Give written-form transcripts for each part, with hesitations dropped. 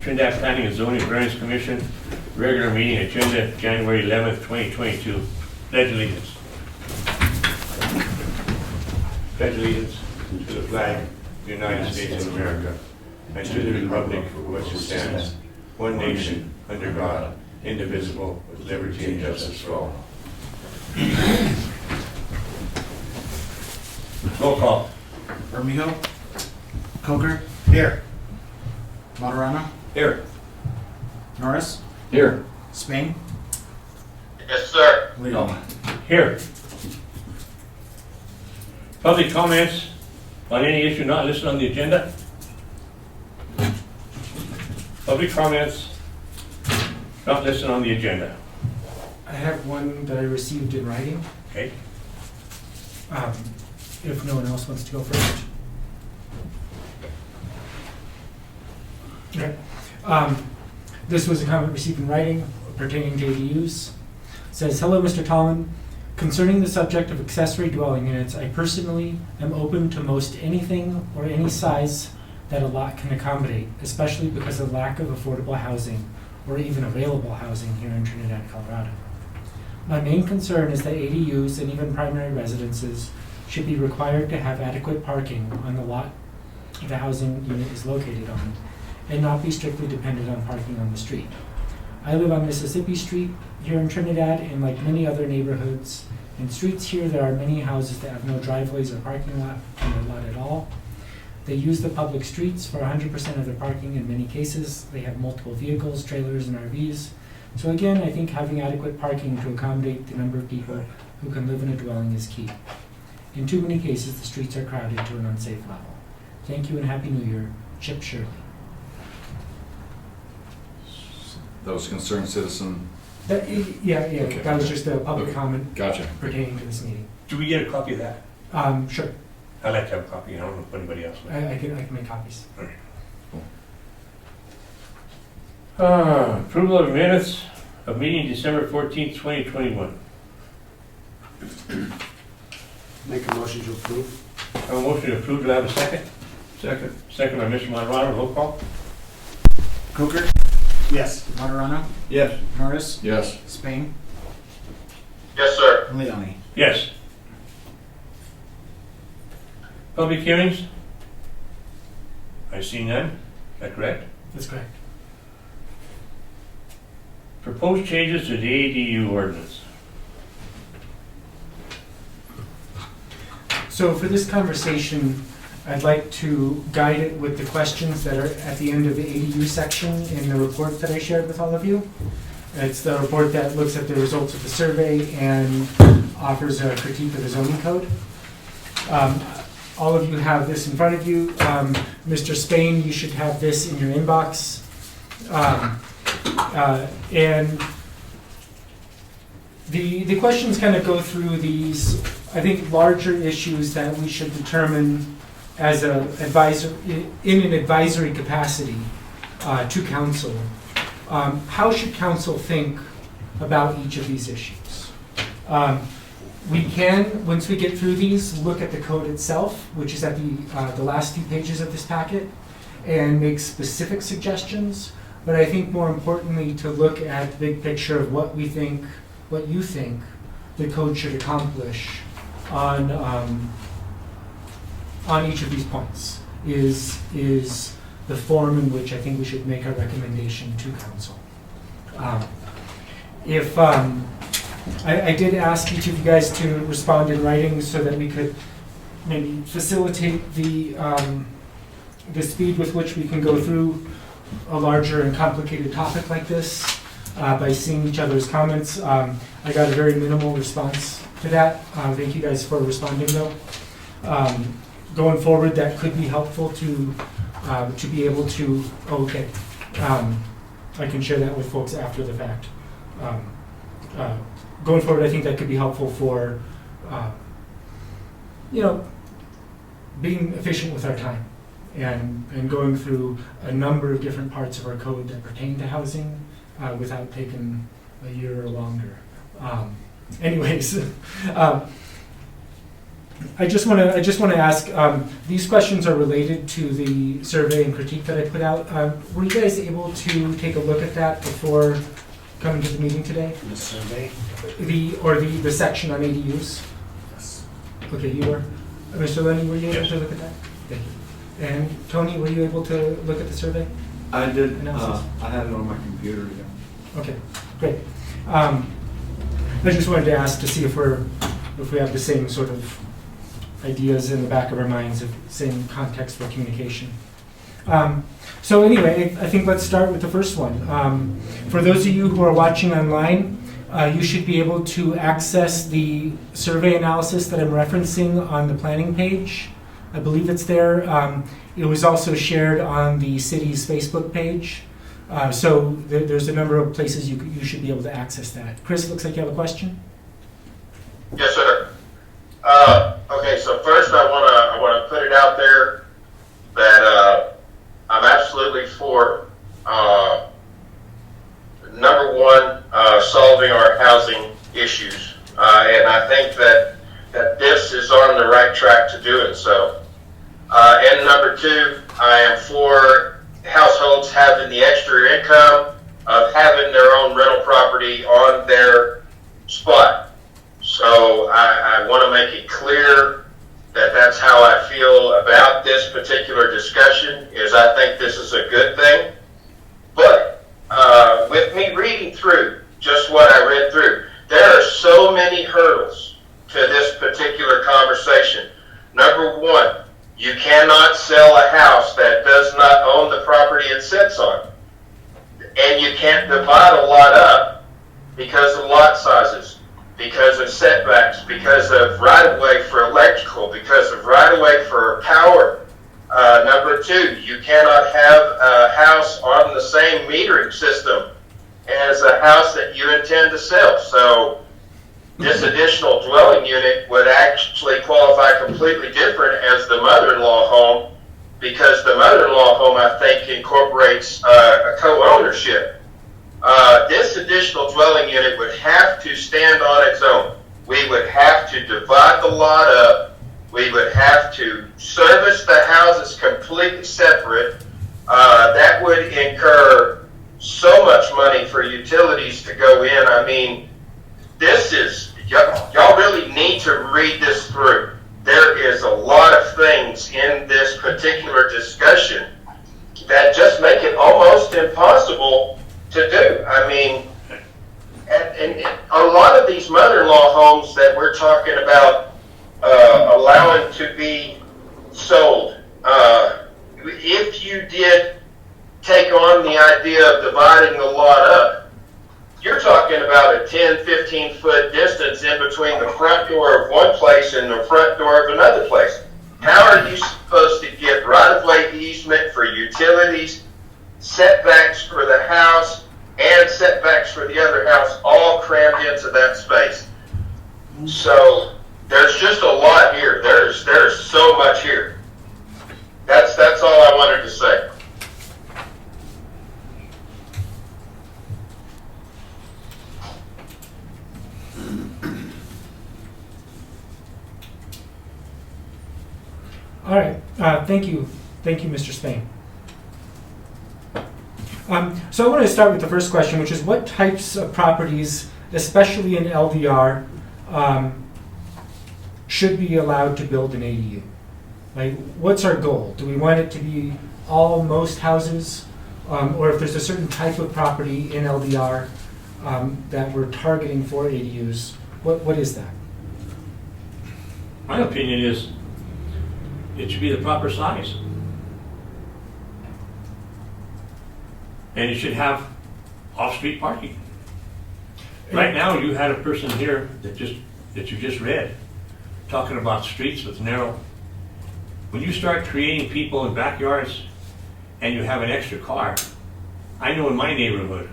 Trinidad Planning and Zoning Variance Commission, regular meeting agenda, January 11th, 2022. Pledge allegiance. Pledge allegiance to the flag of the United States of America and to the republic for which it stands, one nation, under God, indivisible, with liberty and justice for all. Roll call. Bermejo. Coker. Here. Maturana. Here. Norris. Here. Spain. Yes, sir. Leon. Here. Public comments on any issue not listed on the agenda? Public comments not listed on the agenda. I have one that I received in writing, Okay. if no one else wants to go first. Okay. This was a comment received in writing pertaining to ADUs. It says, "Hello, Mr. Tallman. Concerning the subject of accessory dwelling units, I personally am open to most anything or any size that a lot can accommodate, especially because of the lack of affordable housing or even available housing here in Trinidad, Colorado. My main concern is that ADUs and even primary residences should be required to have adequate parking on the lot the housing unit is located on, and not be strictly dependent on parking on the street. I live on Mississippi Street here in Trinidad, and like many other neighborhoods and streets here, there are many houses that have no driveways or parking lot on their lot at all. They use the public streets for 100% of their parking in many cases. They have multiple vehicles, trailers, and RVs. So again, I think having adequate parking to accommodate the number of people who can live in a dwelling is key. In too many cases, the streets are crowded to an unsafe level. Thank you and Happy New Year, Chip Shirley." That was a concerned citizen. Yeah, Okay. that was just a public Okay. comment Gotcha. pertaining to this meeting. Do we get a copy of that? Sure, I'd like to have a copy. I don't know if anybody else would. I can make copies. Approval of minutes of meeting December 14th, 2021. Make a motion to approve. I have a motion to approve. Do I have a second? Second. Second by Mr. Maturana. Roll call. Coker. Yes. Maturana. Yes. Norris. Yes. Spain. Yes, sir. Leon. Yes. Public hearings? I see none. Is that correct? That's correct. Proposed changes to the ADU ordinance. So for this conversation, I'd like to guide it with the questions that are at the end of the ADU section in the report that I shared with all of you. It's the report that looks at the results of the survey and offers a critique of the zoning code. All of you have this in front of you. Mr. Spain, you should have this in your inbox. And the questions kind of go through these, I think, larger issues that we should determine as a advisor in an advisory capacity to council. How should council think about each of these issues? We can, once we get through these, look at the code itself, which is at the last few pages of this packet, and make specific suggestions. But I think more importantly, to look at the big picture of what we think, what you think the code should accomplish on each of these points is the form in which I think we should make our recommendation to council. I did ask each of you guys to respond in writing so that we could maybe facilitate the speed with which we can go through a larger and complicated topic like this by seeing each other's comments. I got a very minimal response to that. Thank you guys for responding though. Going forward, that could be helpful to be able to, okay, I can share that with folks after the fact. Going forward, I think that could be helpful for, being efficient with our time and going through a number of different parts of our code that pertain to housing without taking a year or longer. Anyways, I just want to ask, these questions are related to the survey and critique that I put out. Were you guys able to take a look at that before coming to the meeting today? The survey? The section on ADUs? Yes. Okay, you were. Mr. Lenny, were you able Yes. to look at that? Thank you. And Tony, were you able to look at the survey? I did, Analysis. I had it on my computer, yeah. Okay, great. I just wanted to ask to see if we have the same sort of ideas in the back of our minds, of same context for communication. So anyway, I think let's start with the first one. For those of you who are watching online, you should be able to access the survey analysis that I'm referencing on the planning page. I believe it's there. It was also shared on the city's Facebook page. So there's a number of places you should be able to access that. Chris, it looks like you have a question. Yes, sir. Okay, so first I wanna put it out there that I'm absolutely for number one, solving our housing issues, and I think that this is on the right track to doing so. And number two, I am for households having the extra income of having their own rental property on their spot. So I want to make it clear that that's how I feel about this particular discussion, is I think this is a good thing. But with me reading through just what I read through, there are so many hurdles to this particular conversation. Number one, you cannot sell a house that does not own the property it sits on. And you can't divide a lot up because of lot sizes, because of setbacks, because of right-of-way for electrical, because of right-of-way for power. Number two, you cannot have a house on the same metering system as a house that you intend to sell. So this additional dwelling unit would actually qualify completely different as the mother-in-law home, because the mother-in-law home, I think, incorporates a co-ownership. This additional dwelling unit would have to stand on its own. We would have to divide the lot up. We would have to service the houses completely separate. That would incur so much money for utilities to go in. I mean, this is, y'all really need to read this through. There is a lot of things in this particular discussion that just make it almost impossible to do. I mean, and a lot of these mother-in-law homes that we're talking about allowing to be sold, if you did take on the idea of dividing the lot up, you're talking about a 10, 15-foot distance in between the front door of one place and the front door of another place. How are you supposed to get right-of-way easement for utilities, setbacks for the house, and setbacks for the other house all crammed into that space? So there's just a lot here. There's so much here. That's all I wanted to say. All right, thank you, Mr. Spain. So I want to start with the first question, which is what types of properties, especially in LDR, should be allowed to build an ADU? Like, what's our goal? Do we want it to be most houses? Or if there's a certain type of property in LDR that we're targeting for ADUs, what is that? My opinion is it should be the proper size. And it should have off-street parking. Right now, you had a person here that you just read, talking about streets with narrow. When you start creating people in backyards and you have an extra car, I know in my neighborhood,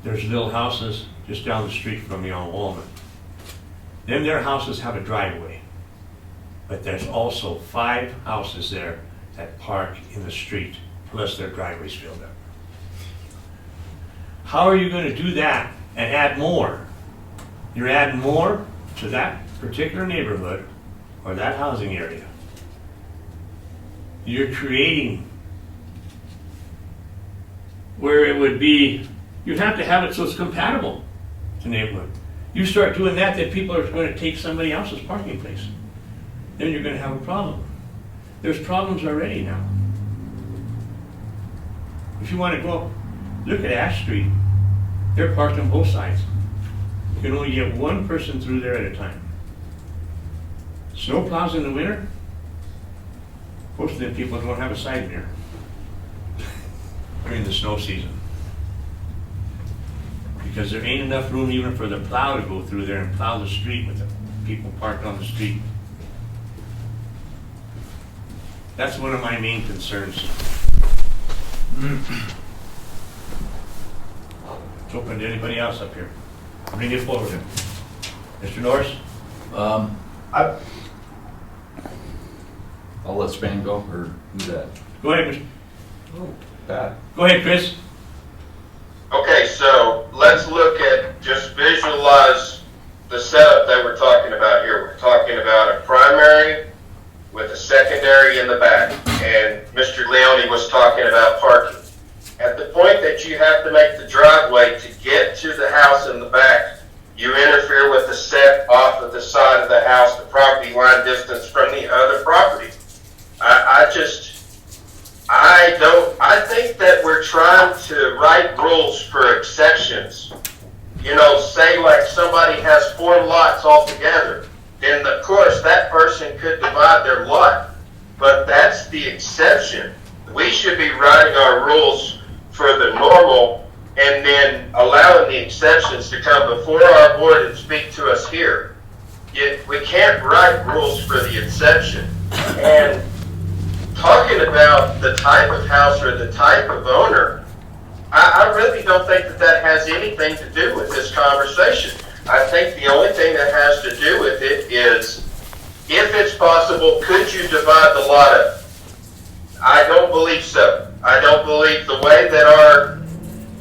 there's little houses just down the street from me on Walnut. Then their houses have a driveway. But there's also 5 houses there that park in the street, plus their driveway's filled up. How are you going to do that and add more? You're adding more to that particular neighborhood or that housing area, you're creating where it would be, you'd have to have it so it's compatible to neighborhood. You start doing that, then people are going to take somebody else's parking place. Then you're going to have a problem. There's problems already now. If you want to go look at Ash Street, they're parked on both sides. You can only get one person through there at a time. Snow plows in the winter, most of them people don't have a side mirror during the snow season. Because there ain't enough room even for the plow to go through there and plow the street with the people parked on the street. That's one of my main concerns. It's open to anybody else up here. Bring it forward. Mr. Norris? I'll let Span go, or who's that? Go ahead, Mr. Pat. Go ahead, Chris. Okay, so let's look at, just visualize the setup that we're talking about here. We're talking about a primary with a secondary in the back, and Mr. Leone was talking about parking. At the point that you have to make the driveway to get to the house in the back, you interfere with the set off of the side of the house, the property line distance from the other property. I think that we're trying to write rules for exceptions. You know, say like somebody has 4 lots altogether, then of course that person could divide their lot, but that's the exception. We should be writing our rules for the normal and then allowing the exceptions to come before our board and speak to us here. Yet we can't write rules for the exception. And talking about the type of house or the type of owner, I really don't think that that has anything to do with this conversation. I think the only thing that has to do with it is, if it's possible, could you divide the lot up? I don't believe so. I don't believe the way that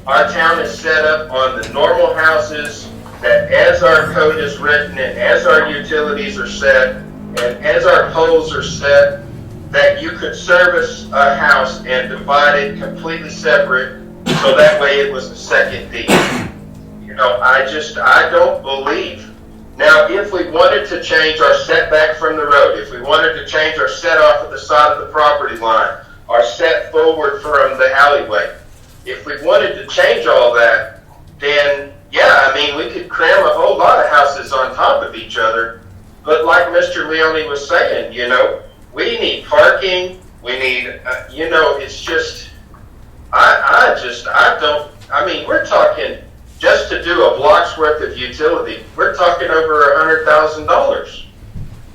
our town is set up on the normal houses, that as our code is written and as our utilities are set and as our poles are set, that you could service a house and divide it completely separate, so that way it was a second deed. You know, I don't believe. Now, if we wanted to change our setback from the road, if we wanted to change our set off of the side of the property line, our set forward from the alleyway, if we wanted to change all that, then yeah, I mean, we could cram a whole lot of houses on top of each other. But like Mr. Leone was saying, you know, we need parking, we need, you know, it's just, I mean, we're talking, just to do a block's worth of utility, we're talking over $100,000.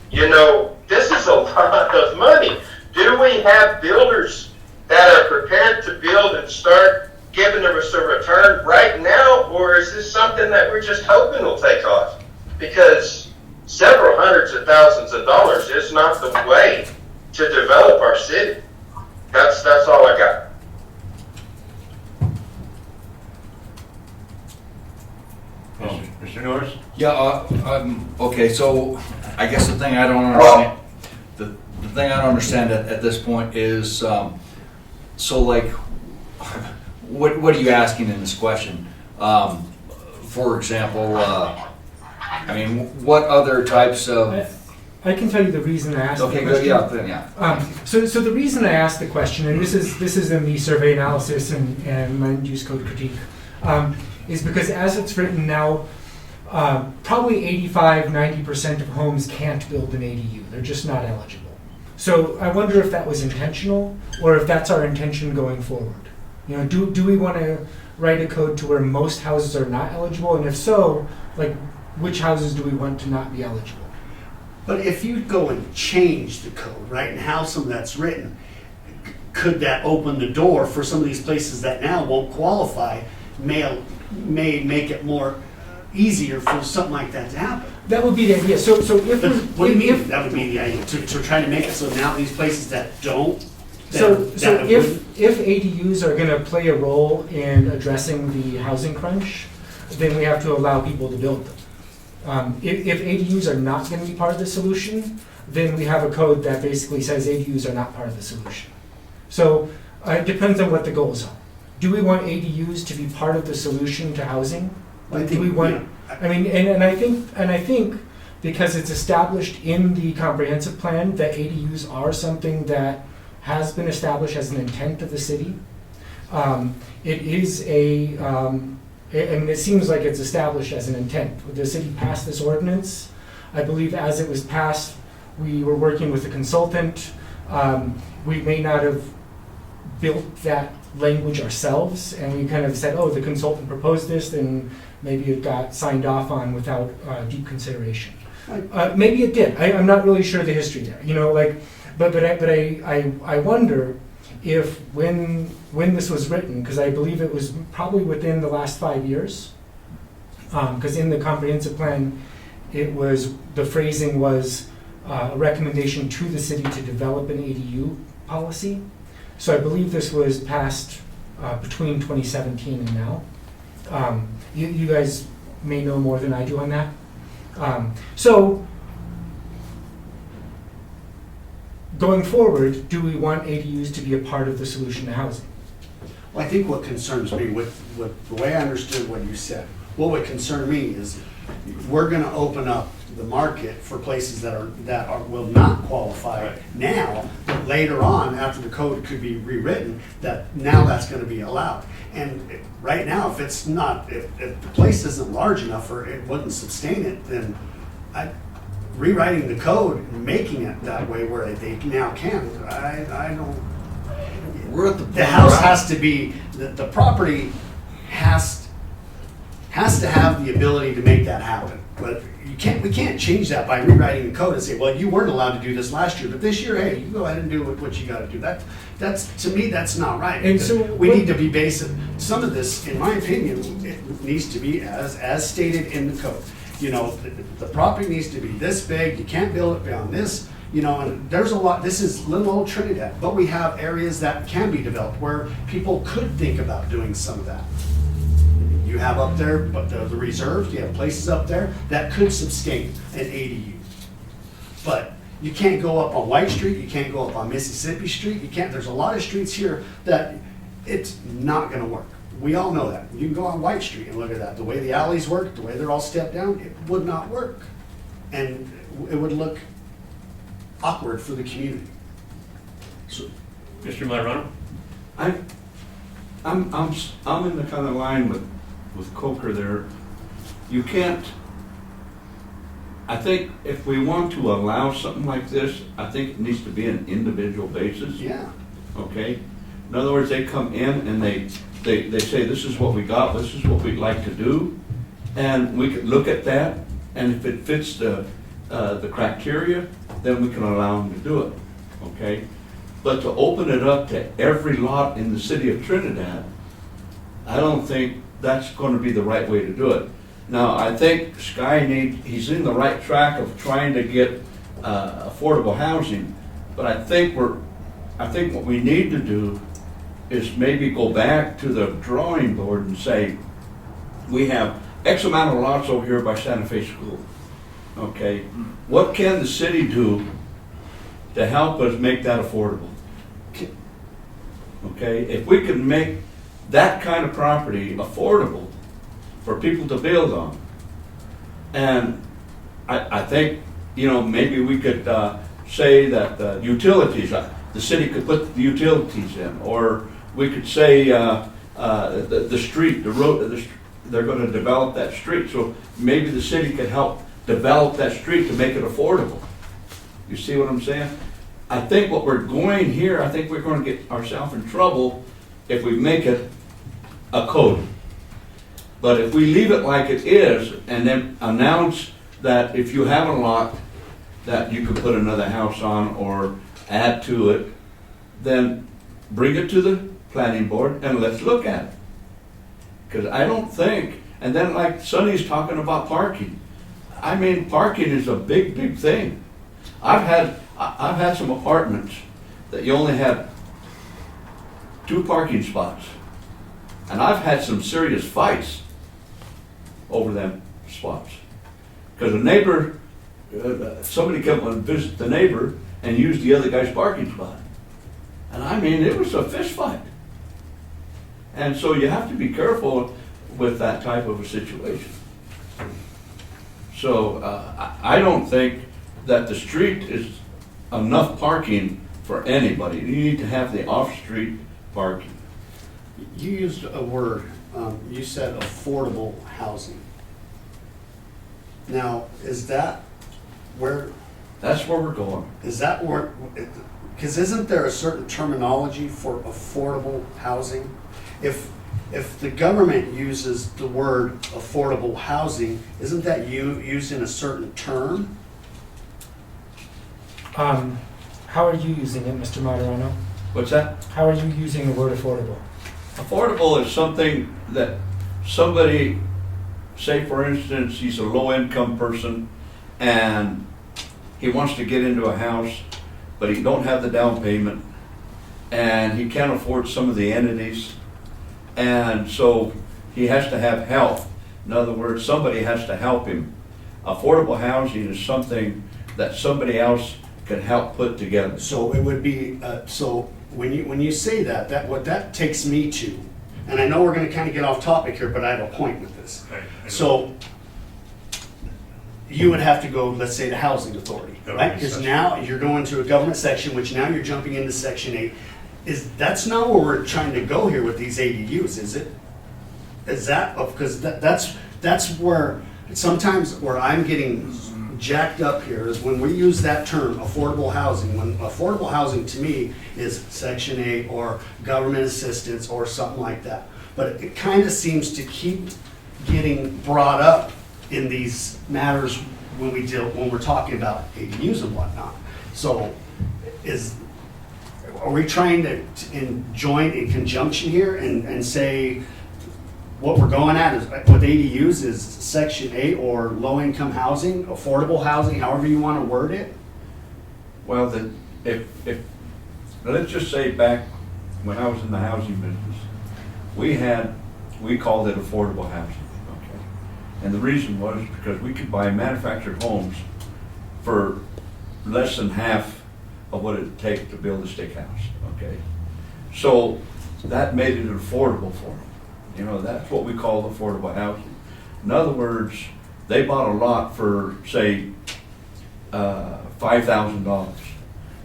You know, this is a lot of money. Do we have builders that are prepared to build and start giving us a return right now, or is this something that we're just hoping will take off? Because several hundreds of thousands of dollars is not the way to develop our city. That's all I got. Mr. Norris? Yeah, okay, so I guess the thing I don't understand, the thing I don't understand at this point is, so like, what are you asking in this question? For example, I mean, what other types of... I can tell you the reason I asked the question. Okay, good, yeah. So the reason I asked the question, and this is in the survey analysis and land use code critique, is because as it's written now, probably 85-90% of homes can't build an ADU. They're just not eligible. So I wonder if that was intentional, or if that's our intention going forward. You know, do we want to write a code to where most houses are not eligible, and if so, like, which houses do we want to not be eligible? But if you go and change the code, right, and how some of that's written, could that open the door for some of these places that now won't qualify, may make it more easier for something like that to happen? That would be the idea. So if What do you mean? That would be the idea, to try to make it so now these places that don't, So if ADUs are going to play a role in addressing the housing crunch, then we have to allow people to build them. If ADUs are not going to be part of the solution, then we have a code that basically says ADUs are not part of the solution. So it depends on what the goals are. Do we want ADUs to be part of the solution to housing? I Do think, we want? yeah, I mean, and I think because it's established in the comprehensive plan that ADUs are something that has been established as an intent of the city. It is it seems like it's established as an intent. The city passed this ordinance. I believe as it was passed, we were working with a consultant. We may not have built that language ourselves, and we kind of said, oh, the consultant proposed this, and maybe it got signed off on without deep consideration. Maybe it did. I'm not really sure the history there. You know, like, but I wonder if when this was written, because I believe it was probably within the last 5 years, because in the comprehensive plan, the phrasing was a recommendation to the city to develop an ADU policy. So I believe this was passed between 2017 and now. You guys may know more than I do on that. So going forward, do we want ADUs to be a part of the solution to housing? Well, I think what concerns me, with the way I understood what you said, what would concern me is we're gonna open up the market for places that will not qualify now, but later on, after the code could be rewritten, that now that's gonna be allowed. And right now, if the place isn't large enough or it wouldn't sustain it, then rewriting the code and making it that way where they now can, I don't. We're at the The house has to be, the property has to have the ability to make that happen. But we can't change that by rewriting the code and say, well, you weren't allowed to do this last year, but this year, hey, you go ahead and do what you gotta do. That's, to me, that's not right. And so We need to be basic. Some of this, in my opinion, it needs to be as stated in the code. You know, the property needs to be this big, you can't build it beyond this, you know, and there's a lot, this is little old Trinidad, but we have areas that can be developed where people could think about doing some of that. You have up there, but the reserves, you have places up there that could sustain an ADU. But you can't go up on White Street, you can't go up on Mississippi Street, there's a lot of streets here that it's not gonna work. We all know that. You can go on White Street and look at that. The way the alleys work, the way they're all stepped down, it would not work. And it would look awkward for the community. Mr. Marrano? I'm in the kind of line with Coker there. You can't, I think if we want to allow something like this, I think it needs to be an individual basis. Yeah. Okay? In other words, they come in and they say, this is what we got, this is what we'd like to do, and we could look at that, and if it fits the criteria, then we can allow them to do it, okay? But to open it up to every lot in the city of Trinidad, I don't think that's gonna be the right way to do it. Now, I think he's in the right track of trying to get affordable housing, but I think what we need to do is maybe go back to the drawing board and say, we have X amount of lots over here by Santa Fe School. Okay, what can the city do to help us make that affordable? Okay, if we can make that kind of property affordable for people to build on, and I think, you know, maybe we could say that the utilities, the city could put the utilities in, or we could say the street, the road, they're going to develop that street. So maybe the city could help develop that street to make it affordable. You see what I'm saying? I think what we're going here, I think we're going to get ourselves in trouble if we make it a code. But if we leave it like it is and then announce that if you have a lot that you could put another house on or add to it, then bring it to the planning board and let's look at it. Because I don't think, and then like Sonny's talking about parking. I mean, parking is a big, big thing. I've had some apartments that you only had 2 parking spots. And I've had some serious fights over them spots. Because a neighbor somebody come and visit the neighbor and use the other guy's parking spot. And I mean, it was a fist fight. And so you have to be careful with that type of a situation. So I don't think that the street is enough parking for anybody. You need to have the off-street parking. You used a word, you said affordable housing. Now, is that where, That's where we're going. is that where, because isn't there a certain terminology for affordable housing? If the government uses the word affordable housing, isn't that used in a certain term? How are you using it, Mr. Moderano? What's that? How are you using the word affordable? Affordable is something that somebody, say for instance, he's a low-income person and he wants to get into a house, but he don't have the down payment and he can't afford some of the entities, and so he has to have help. In other words, somebody has to help him. Affordable housing is something that somebody else can help put together. So it would be, so when you say that, what that takes me to, and I know we're gonna kind of get off topic here, but I have a point with this. Right, I know. So you would have to go, let's say, to housing authority, right? Government Because section. now you're going to a government section, which now you're jumping into section 8. That's not where we're trying to go here with these ADUs, is it? Is that, because that's where, sometimes where I'm getting jacked up here is when we use that term, affordable housing. When affordable housing to me is section 8 or government assistance or something like that. But it kind of seems to keep getting brought up in these matters when we're talking about ADUs and whatnot. So are we trying to join in conjunction here and say what we're going at is with ADUs is section 8 or low-income housing, affordable housing, however you want to word it? Well, then, if let's just say back when I was in the housing business, we called it affordable housing, okay? And the reason was because we could buy manufactured homes for less than half of what it'd take to build a stick house, okay? So that made it affordable for them. You know, that's what we call affordable housing. In other words, they bought a lot for, say, $5,000,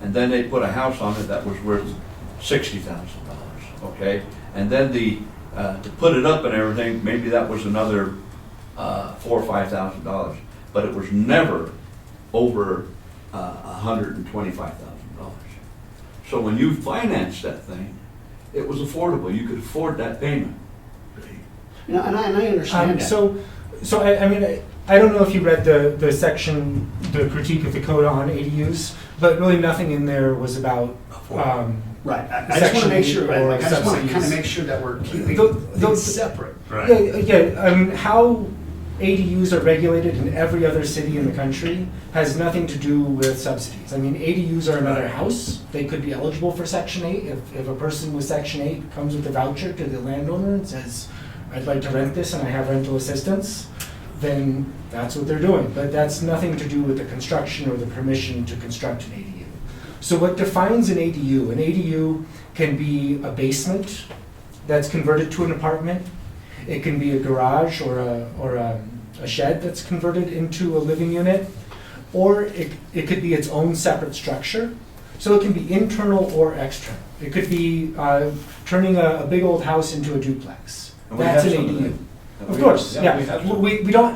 and then they put a house on it that was worth $60,000, okay? And then to put it up and everything, maybe that was another $4,000 or $5,000, but it was never over $125,000. So when you financed that thing, it was affordable. You could afford that payment. You know, and I understand that. So I mean, I don't know if you read the section, the critique of the code on ADUs, but really nothing in there was about, Right, I just want to make sure, Section like, I just want to subsidies. kind of make sure that we're keeping Those- things separate. Right. Yeah, I mean, how ADUs are regulated in every other city in the country has nothing to do with subsidies. I mean, ADUs are another house. They could be eligible for Section 8. If a person with Section 8 comes with a voucher to the landowner and says, I'd like to rent this and I have rental assistance, then that's what they're doing. But that's nothing to do with the construction or the permission to construct an ADU. So what defines an ADU? An ADU can be a basement that's converted to an apartment. It can be a garage or a shed that's converted into a living unit, or it could be its own separate structure. So it can be internal or external. It could be turning a big old house into a duplex. And we That's an have some ADU. that. Of course, We yeah. have some.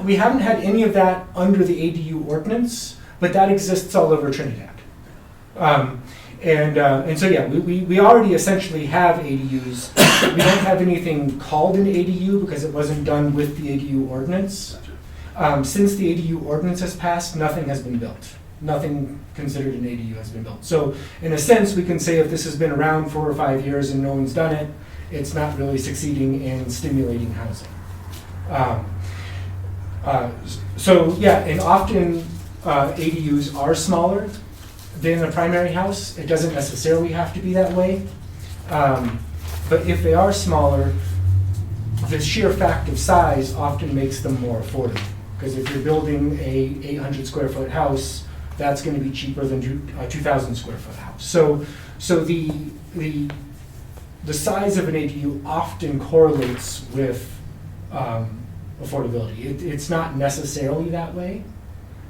We haven't had any of that under the ADU ordinance, but that exists all over Trinidad. And so yeah, we already essentially have ADUs. We don't have anything called an ADU because it wasn't done with the ADU ordinance. Since the ADU ordinance has passed, nothing has been built. Nothing considered an ADU has been built. So in a sense, we can say if this has been around 4 or 5 years and no one's done it, it's not really succeeding in stimulating housing. So yeah, and often ADUs are smaller than a primary house. It doesn't necessarily have to be that way. But if they are smaller, the sheer fact of size often makes them more affordable. Because if you're building a 800 square foot house, that's going to be cheaper than a 2,000 square foot house. So the size of an ADU often correlates with affordability. It's not necessarily that way,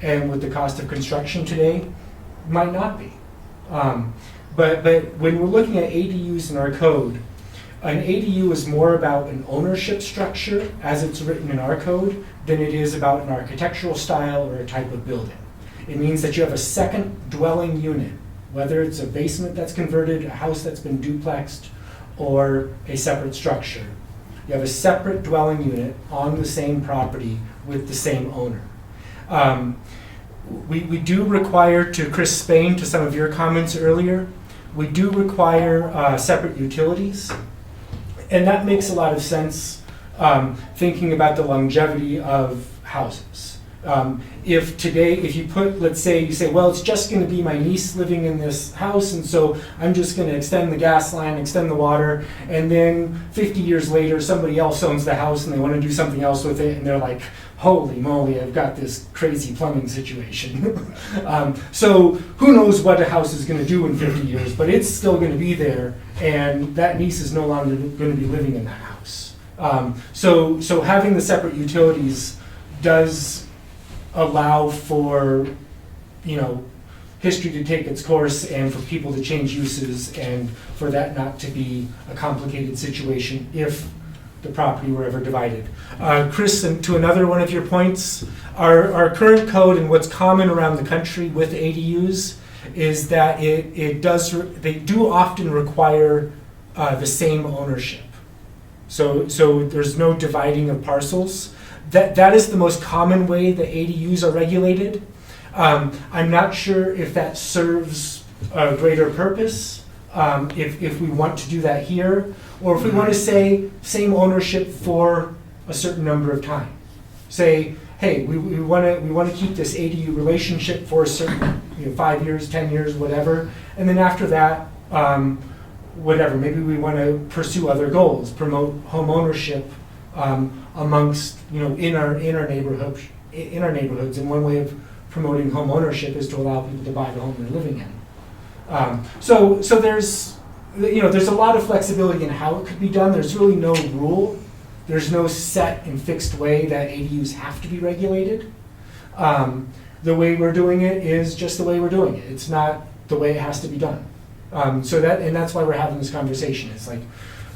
and with the cost of construction today, it might not be. But when we're looking at ADUs in our code, an ADU is more about an ownership structure as it's written in our code than it is about an architectural style or a type of building. It means that you have a second dwelling unit, whether it's a basement that's converted, a house that's been duplexed, or a separate structure. You have a separate dwelling unit on the same property with the same owner. We do require, to Chris Spain, to some of your comments earlier, we do require separate utilities. And that makes a lot of sense thinking about the longevity of houses. If you put, let's say, you say, well, it's just going to be my niece living in this house, and so I'm just going to extend the gas line, extend the water, and then 50 years later, somebody else owns the house and they want to do something else with it, and they're like, holy moly, I've got this crazy plumbing situation. So who knows what a house is going to do in 50 years, but it's still going to be there, and that niece is no longer going to be living in that house. So having the separate utilities does allow for, history to take its course and for people to change uses and for that not to be a complicated situation if the property were ever divided. Chris, and to another one of your points, our current code and what's common around the country with ADUs is that they do often require the same ownership. So there's no dividing of parcels. That is the most common way that ADUs are regulated. I'm not sure if that serves a greater purpose, if we want to do that here, or if we want to say same ownership for a certain number of time. Say, hey, we want to keep this ADU relationship for a certain 5 years, 10 years, whatever, and then after that, whatever. Maybe we want to pursue other goals, promote home ownership amongst in our neighborhoods. And one way of promoting home ownership is to allow people to buy the home they're living in. So there's there's a lot of flexibility in how it could be done. There's really no rule. There's no set and fixed way that ADUs have to be regulated. The way we're doing it is just the way we're doing it. It's not the way it has to be done. That's why we're having this conversation. It's like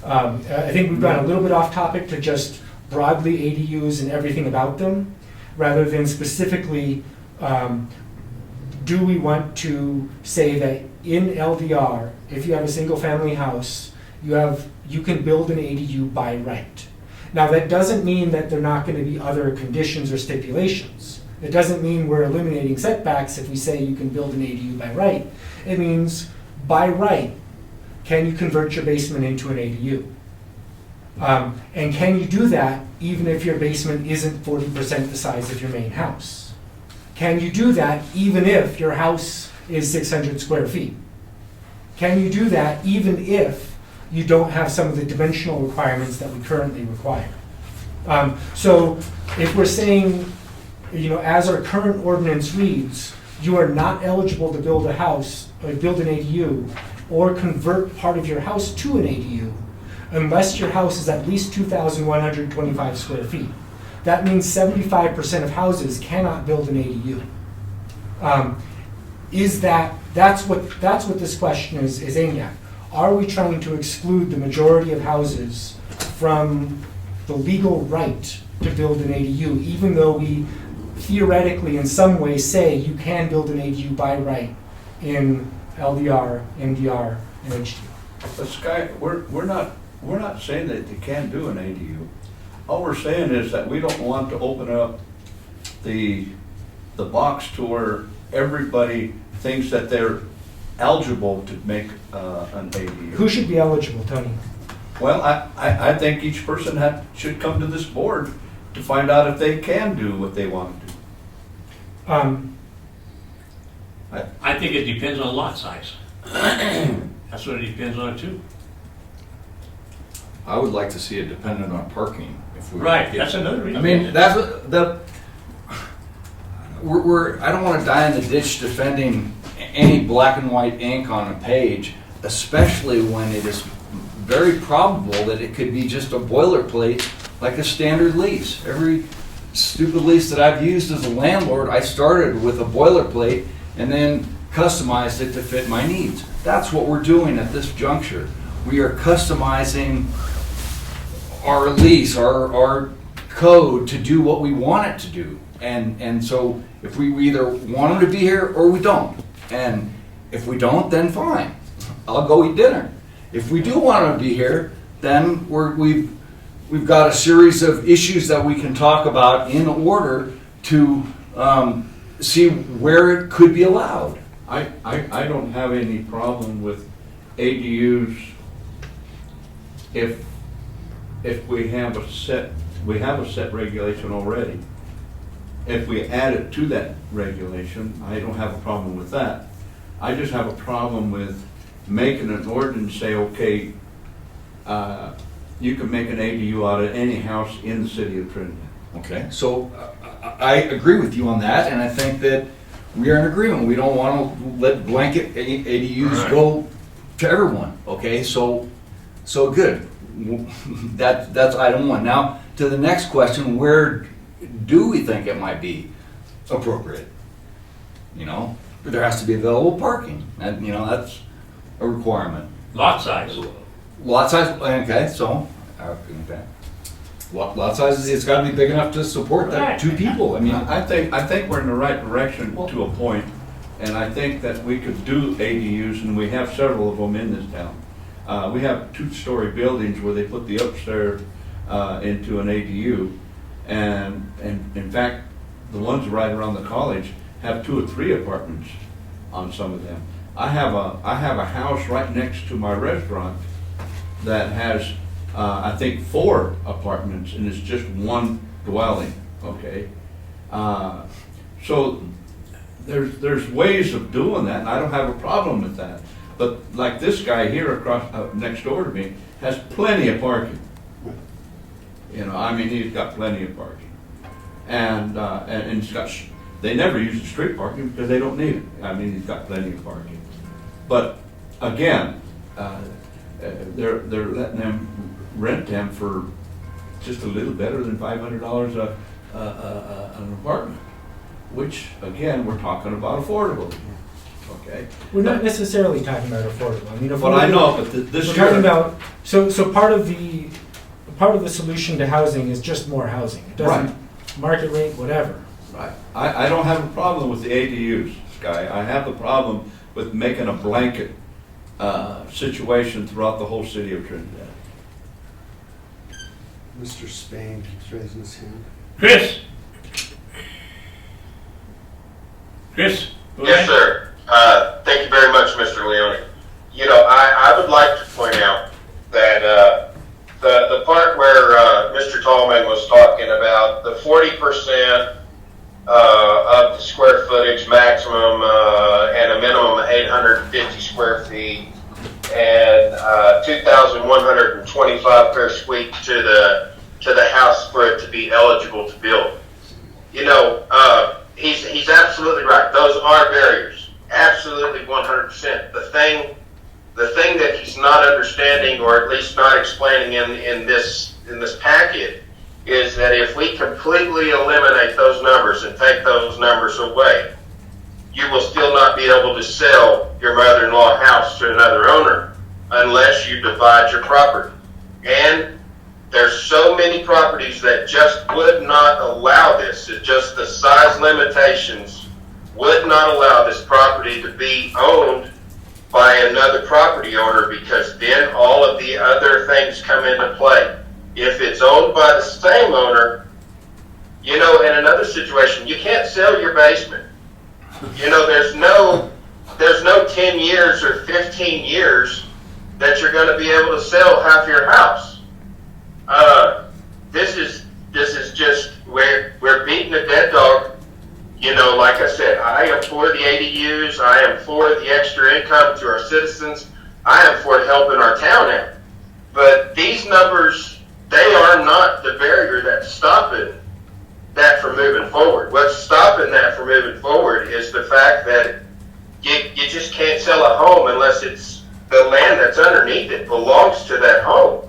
I think we've gone a little bit off topic to just broadly ADUs and everything about them, rather than specifically, do we want to say that in LDR, if you have a single family house, you can build an ADU by right. Now that doesn't mean that there are not going to be other conditions or stipulations. It doesn't mean we're eliminating setbacks if we say you can build an ADU by right. It means by right, can you convert your basement into an ADU? And can you do that even if your basement isn't 40% the size of your main house? Can you do that even if your house is 600 square feet? Can you do that even if you don't have some of the dimensional requirements that we currently require? So if we're saying, as our current ordinance reads, you are not eligible to build a house, or build an ADU, or convert part of your house to an ADU, unless your house is at least 2,125 square feet. That means 75% of houses cannot build an ADU. That's what this question is aimed at. Are we trying to exclude the majority of houses from the legal right to build an ADU, even though we theoretically in some way say you can build an ADU by right in LDR, MDR, and HDR? But Sky, we're not saying that they can't do an ADU. All we're saying is that we don't want to open up the box to where everybody thinks that they're eligible to make an ADU. Who should be eligible, Tony? Well, I think each person should come to this board to find out if they can do what they want to do. I think it depends on lot size. That's what it depends on too. I would like to see it dependent on parking. If we Right, get- that's another reason. I mean, that's what I don't want to die in the ditch defending any black and white ink on a page, especially when it is very probable that it could be just a boilerplate like a standard lease. Every stupid lease that I've used as a landlord, I started with a boilerplate and then customized it to fit my needs. That's what we're doing at this juncture. We are customizing our lease, our code to do what we want it to do. And so if we either want them to be here or we don't. And if we don't, then fine. I'll go eat dinner. If we do want them to be here, then we've got a series of issues that we can talk about in order to see where it could be allowed. I don't have any problem with ADUs if we have a set regulation already. If we add it to that regulation, I don't have a problem with that. I just have a problem with making an ordinance say, okay, you can make an ADU out of any house in the city of Trinidad. Okay, so I agree with you on that, and I think that we are in agreement. We don't want to let blanket ADUs go to everyone. Okay, so good. That's item one. Now to the next question: where do we think it might be appropriate? You know, there has to be available parking, and you know that's a requirement. Lot size. Lot size. Okay, so okay. Lot size, it's got to be big enough to support that Right. two people. I mean, I think we're in the right direction to a point, and I think that we could do ADUs, and we have several of them in this town. We have 2-story buildings where they put the upstairs into an ADU, and in fact, the ones right around the college have 2 or 3 apartments on some of them. I have a house right next to my restaurant that has I think 4 apartments, and it's just one dwelling. Okay, so there's ways of doing that, and I don't have a problem with that. But like this guy here across next door to me has plenty of parking. You know, I mean, he's got plenty of parking, and he's got. They never use the street parking because they don't need it. I mean, he's got plenty of parking. But again, they're letting them rent them for just a little better than $500 an apartment, which again we're talking about affordable. Okay, We're not necessarily talking about affordable. I mean, but I know, but this we're year, talking about so part of the solution to housing is just more housing. It doesn't market rate, whatever. right? I don't have a problem with the ADUs, Sky. I have a problem with making a blanket situation throughout the whole city of Trinidad. Mr. Spain is raising his hand. Chris? Go Yes, ahead. sir. Thank you very much, Mr. Leone. You know, I would like to point out that the part where Mr. Tallman was talking about the 40% of the square footage maximum and a minimum of 850 square feet and 2,125 per suite to the house for it to be eligible to build. You know, he's absolutely right. Those are barriers. Absolutely 100%. The thing that he's not understanding, or at least not explaining in this packet, is that if we completely eliminate those numbers and take those numbers away, you will still not be able to sell your mother-in-law house to another owner unless you divide your property. And there's so many properties that just would not allow this. It's just the size limitations would not allow this property to be owned by another property owner, because then all of the other things come into play. If it's owned by the same owner, you know, in another situation, you can't sell your basement. You know, there's no 10 years or 15 years that you're going to be able to sell half your house. This is just, we're beating a dead dog. You know, like I said, I am for the ADUs. I am for the extra income to our citizens. I am for helping our town out. But these numbers, they are not the barrier that's stopping that from moving forward. forward. What's stopping that from moving forward is the fact that you just can't sell a home unless it's the land that's underneath it belongs to that home.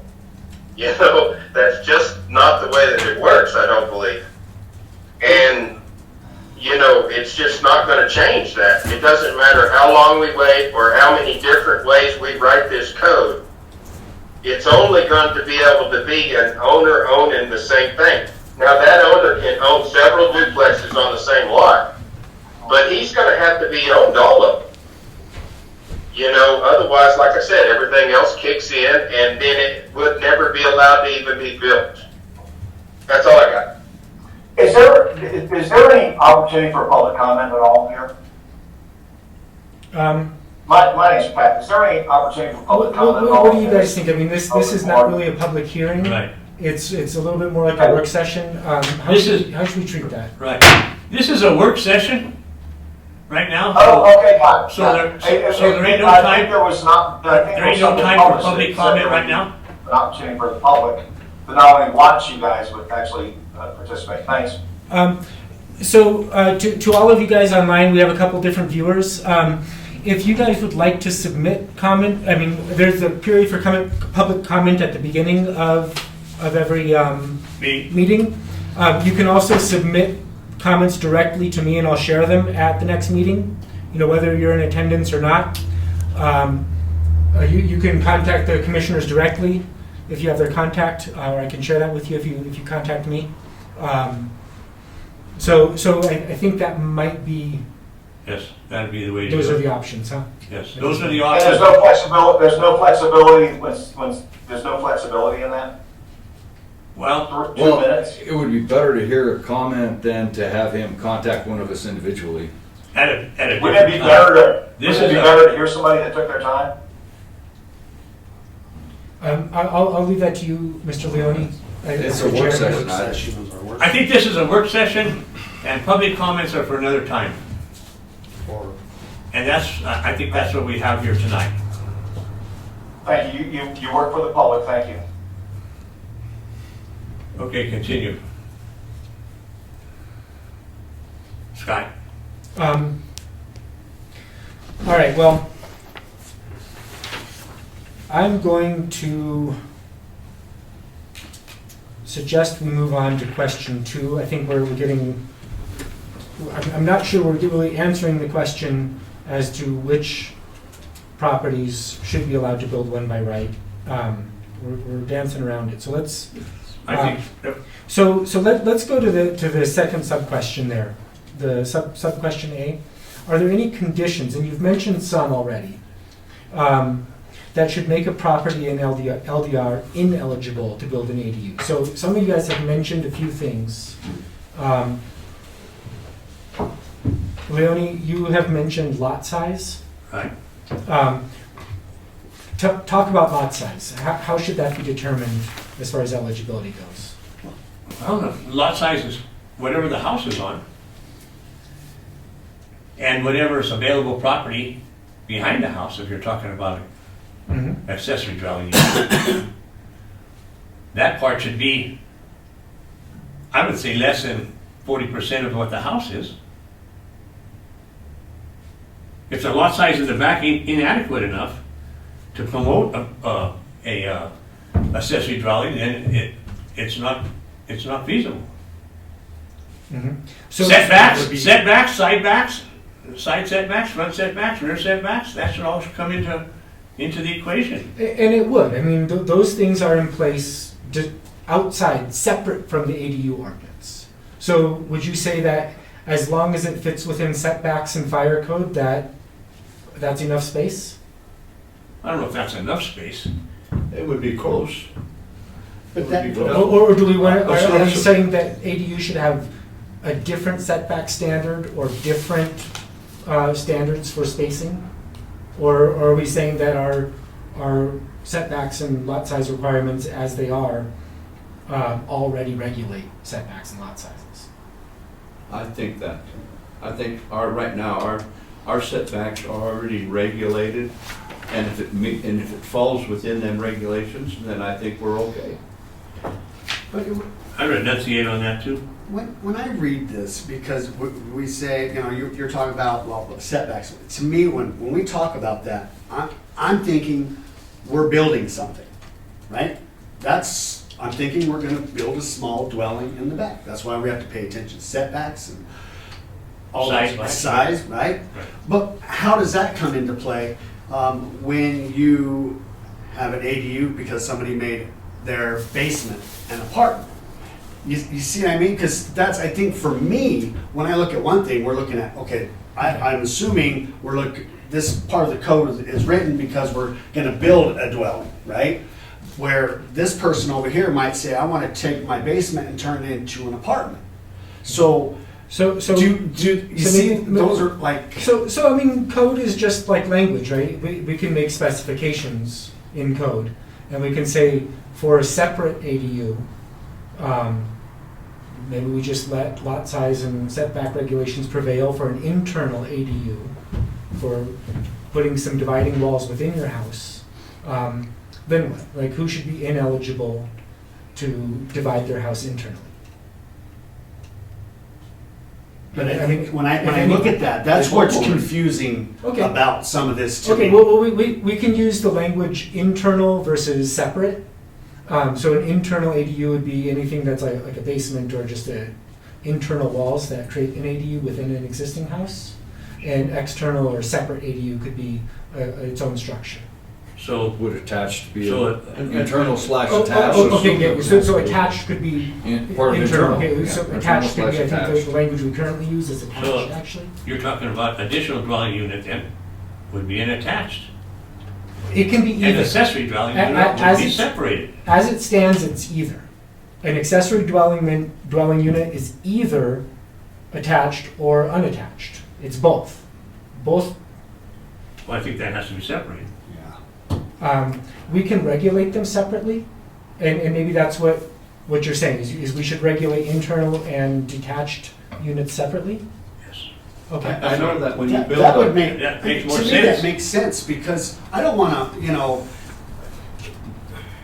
You know, that's just not the way that it works, I don't believe. And, you know, it's just not going to change that. It doesn't matter how long we wait or how many different ways we write this code. It's only going to be able to be an owner owning the same thing. Now, that owner can own several duplexes on the same lot, but he's going to have to be owned all of them. You know, otherwise, like I said, everything else kicks in, and then it would never be allowed to even be built. That's all I got. Is there any opportunity for public comment at all here? My name's Pat. Is there any opportunity for public comment at all? What do you guys think? I mean, this is not really a public hearing. Right. It's a little bit more like a work session. How should we treat that? Right. This is a work session right now. Oh, okay, fine. So there ain't no I time. think there was not. I think There ain't no time for public comment right now? An opportunity for the public to not only watch you guys, but actually participate. Thanks. To all of you guys online, we have a couple different viewers. If you guys would like to submit comment, I mean, there's a period for public comment at the beginning of every meeting. You can also submit comments directly to me, and I'll share them at the next meeting. You know, whether you're in attendance or not. You can contact the commissioners directly if you have their contact, or I can share that with you if you contact me. So I think that might be. Yes, that'd be the way to do it. Those are the options, huh? Yes, those are the And options. there's no flexibility. There's no flexibility when there's no flexibility in that. Well, 2 minutes. It would be better to hear a comment than to have him contact one of us individually. at a different Wouldn't it be time. better to hear somebody that took their time? I'll leave that to you, Mr. Leone. It's a work session. I think this is a work session, and public comments are for another time. And I think that's what we have here tonight. Thank you. You work for the public. Thank you. Okay, continue. Scott? All right, well, I'm going to suggest we move on to question 2. I think we're getting, I'm not sure we're really answering the question as to which properties should be allowed to build one by right. We're dancing around it. So let's. I think. So let's go to the second sub-question there, the sub-question A. Are there any conditions, and you've mentioned some already, that should make a property in LDR ineligible to build an ADU? So some of you guys have mentioned a few things. Leone, you have mentioned lot size. Right. Talk about lot size. How should that be determined as far as eligibility goes? Well, the lot size is whatever the house is on, and whatever is available property behind the house, if you're talking about Mm-hmm. accessory dwelling unit. That part should be, I would say, less than 40% of what the house is. If the lot size in the back ain't inadequate enough to promote a accessory dwelling, then it's not feasible. Mm-hmm. So Setbacks, that would be- setbacks, side setbacks, front setbacks, rear setbacks, that should all come into the equation. And it would. I mean, those things are in place outside, separate from the ADU ordinance. So would you say that as long as it fits within setbacks and fire code, that's enough space? I don't know if that's enough space. It would be close. But that, It would be close. Or do we want? That's Are what you I'm saying that ADU should have a different setback standard or different standards for spacing? Or are we saying that our setbacks and lot size requirements as they are already regulate setbacks and lot sizes? I think right now our setbacks are already regulated, and if it falls within them regulations, then I think we're okay. But I would enunciate on that too. when I read this, because we say, you know, you're talking about, well, setbacks. To me, when we talk about that, I'm thinking we're building something, right? I'm thinking we're gonna build a small dwelling in the back. That's why we have to pay attention to setbacks and all that size, right? Right. But how does that come into play when you have an ADU because somebody made their basement an apartment? You see what I mean? Because that's, I think for me, when I look at one thing, we're looking at, okay, I'm assuming this part of the code is written because we're gonna build a dwelling, right? Where this person over here might say, I wanna take my basement and turn it into an apartment. So you see, those are like. So I mean, code is just like language, right? We can make specifications in code, and we can say for a separate ADU, maybe we just let lot size and setback regulations prevail for an internal ADU, for putting some dividing walls within your house. Then what? Like, who should be ineligible to divide their house internally? But I think when I look at that, that's what's confusing about some of this to me. Okay, well, we can use the language internal versus separate. So an internal ADU would be anything that's like a basement or just internal walls that create an ADU within an existing house. And external or separate ADU could be its own structure. So, Would attached be So, internal slash Oh, attached? okay, yeah, so attached could be Part of internal. Okay, Yeah, so internal attached could be, slash I think attached. the language we currently use is attached, So- actually. you're talking about additional dwelling unit then, would be an attached. It can be An either. accessory dwelling A- unit would as be it's- separated. As it stands, it's either. An accessory dwelling unit is either attached or unattached. It's both. Both. Well, I think that has to be separated. We can regulate them separately, and maybe that's what you're saying, is we should regulate internal and detached units separately? Yes. Okay. I know that when you build That would a, make, That makes more to me, sense. that makes sense, because I don't wanna,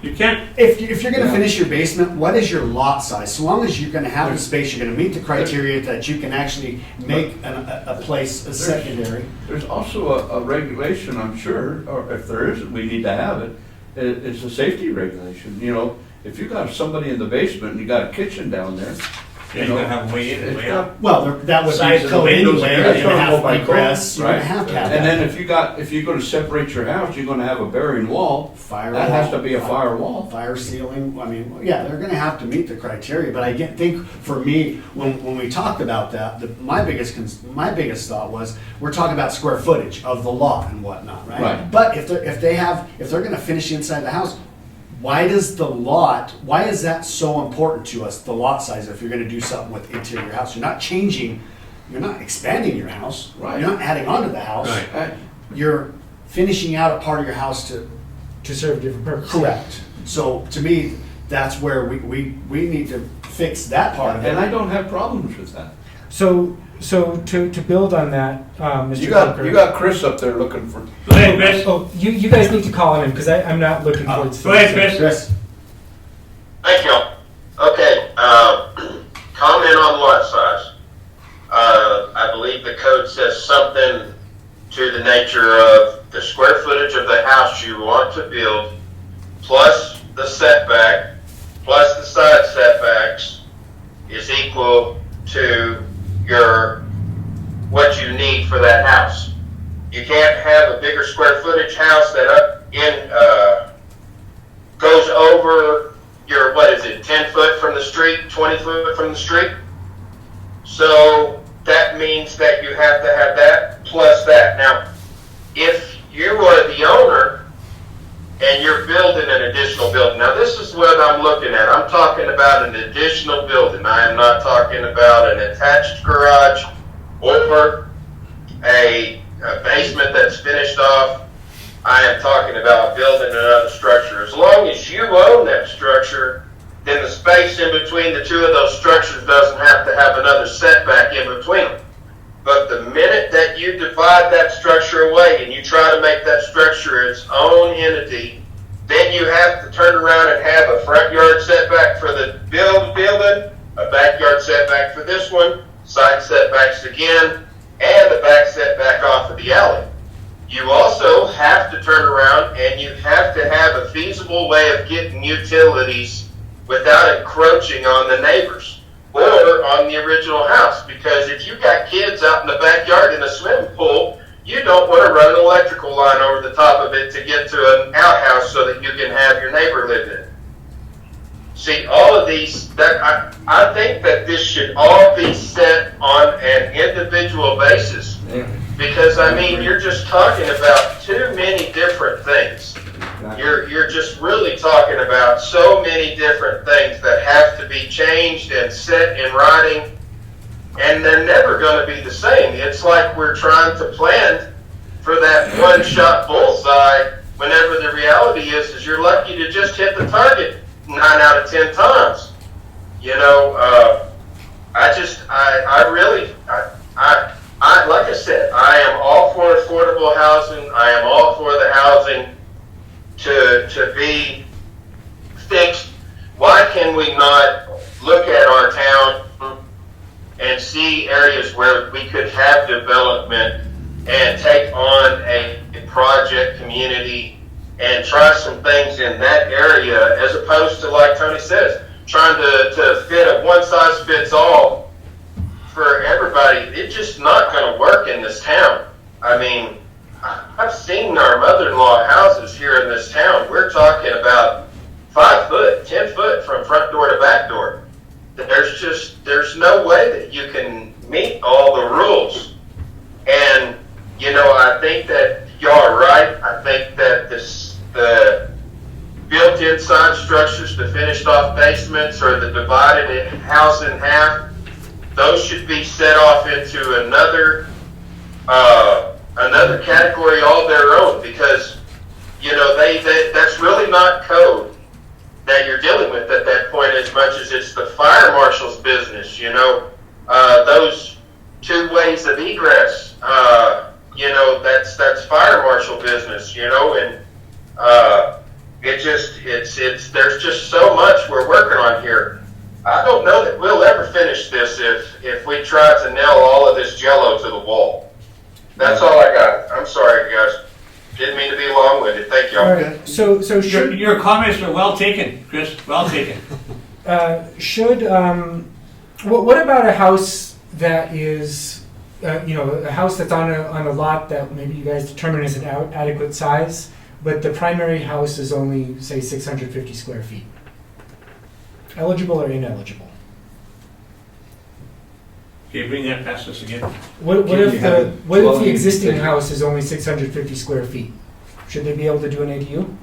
You can't, if you're gonna Yeah. finish your basement, what is your lot size? So long as you're gonna have the space, you're gonna meet the criteria that you can actually make a place a secondary. there's also a regulation, I'm sure, or if there isn't, we need to have it. It's a safety regulation, you know, if you got somebody in the basement and you got a kitchen down there, you're gonna have way in and it's way got- out. Well, that would Size be of the code windows anyway, and you're That's gonna gonna have go by egress, code, you're gonna right? have to have And then that. if you're gonna separate your house, you're gonna have a bearing wall, that has to be a firewall. Fire ceiling, I mean, yeah, they're gonna have to meet the criteria, but I think for me, when we talked about that, my biggest thought was, we're talking about square footage of the lot and whatnot, right? Right. But if they're gonna finish inside the house, why is that so important to us, the lot size, if you're gonna do something with the interior house? You're not expanding your house. Right. You're not adding on to the house. Right. You're finishing out a part of your house To serve different purposes. correct. So to me, that's where we need to fix that part of it. And I don't have problems with that. So to build on that, Mr. You got Coker- Chris up there looking for, Go ahead, Chris. Oh, you guys need to call him, because I'm not looking forward to. Go ahead, Chris. Chris, Thank you. Okay, comment on lot size. I believe the code says something to the nature of the square footage of the house you want to build, plus the setback, plus the side setbacks, is equal to what you need for that house. You can't have a bigger square footage house that goes over your, 10 foot from the street, 20 foot from the street. So that means that you have to have that plus that. Now, if you are the owner and you're building an additional building, now this is what I'm looking at. I'm talking about an additional building. I am not talking about an attached garage or a basement that's finished off. I am talking about building another structure. As long as you own that structure, then the space in between the two of those structures doesn't have to have another setback in between them. But the minute that you divide that structure away and you try to make that structure its own entity, then you have to turn around and have a front yard setback for the building, a backyard setback for this one, side setbacks again, and the back setback off of the alley. You also have to turn around and you have to have a feasible way of getting utilities without encroaching on the neighbors or on the original house. Because if you got kids out in the backyard in a swimming pool, you don't want to run an electrical line over the top of it to get to an outhouse so that you can have your neighbor live in it. See, all of these, I think that this should all be set on an individual basis. Because, I mean, you're just talking about too many different things. You're just really talking about so many different things that have to be changed and set in writing, and they're never going to be the same. It's like we're trying to plan for that one-shot bullseye whenever the reality is you're lucky to just hit the target 9 out of 10 times. You know, like I said, I am all for affordable housing. I am all for the housing to be fixed. Why can we not look at our town and see areas where we could have development and take on a project community and try some things in that area, as opposed to, like Tony says, trying to fit a one-size-fits-all for everybody? It's just not going to work in this town. I mean, I've seen our mother-in-law houses here in this town. We're talking about 5 foot, 10 foot from front door to back door. There's no way that you can meet all the rules. And, you know, I think that y'all are right. I think that the built-in side structures, the finished-off basements, or the divided house in half, those should be set off into another category all their own, because, you know, that's really not code that you're dealing with at that point as much as it's the fire marshal's business. You know, those 2 ways of egress, you know, that's fire marshal business, you know, and there's just so much we're working on here. I don't know that we'll ever finish this if we try to nail all of this jello to the wall. That's all I got. I'm sorry, guys. Didn't mean to be long-winded. Thank y'all. All right. So should Your comments are well taken, Chris, well taken. what about a house that is, a house that's on a lot that maybe you guys determine is an adequate size, but the primary house is only, say, 650 square feet? Eligible or ineligible? Can you bring that past us again? What if the existing house is only 650 square feet? Should they be able to do an ADU?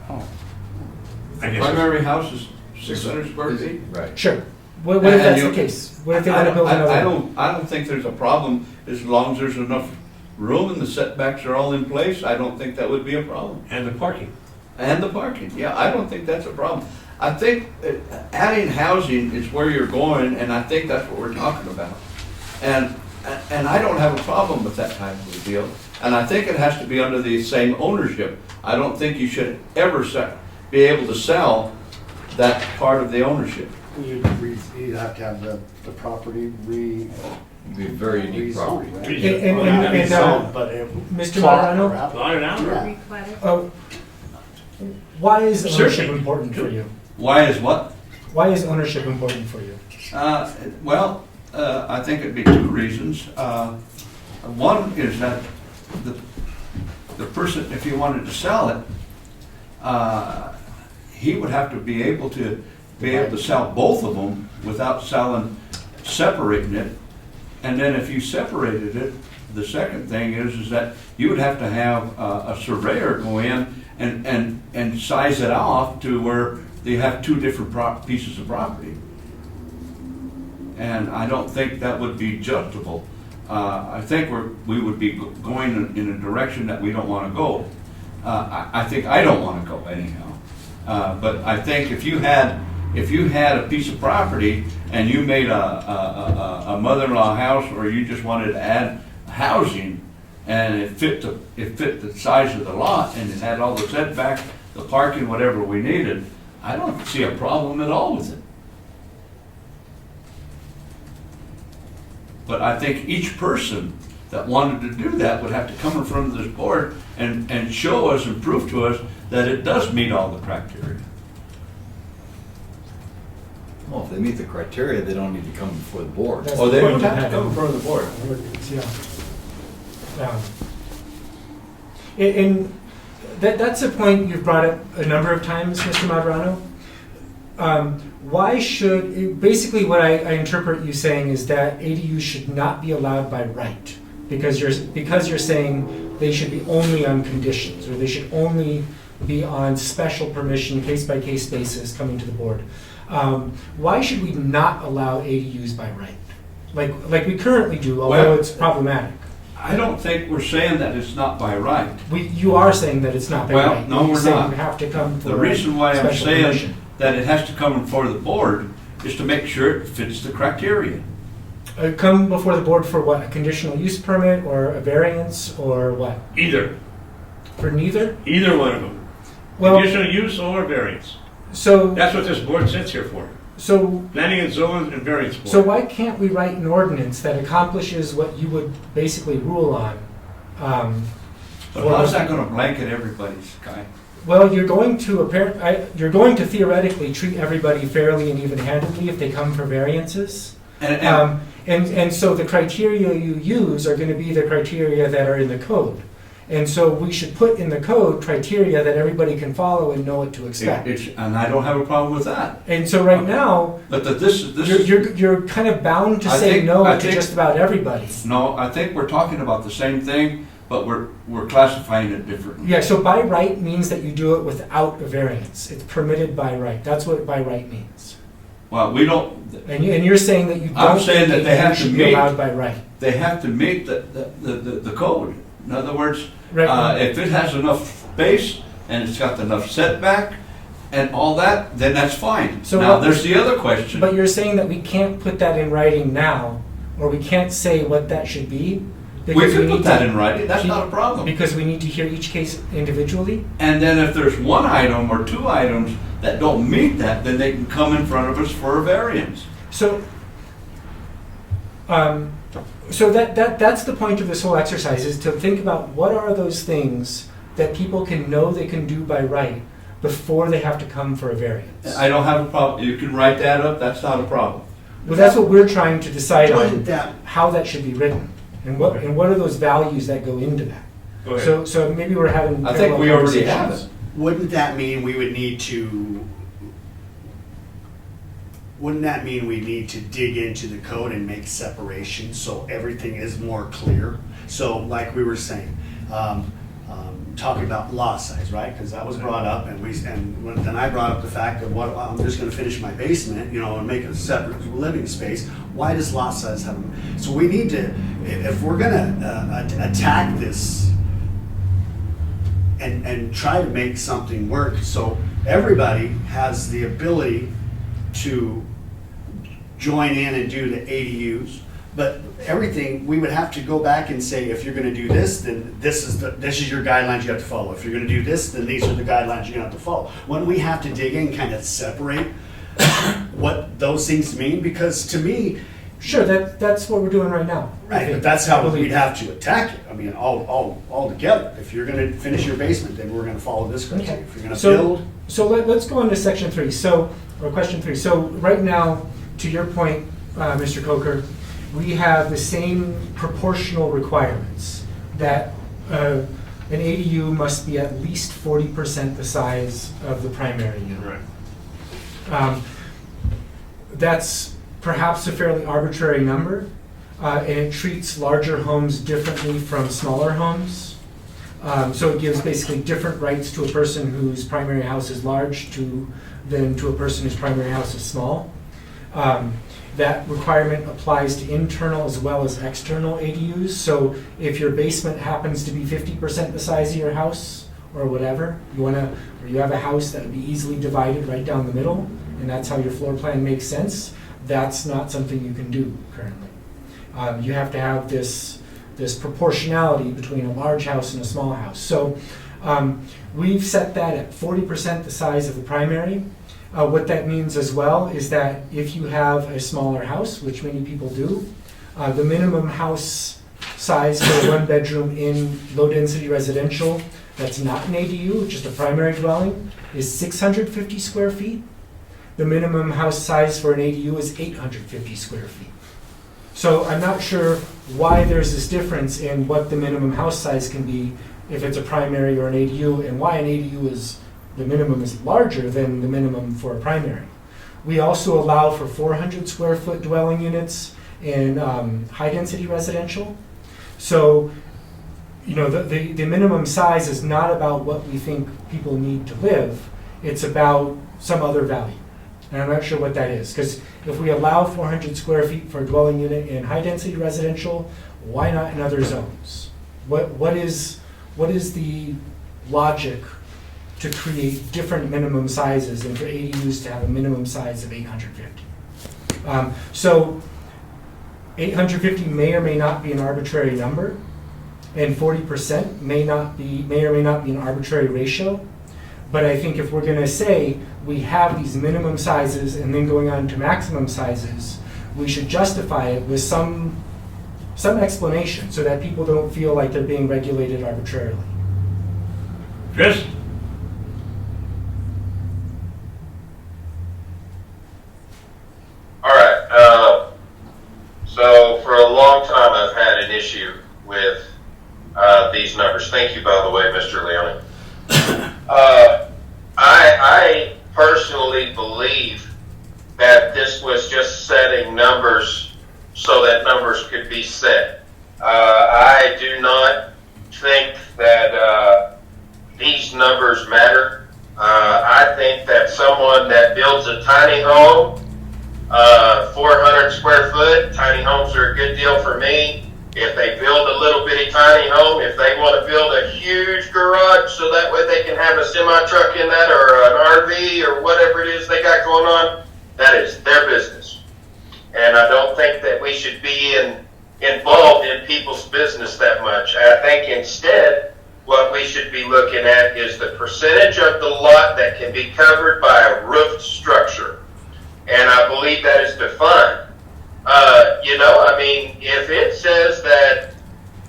I guess Primary house is 600 square feet? Right. Sure. What if that's the case? What if they want to build another? I don't think there's a problem as long as there's enough room and the setbacks are all in place. I don't think that would be a problem. And the parking. And the parking, yeah, I don't think that's a problem. I think adding housing is where you're going, and I think that's what we're talking about. And I don't have a problem with that type of a deal. And I think it has to be under the same ownership. I don't think you should ever be able to sell that part of the ownership. You'd have to have the property It'd be a very unique property. rezoned, right? And, Rezoned, but Mr. plot Marano? or Lot an hour. Yeah. Why is ownership Certainly. important for you? Why is what? Why is ownership important for you? I think it'd be 2 reasons. One is that the person, if he wanted to sell it, he would have to be able to sell both of them without separating it. And then if you separated it, the second thing is that you would have to have a surveyor go in and size it off to where they have 2 different pieces of property. And I don't think that would be justifiable. I think we would be going in a direction that we don't want to go. I think I don't want to go anyhow. But I think if you had a piece of property and you made a mother-in-law house, or you just wanted to add housing, and it fit the size of the lot, and it had all the setbacks the parking, whatever we needed, I don't see a problem at all with it. But I think each person that wanted to do that would have to come in front of this board and show us and prove to us that it does meet all the criteria. Well, if they meet the criteria, they don't need to come before the board. That's Or the they point don't of have to having come in front of the board. ordinance, yeah. And that's a point you've brought up a number of times, Mr. Madrano. Why should, basically what I interpret you saying is that ADUs should not be allowed by right, because you're saying they should be only on conditions, or they should only be on special permission, case-by-case basis coming to the board. Why should we not allow ADUs by right? Like we currently do, although Well, it's problematic. I don't think we're saying that it's not by right. You are saying that it's not by Well, right. no, You're we're saying not. you have to come for The reason why I'm special saying permission. that it has to come before the board is to make sure it fits the criteria. Come before the board for what? A conditional use permit or a variance or what? Either For neither? one of them. Well, Conditional use or variance. so That's what this board sits here for. Planning and zoning and variance board. so why can't we write an ordinance that accomplishes what you would basically rule on? But for- how's that gonna blanket everybody, Sky? Well, you're going to theoretically treat everybody fairly and even-handedly if they come for variances. And so the criteria you use are going to be the criteria that are in the code. And so we should put in the code criteria that everybody can follow and know what to expect. And I don't have a problem with that. And so right now, But this is. you're kind of bound to I say think- no I to think- just about everybody. No, I think we're talking about the same thing, but we're classifying it differently. Yeah, so by right means that you do it without a variance. It's permitted by right. That's what by right means. Well, we don't, And you're saying that you don't I'm saying that think they ADU have to should be meet- allowed by right. they have to meet the code. In other words, Right. if it has enough space and it's got enough setback and all that, then that's fine. So Now, what- there's the other question. But you're saying that we can't put that in writing now, or we can't say what that should be? We because could need put that to- in writing, that's not a problem. Because we need to hear each case individually? And then if there's one item or two items that don't meet that, then they can come in front of us for a variance. So, that's the point of this whole exercise, is to think about what are those things that people can know they can do by right before they have to come for a variance. I don't have a problem, you can write that up, that's not a problem. Well, that's what we're trying to decide on, Wouldn't that, how that should be written, and what are those values that go into that. Go ahead. So maybe we're having I think parallel we already have conversations. it. wouldn't that mean we would need to, wouldn't that mean we need to dig into the code and make separation so everything is more clear? So like we were saying, talking about lot size, right? Because that was brought up, and then I brought up the fact of what, I'm just gonna finish my basement, and make it a separate living space. Why does lot size have, so we need to, if we're gonna attack this and try to make something work, so everybody has the ability to join in and do the ADUs, but everything, we would have to go back and say, if you're gonna do this, then this is your guidelines you have to follow. If you're gonna do this, then these are the guidelines you're gonna have to follow. When we have to dig in, kind of separate what those things mean, because to me, Sure, that's what we're doing right now. I right, think. but that's how I believe we'd have to attack it. I mean, all together. If you're gonna finish your basement, then we're gonna follow this criteria. Okay. If you're gonna So- build, So let's go into section 3, or question 3. So right now, to your point, Mr. Coker, we have the same proportional requirements that an ADU must be at least 40% the size of the primary unit. Right. That's perhaps a fairly arbitrary number, and it treats larger homes differently from smaller homes. So it gives basically different rights to a person whose primary house is large than to a person whose primary house is small. That requirement applies to internal as well as external ADUs. So if your basement happens to be 50% the size of your house, or whatever, or you have a house that would be easily divided right down the middle, and that's how your floor plan makes sense, that's not something you can do currently. You have to have this proportionality between a large house and a small house. So We've set that at 40% the size of the primary. What that means as well is that if you have a smaller house, which many people do, the minimum house size for a one-bedroom in low-density residential that's not an ADU, just a primary dwelling, is 650 square feet. The minimum house size for an ADU is 850 square feet. So I'm not sure why there's this difference in what the minimum house size can be if it's a primary or an ADU, and why an ADU is, the minimum is larger than the minimum for a primary. We also allow for 400 square foot dwelling units in high-density residential. So, you know, the minimum size is not about what we think people need to live, it's about some other value. And I'm not sure what that is, because if we allow 400 square feet for a dwelling unit in high-density residential, why not in other zones? What is the logic to create different minimum sizes and for ADUs to have a minimum size of 850? So 850 may or may not be an arbitrary number, and 40% may or may not be an arbitrary ratio. But I think if we're going to say we have these minimum sizes and then going on to maximum sizes, we should justify it with some explanation so that people don't feel like they're being regulated arbitrarily. Chris? All right. So for a long time, I've had an issue with these numbers. Thank you, by the way, Mr. Leone. I personally believe that this was just setting numbers so that numbers could be set. I do not think that these numbers matter. I think that someone that builds a tiny home, 400 square foot, tiny homes are a good deal for me. If they build a little bitty tiny home, if they want to build a huge garage so that way they can have a semi-truck in that, or an RV or whatever it is they got going on, that is their business. And I don't think that we should be involved in people's business that much. I think instead what we should be looking at is the percentage of the lot that can be covered by a roofed structure. And I believe that is defined. If it says that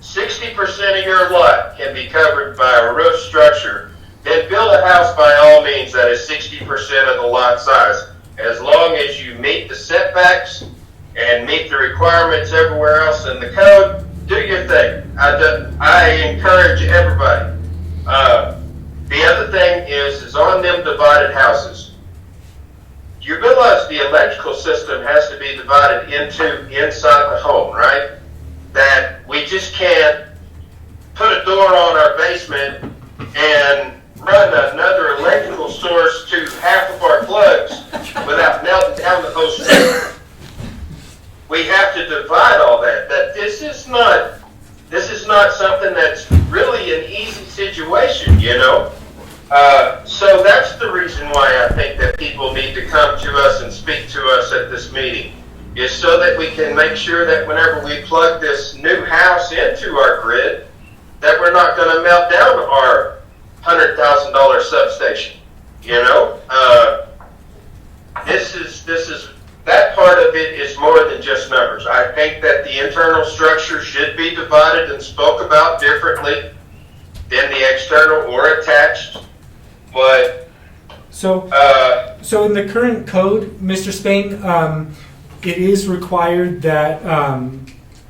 60% of your lot can be covered by a roof structure, then build a house by all means that is 60% of the lot size. As long as you meet the setbacks and meet the requirements everywhere else in the code, do your thing. I encourage everybody. The other thing is on them divided houses. You realize the electrical system has to be divided inside the home, right? That we just can't put a door on our basement and run another electrical source to half of our plugs without melting down the whole street. We have to divide all that. That this is not something that's really an easy situation, you know? So that's the reason why I think that people need to come to us and speak to us at this meeting, is so that we can make sure that whenever we plug this new house into our grid, that we're not going to melt down our $100,000 substation. You know, that part of it is more than just numbers. I think that the internal structure should be divided and spoke about differently than the external or attached. But so in the current code, Mr. Spain, it is required that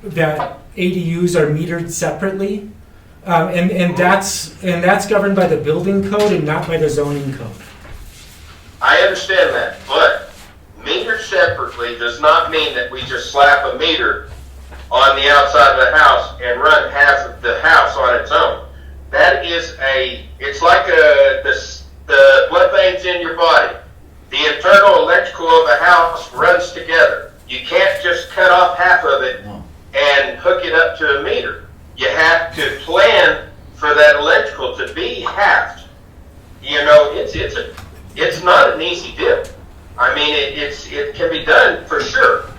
that ADUs are metered separately, and that's governed by the building code and not by the zoning code. I understand that, but metered separately does not mean that we just slap a meter on the outside of the house and run half of the house on its own. That is it's like the blood veins in your body. The internal electrical of a house runs together. You can't just cut off half of it and hook it up to a meter. You have to plan for that electrical to be halved. You know, it's not an easy deal. I mean, it can be done for sure,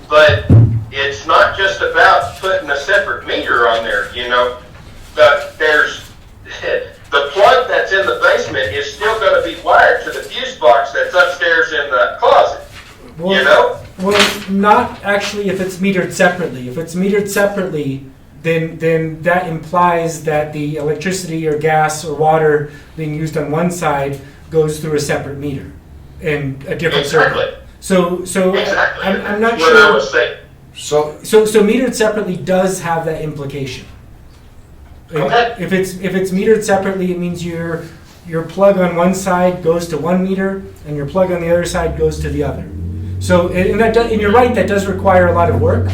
but it's not just about putting a separate meter on there. You know, there's the replacement is still gonna be wired to the fuse box that's upstairs in the closet, Well, you know? Well, not actually if it's metered separately. If it's metered separately, then that implies that the electricity or gas or water being used on one side goes through a separate meter and a different circuit. Exactly. So Exactly. I'm not That's what I sure. was saying. So, So metered separately does have that implication. Okay. If it's metered separately, it means your plug on one side goes to one meter and your plug on the other side goes to the other. So and you're right, that does require a lot of work.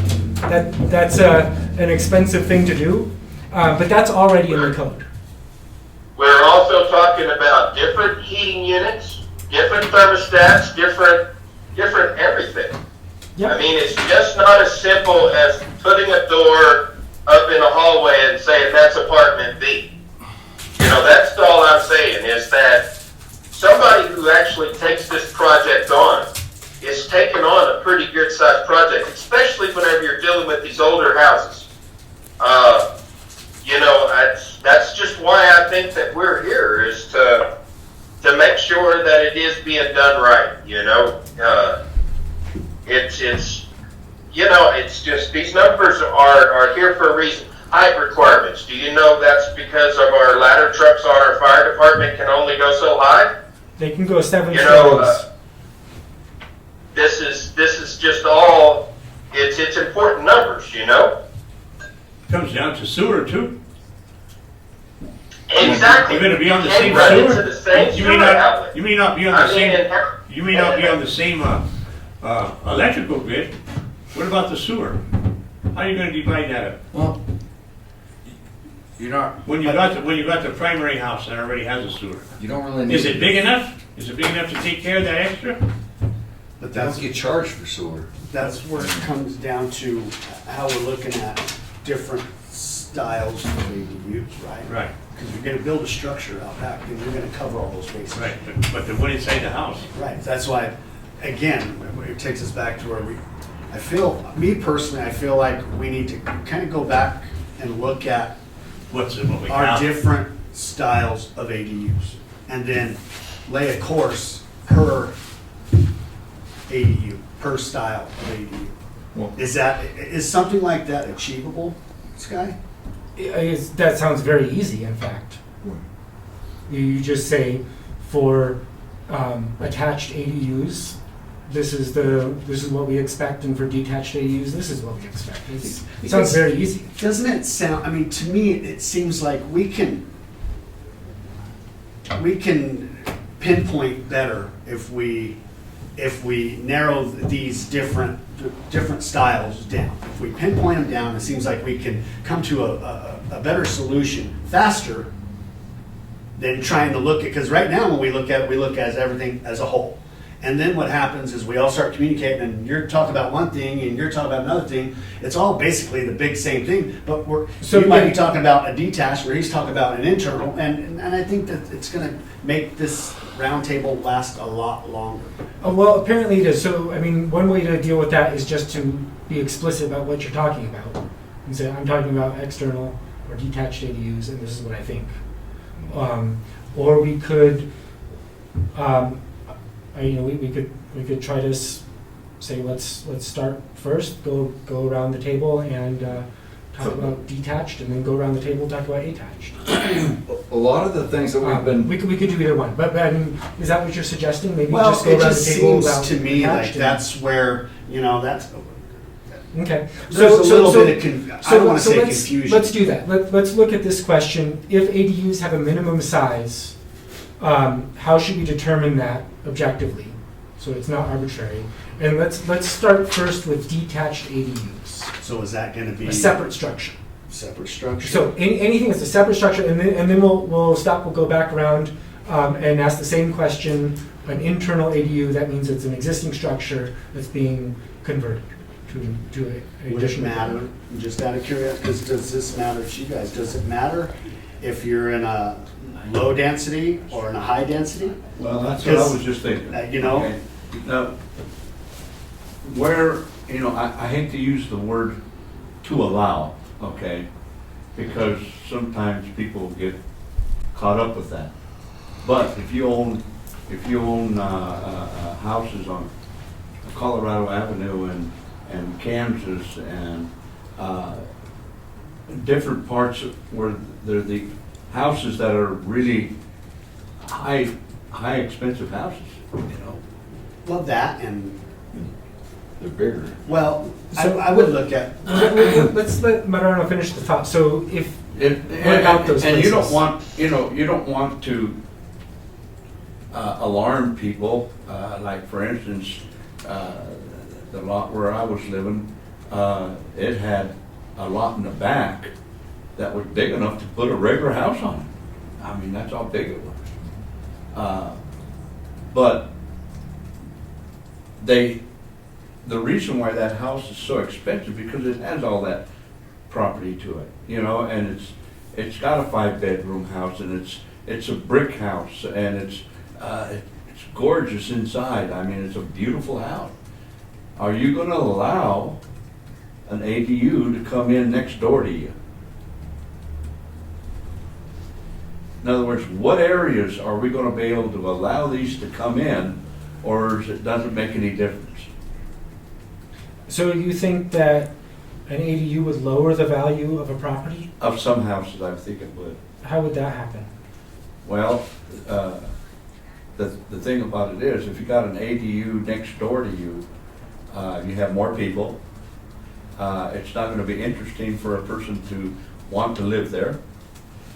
That's an expensive thing to do, but that's already in the code. We're also talking about different heating units, different thermostats, different everything. Yep. I mean, it's just not as simple as putting a door up in a hallway and saying that's apartment B. You know, that's all I'm saying is that somebody who actually takes this project on is taking on a pretty good sized project, especially whenever you're dealing with these older houses. You know, that's just why I think that we're here, is to make sure that it is being done right, you know. It's you know, it's just, these numbers are here for a reason. Height requirements, do you know that's because of our ladder trucks on our fire department can only go so high? They can go 7 You know, stories. this is just all, it's important numbers, you know? Comes down to sewer too. Exactly. You're gonna be on the You same can't run sewer? into the same You sewer may not, outlet. you may not be on I the mean, same, and- you may not be on the same, electrical grid. What about the sewer? How are you gonna divide that up? well, you're not, When you got the primary house that already has a sewer? you don't really need. Is it big enough? Is it big enough to take care of that extra? But You that's, don't get charged for sewer. that's where it comes down to how we're looking at different styles of ADUs, right? Right, Because you're gonna build a structure out back, and you're gonna cover all those bases. right, but the one inside the house. Right, that's why, again, it takes us back to where I feel, me personally, I feel like we need to kind of go back and look at What we our have. different styles of ADUs, and then lay a course per ADU, per style of ADU. Well- Is something like that achievable, Sky? That sounds very easy, in fact. You just say for attached ADUs, this is what we expect, and for detached ADUs, this is what we expect. It sounds very easy. Doesn't it sound, I mean, to me, it seems like we can pinpoint better if we narrow these different styles down. If we pinpoint them down, it seems like we can come to a better solution faster than trying to look at, because right now when we look at it, we look at everything as a whole. And then what happens is we all start communicating, and you're talking about one thing and you're talking about another thing. It's all basically the big same thing, but you might be talking about a detached where he's talking about an internal, and I think that it's gonna make this roundtable last a lot longer. Well, apparently it is. So, I mean, one way to deal with that is just to be explicit about what you're talking about. And say, I'm talking about external or detached ADUs, and this is what I think. Or we could, we could try to say, let's start first, go around the table and talk about detached, and then go around the table, talk about attached. A lot of the things that we've been, We could do either one, but I mean, is that what you're suggesting? Maybe Well, just go it around just the table seems about to me like detached and- that's where, that's, Okay. there's a little bit of, I don't wanna say let's- confusion. Let's do that. Let's look at this question. If ADUs have a minimum size, how should we determine that objectively? So it's not arbitrary. And let's start first with detached ADUs, So is that gonna be a separate structure. separate structure? So anything that's a separate structure, and then we'll stop. We'll go back around and ask the same question. An internal ADU, that means it's an existing structure that's being converted to an Would it additional. matter, just out of curiosity, because does this matter to you guys? Does it matter if you're in a low density or in a high density? Well, that's what I was just thinking. You know? Okay. Now, where, I hate to use the word to allow, okay? Because sometimes people get caught up with that. But if you own houses on Colorado Avenue and Kansas and different parts where they're the houses that are really high expensive houses, you know. Well, that and, They're bigger. well, So- I would look at, Let's let Marano finish the thought. So if, What about those And you don't places? want, you don't want to alarm people, like for instance, the lot where I was living, it had a lot in the back that was big enough to put a regular house on it. I mean, that's how big it was. But the reason why that house is so expensive, because it has all that property to it, you know, and it's got a 5-bedroom house, and it's a brick house, and it's gorgeous inside. I mean, it's a beautiful house. Are you gonna allow an ADU to come in next door to you? In other words, what areas are we gonna be able to allow these to come in, or it doesn't make any difference? so you think that an ADU would lower the value of a property? Of some houses, I think it would. How would that happen? Well, the thing about it is, if you got an ADU next door to you, you have more people. It's not gonna be interesting for a person to want to live there.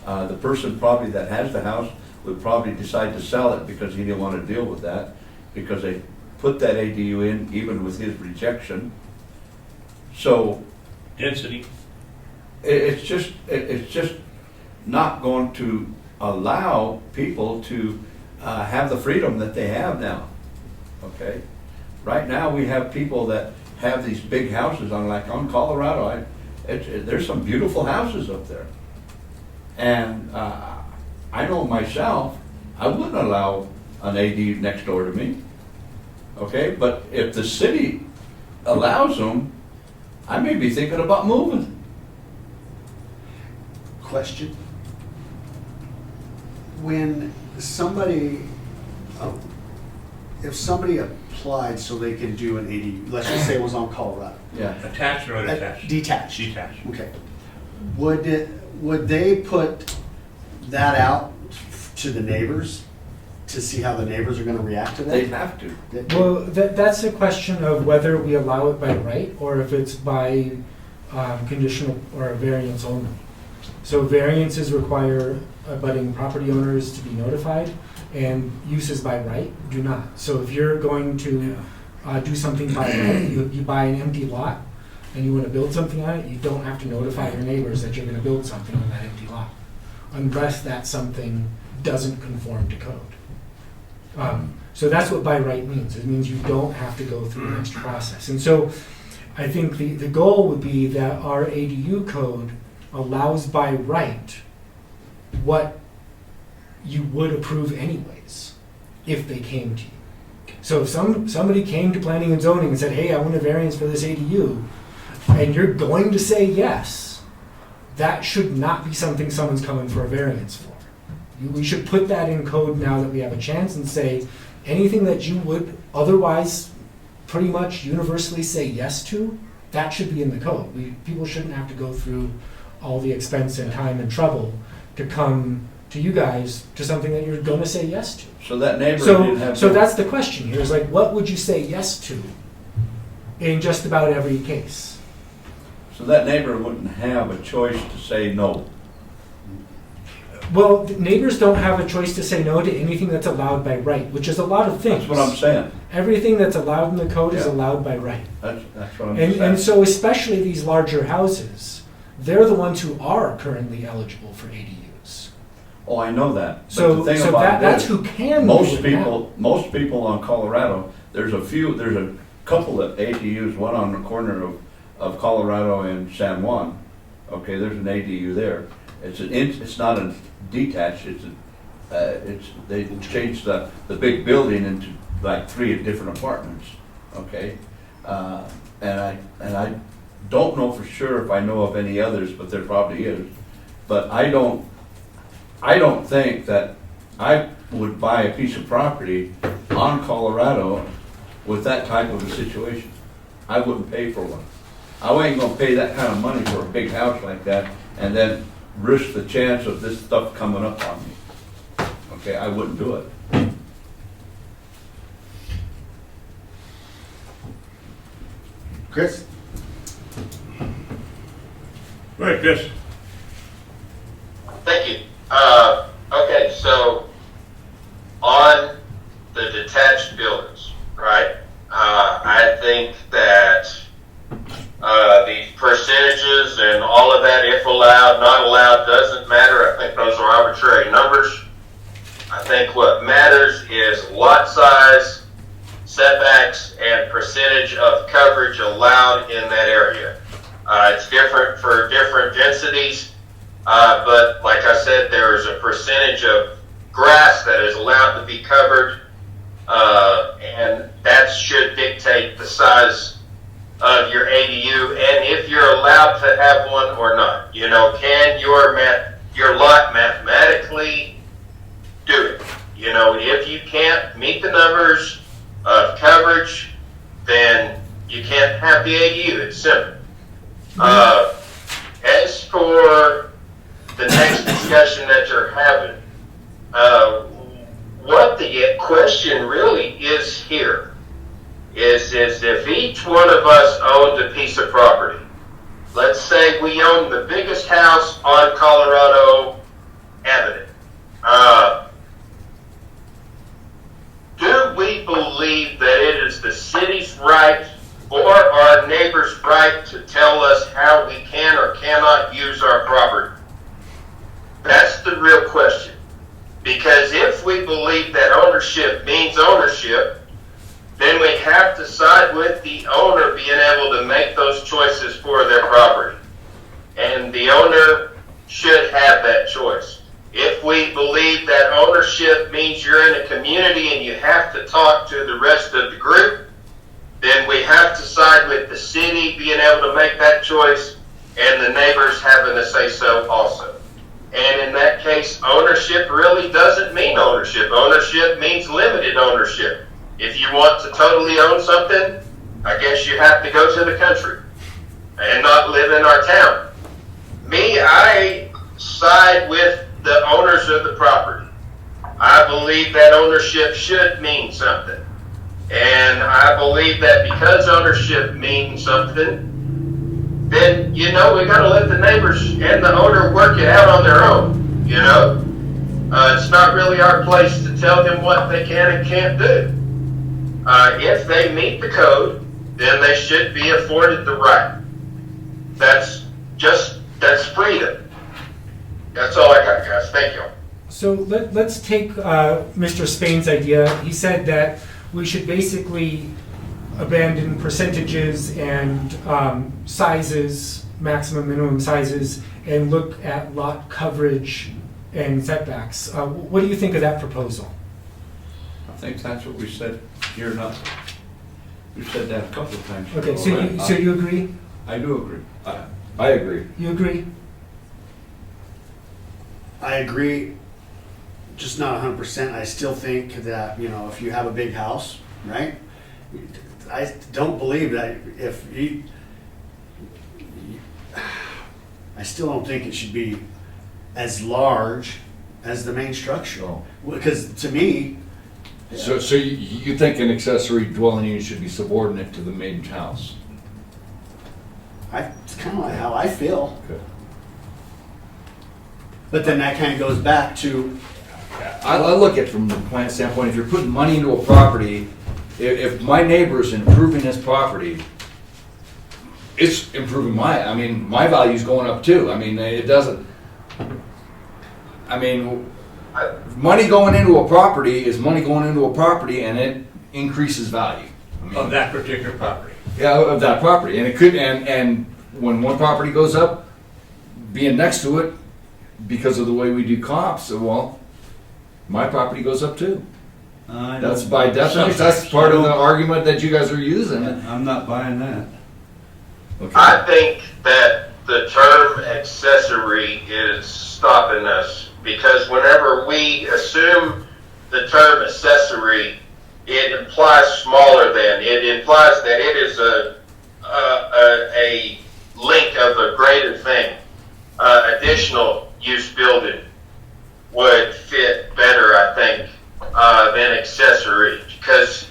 The person probably that has the house would probably decide to sell it because he didn't wanna deal with that, because they put that ADU in even with his rejection. So, Density. it's just not going to allow people to have the freedom that they have now, okay? Right now, we have people that have these big houses on Colorado. There's some beautiful houses up there. And I know myself, I wouldn't allow an AD next door to me, okay? But if the city allows them, I may be thinking about moving. question. When somebody, if somebody applied so they can do an ADU, let's just say it was on Colorado. Yeah. Attached or unattached? Detached. Detached. Okay. Would they put that out to the neighbors to see how the neighbors are gonna react to that? They'd have to. Well, that's a question of whether we allow it by right or if it's by conditional or a variance only. So variances require abutting property owners to be notified, and uses by right do not. So if you're going to do something by right, you buy an empty lot and you want to build something on it, you don't have to notify your neighbors that you're going to build something on that empty lot, unless that something doesn't conform to code. So that's what by right means. It means you don't have to go through an extra process. And so I think the goal would be that our ADU code allows by right what you would approve anyways, if they came to you. So if somebody came to planning and zoning and said, hey, I want a variance for this ADU, and you're going to say yes, that should not be something someone's coming for a variance for. We should put that in code now that we have a chance and say, anything that you would otherwise pretty much universally say yes to, that should be in the code. People shouldn't have to go through all the expense and time and trouble to come to you guys to something that you're going to say yes to. So that neighbor didn't have. So that's the question here, is like, what would you say yes to in just about every case? So that neighbor wouldn't have a choice to say no. Well, neighbors don't have a choice to say no to anything that's allowed by right, which is a lot of things. That's what I'm saying. Everything that's allowed in the code is Yeah. allowed by right. That's what I'm And saying. so especially these larger houses, they're the ones who are currently eligible for ADUs. Oh, I know that. But So, the thing so about that's it who is, can do most it now. people on Colorado, there's a couple of ADUs, one on the corner of Colorado and San Juan. Okay, there's an ADU there. It's not a detached, they changed the big building into like 3 different apartments, okay? And I don't know for sure if I know of any others, but there probably is. But I don't think that, would buy a piece of property on Colorado with that type of a situation. I wouldn't pay for one. I ain't gonna pay that kind of money for a big house like that and then risk the chance of this stuff coming up on me. Okay, I wouldn't do it. Chris? Right, Chris? Thank you. Okay, so on the detached buildings, right? I think that the percentages and all of that, if allowed, not allowed, doesn't matter. I think those are arbitrary numbers. I think what matters is lot size, setbacks, and percentage of coverage allowed in that area. It's different for different densities, but like I said, there is a percentage of grass that is allowed to be covered, and that should dictate the size of your ADU and if you're allowed to have one or not. You know, can your lot mathematically do it? You know, if you can't meet the numbers of coverage, then you can't have the ADU. It's simple. As for the next discussion that you're having, what the question really is here is if each one of us owned a piece of property, let's say we own the biggest house on Colorado Avenue, do we believe that it is the city's right or our neighbor's right to tell us how we can or cannot use our property? That's the real question. Because if we believe that ownership means ownership, then we have to side with the owner being able to make those choices for their property. And the owner should have that choice. If we believe that ownership means you're in a community and you have to talk to the rest of the group, then we have to side with the city being able to make that choice and the neighbors having to say so also. And in that case, ownership really doesn't mean ownership. Ownership means limited ownership. If you want to totally own something, I guess you have to go to the country and not live in our town. Me, I side with the owners of the property. I believe that ownership should mean something. And I believe that because ownership means something, then, you know, we got to let the neighbors and the owner work it out on their own, you know. It's not really our place to tell them what they can and can't do. If they meet the code, then they should be afforded the right. That's freedom. That's all I got, guys. Thank you. So let's take Mr. Spain's idea. He said that we should basically abandon percentages and sizes, maximum, minimum sizes, and look at lot coverage and setbacks. What do you think of that proposal? I think that's what we said here, we said that a couple of times. Okay, ago. so you agree? I do agree. I agree. You agree? I agree, just not 100%. I still think that, you know, if you have a big house, right? I don't believe that I still don't think it should be as large as the main structure. Because to me, So you think an accessory dwelling unit should be subordinate to the main house? it's kind of like how I feel. Okay. But then that kind of goes back to, I look at it from the plant standpoint, if you're putting money into a property, if my neighbor's improving his property, it's improving my value's going up too. I mean, it doesn't, money going into a property is money going into a property and it increases value. Of that particular property. Yeah, of that property. And it could, and when one property goes up, being next to it, because of the way we do comps, well, my property goes up too. That's by definition, that's part of the argument that you guys are using. I'm not buying that. Okay. I think that the term accessory is stopping us because whenever we assume the term accessory, it implies smaller than. It implies that it is a link of a greater thing. Additional use building would fit better, I think, than accessory, because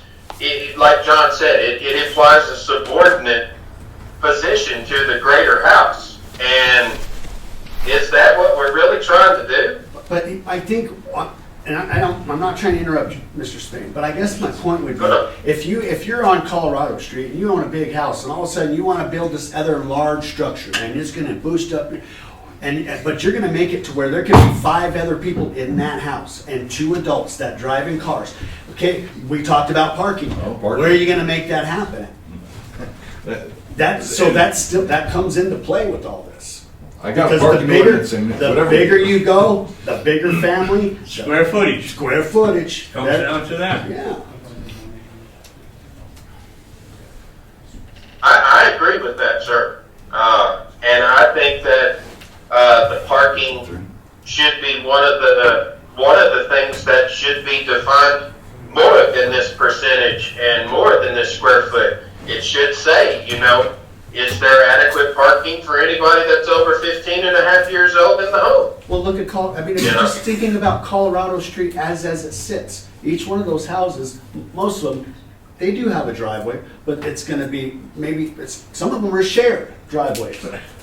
like John said, it implies a subordinate position to the greater house. And is that what we're really trying to do? But I think, and I'm not trying to interrupt you, Mr. Spain, but I guess my point would be, if you're on Colorado Street and you own a big house, and all of a sudden you want to build this other large structure, and it's going to boost up, but you're going to make it to where there can be 5 other people in that house and 2 adults that drive in cars. Okay, we talked about parking. parking. Where are you going to make that happen? That comes into play with all this. I got a Because parking ordinance and the whatever. bigger you go, the bigger family, Square footage square footage. comes That- down to that. Yeah. I agree with that, sir. And I think that the parking should be one of the things that should be defined more than this percentage and more than this square foot. It should say, is there adequate parking for anybody that's over 15 and a half years old in the home? Well, look at if you're just thinking about Colorado Street as it sits, each one of those houses, most of them, they do have a driveway, but it's going to be some of them are shared driveways.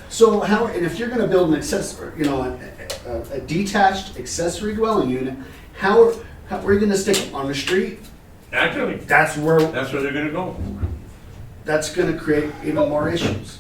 So and if you're going to build an a detached accessory dwelling unit, how are you going to stick them on the street? Actually, That's where they're gonna go. that's going to create even more issues.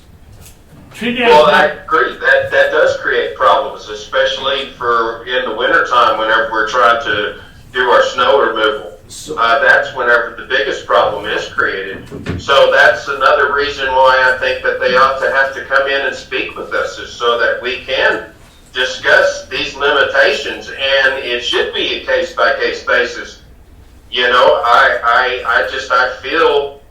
Well, I agree. That does create problems, especially in the wintertime whenever we're trying to do our snow removal. So, That's whenever the biggest problem is created. So that's another reason why I think that they ought to have to come in and speak with us, is so that we can discuss these limitations, and it should be a case-by-case basis. I feel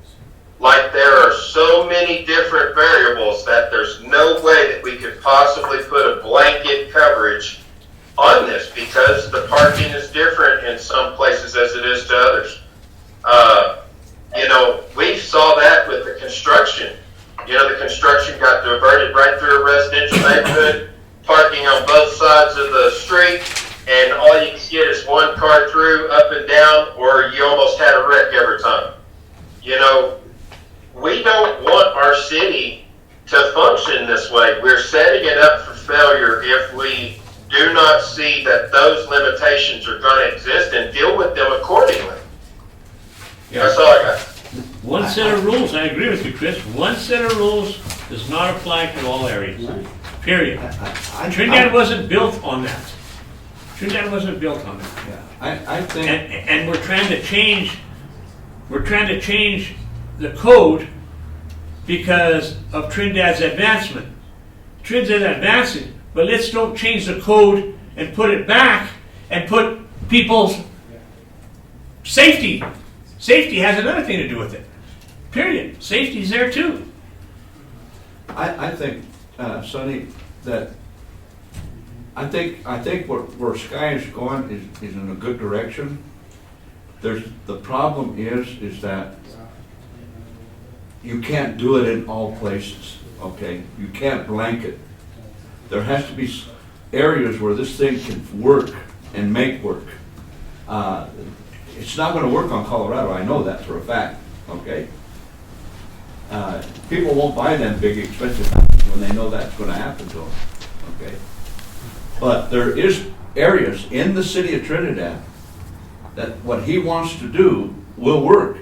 like there are so many different variables that there's no way that we could possibly put a blanket coverage on this, because the parking is different in some places as it is to others. We saw that with the construction. The construction got diverted right through a residential neighborhood, parking on both sides of the street, and all you can get is one car through, up and down, or you almost had a wreck every time. We don't want our city to function this way. We're setting it up for failure if we do not see that those limitations are going to exist and deal with them accordingly. That's all I got. One set of rules, I agree with you, Chris. One set of rules does not apply to all areas. Period. Trinidad wasn't built on that. Trinidad wasn't built on that. Yeah, I think. And we're trying to change the code because of Trinidad's advancement. Trinidad's advancing, but let's don't change the code and put it back and put people's safety. Safety has another thing to do with it. Period. Safety's there too. I think, Sonny, that I think where Sky is going is in a good direction. The problem is that you can't do it in all places, okay? You can't blanket. There has to be areas where this thing can work and make work. It's not going to work on Colorado, I know that for a fact, okay? People won't buy them big expensive houses when they know that's going to happen to them, okay? But there is areas in the city of Trinidad that what he wants to do will work.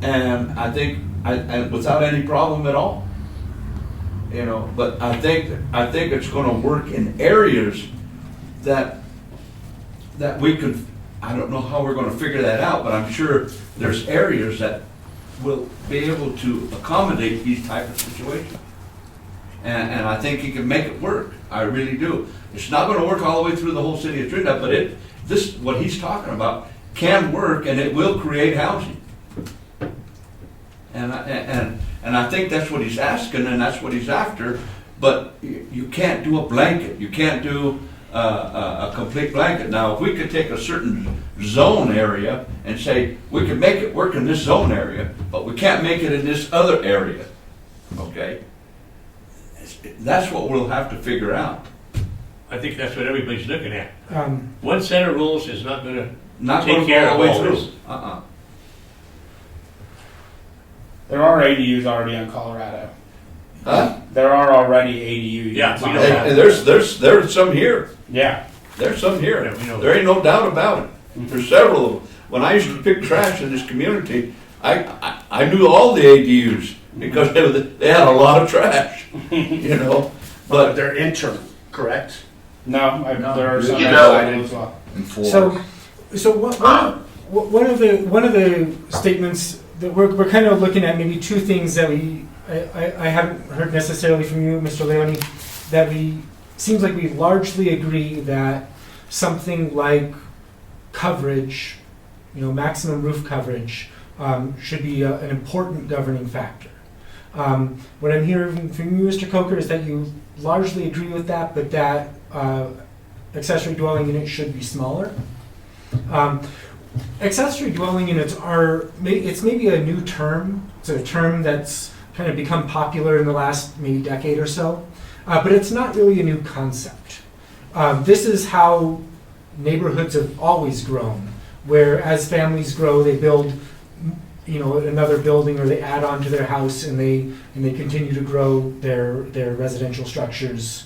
And I think, and without any problem at all, but I think it's going to work in areas that we could. I don't know how we're going to figure that out, but I'm sure there's areas that will be able to accommodate these type of situations. And I think he can make it work. I really do. It's not going to work all the way through the whole city of Trinidad, but what he's talking about can work, and it will create housing. And I think that's what he's asking, and that's what he's after. But you can't do a blanket. You can't do a complete blanket. Now, if we could take a certain zone area and say, we can make it work in this zone area, but we can't make it in this other area, okay? That's what we'll have to figure out. I think that's what everybody's looking at. Um, One set of rules is not gonna Not take gonna care go of all the way all through. this. There are ADUs already in Colorado. Huh? There are already ADUs. Yeah, we know And that. and there's some here. Yeah. There's some here. Yeah, we know There ain't no doubt about it. There's several of them. When I used to pick trash in this community, I knew all the ADUs because they had a lot of trash, you know? But But they're internal, correct? No, there are some You know- outside as well. So one of the statements that we're kind of looking at, maybe two things that I haven't heard necessarily from you, Mr. Leone, that seems like we largely agree that something like coverage, maximum roof coverage, should be an important governing factor. What I'm hearing from you, Mr. Coker, is that you largely agree with that, but that accessory dwelling units should be smaller. Accessory dwelling units it's maybe a new term. It's a term that's kind of become popular in the last maybe decade or so, but it's not really a new concept. This is how neighborhoods have always grown, where as families grow, they build another building, or they add on to their house, and they continue to grow their residential structures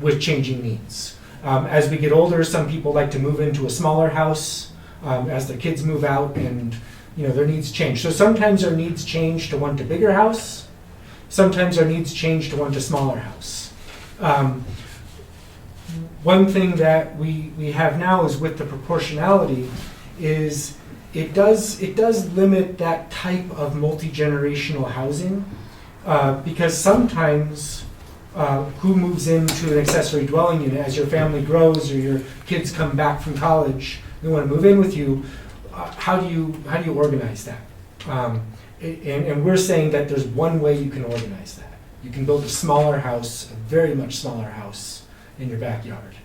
with changing needs. As we get older, some people like to move into a smaller house as their kids move out, and their needs change. So sometimes our needs change to want a bigger house. Sometimes our needs change to want a smaller house. One thing that we have now is with the proportionality is it does limit that type of multi-generational housing because sometimes who moves into an accessory dwelling unit as your family grows or your kids come back from college, they want to move in with you. How do you organize that? And we're saying that there's one way you can organize that. You can build a smaller house, a very much smaller house in your backyard.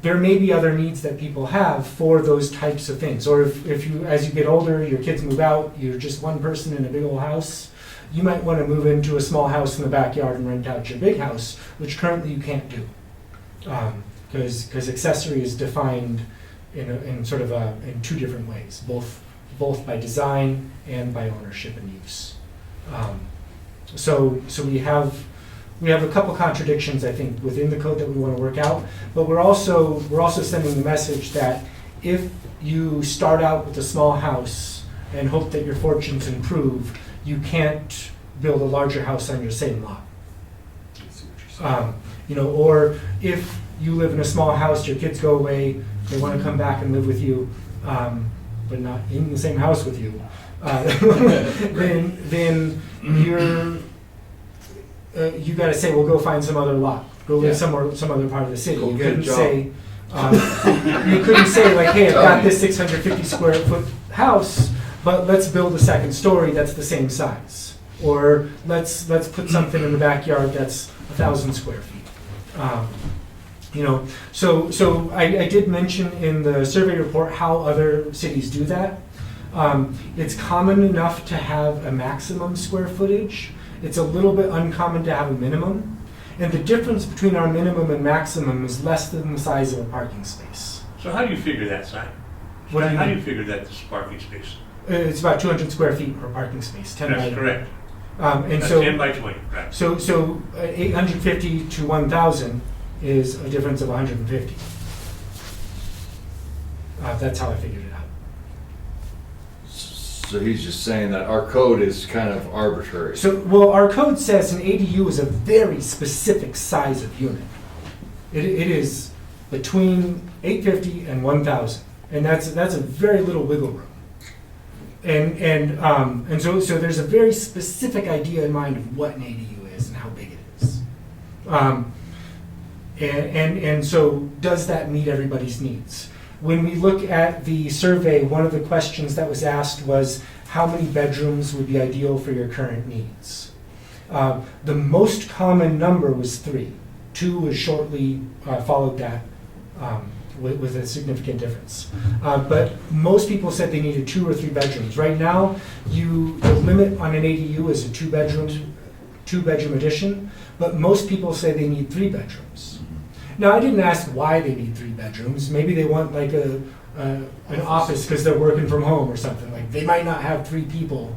There may be other needs that people have for those types of things. Or if you, as you get older, your kids move out, you're just one person in a big old house, you might want to move into a small house in the backyard and rent out your big house, which currently you can't do. Because accessory is defined in sort of in two different ways, both by design and by ownership and use. So we have a couple contradictions, I think, within the code that we want to work out, but we're also sending the message that if you start out with a small house and hope that your fortunes improve, you can't build a larger house on your same lot. Or if you live in a small house, your kids go away, they want to come back and live with you, but not in the same house with you, then you got to say, well, go find some other lot, go live somewhere, some other part of the city. Go You get a couldn't job. say, you couldn't say like, hey, I've got this 650 square foot house, but let's build a second story that's the same size, or let's put something in the backyard that's 1,000 square feet. So I did mention in the survey report how other cities do that. It's common enough to have a maximum square footage. It's a little bit uncommon to have a minimum. And the difference between our minimum and maximum is less than the size of a parking space. So how do you figure that, Si? What do you How do mean? you figure that, this parking space? It's about 200 square feet per parking space, 10 by That's correct. And That's so 10 by 20, right. So 850 to 1,000 is a difference of 150. That's how I figured it out. So he's just saying that our code is kind of arbitrary. So, well, our code says an ADU is a very specific size of unit. It is between 850 and 1,000, and that's a very little wiggle room. And so there's a very specific idea in mind of what an ADU is and how big it is. And so does that meet everybody's needs? When we look at the survey, one of the questions that was asked was how many bedrooms would be ideal for your current needs? The most common number was 3, 2 has shortly followed that with a significant difference. But most people said they needed 2 or 3 bedrooms. Right now, the limit on an ADU is a 2-bedroom addition, but most people say they need 3 bedrooms. Now, I didn't ask why they need 3 bedrooms. Maybe they want like an office because they're working from home or something. Like they might not have 3 people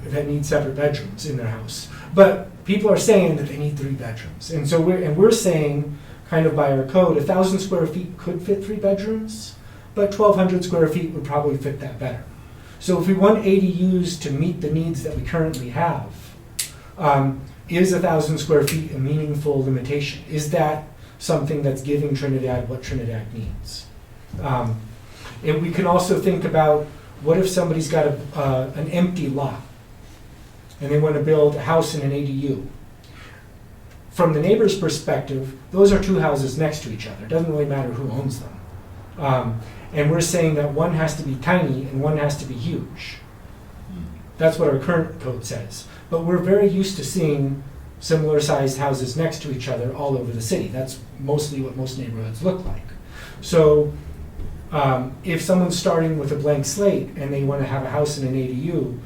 that need separate bedrooms in their house. But people are saying that they need 3 bedrooms. And so we're saying, kind of by our code, 1,000 square feet could fit 3 bedrooms, but 1,200 square feet would probably fit that better. So if we want ADUs to meet the needs that we currently have, is 1,000 square feet a meaningful limitation? Is that something that's giving Trinidad what Trinidad needs? And we can also think about, what if somebody's got an empty lot and they want to build a house in an ADU? From the neighbor's perspective, those are 2 houses next to each other. It doesn't really matter who owns them. And we're saying that one has to be tiny and one has to be huge. That's what our current code says. But we're very used to seeing similar sized houses next to each other all over the city. That's mostly what most neighborhoods look like. So if someone's starting with a blank slate and they want to have a house in an ADU,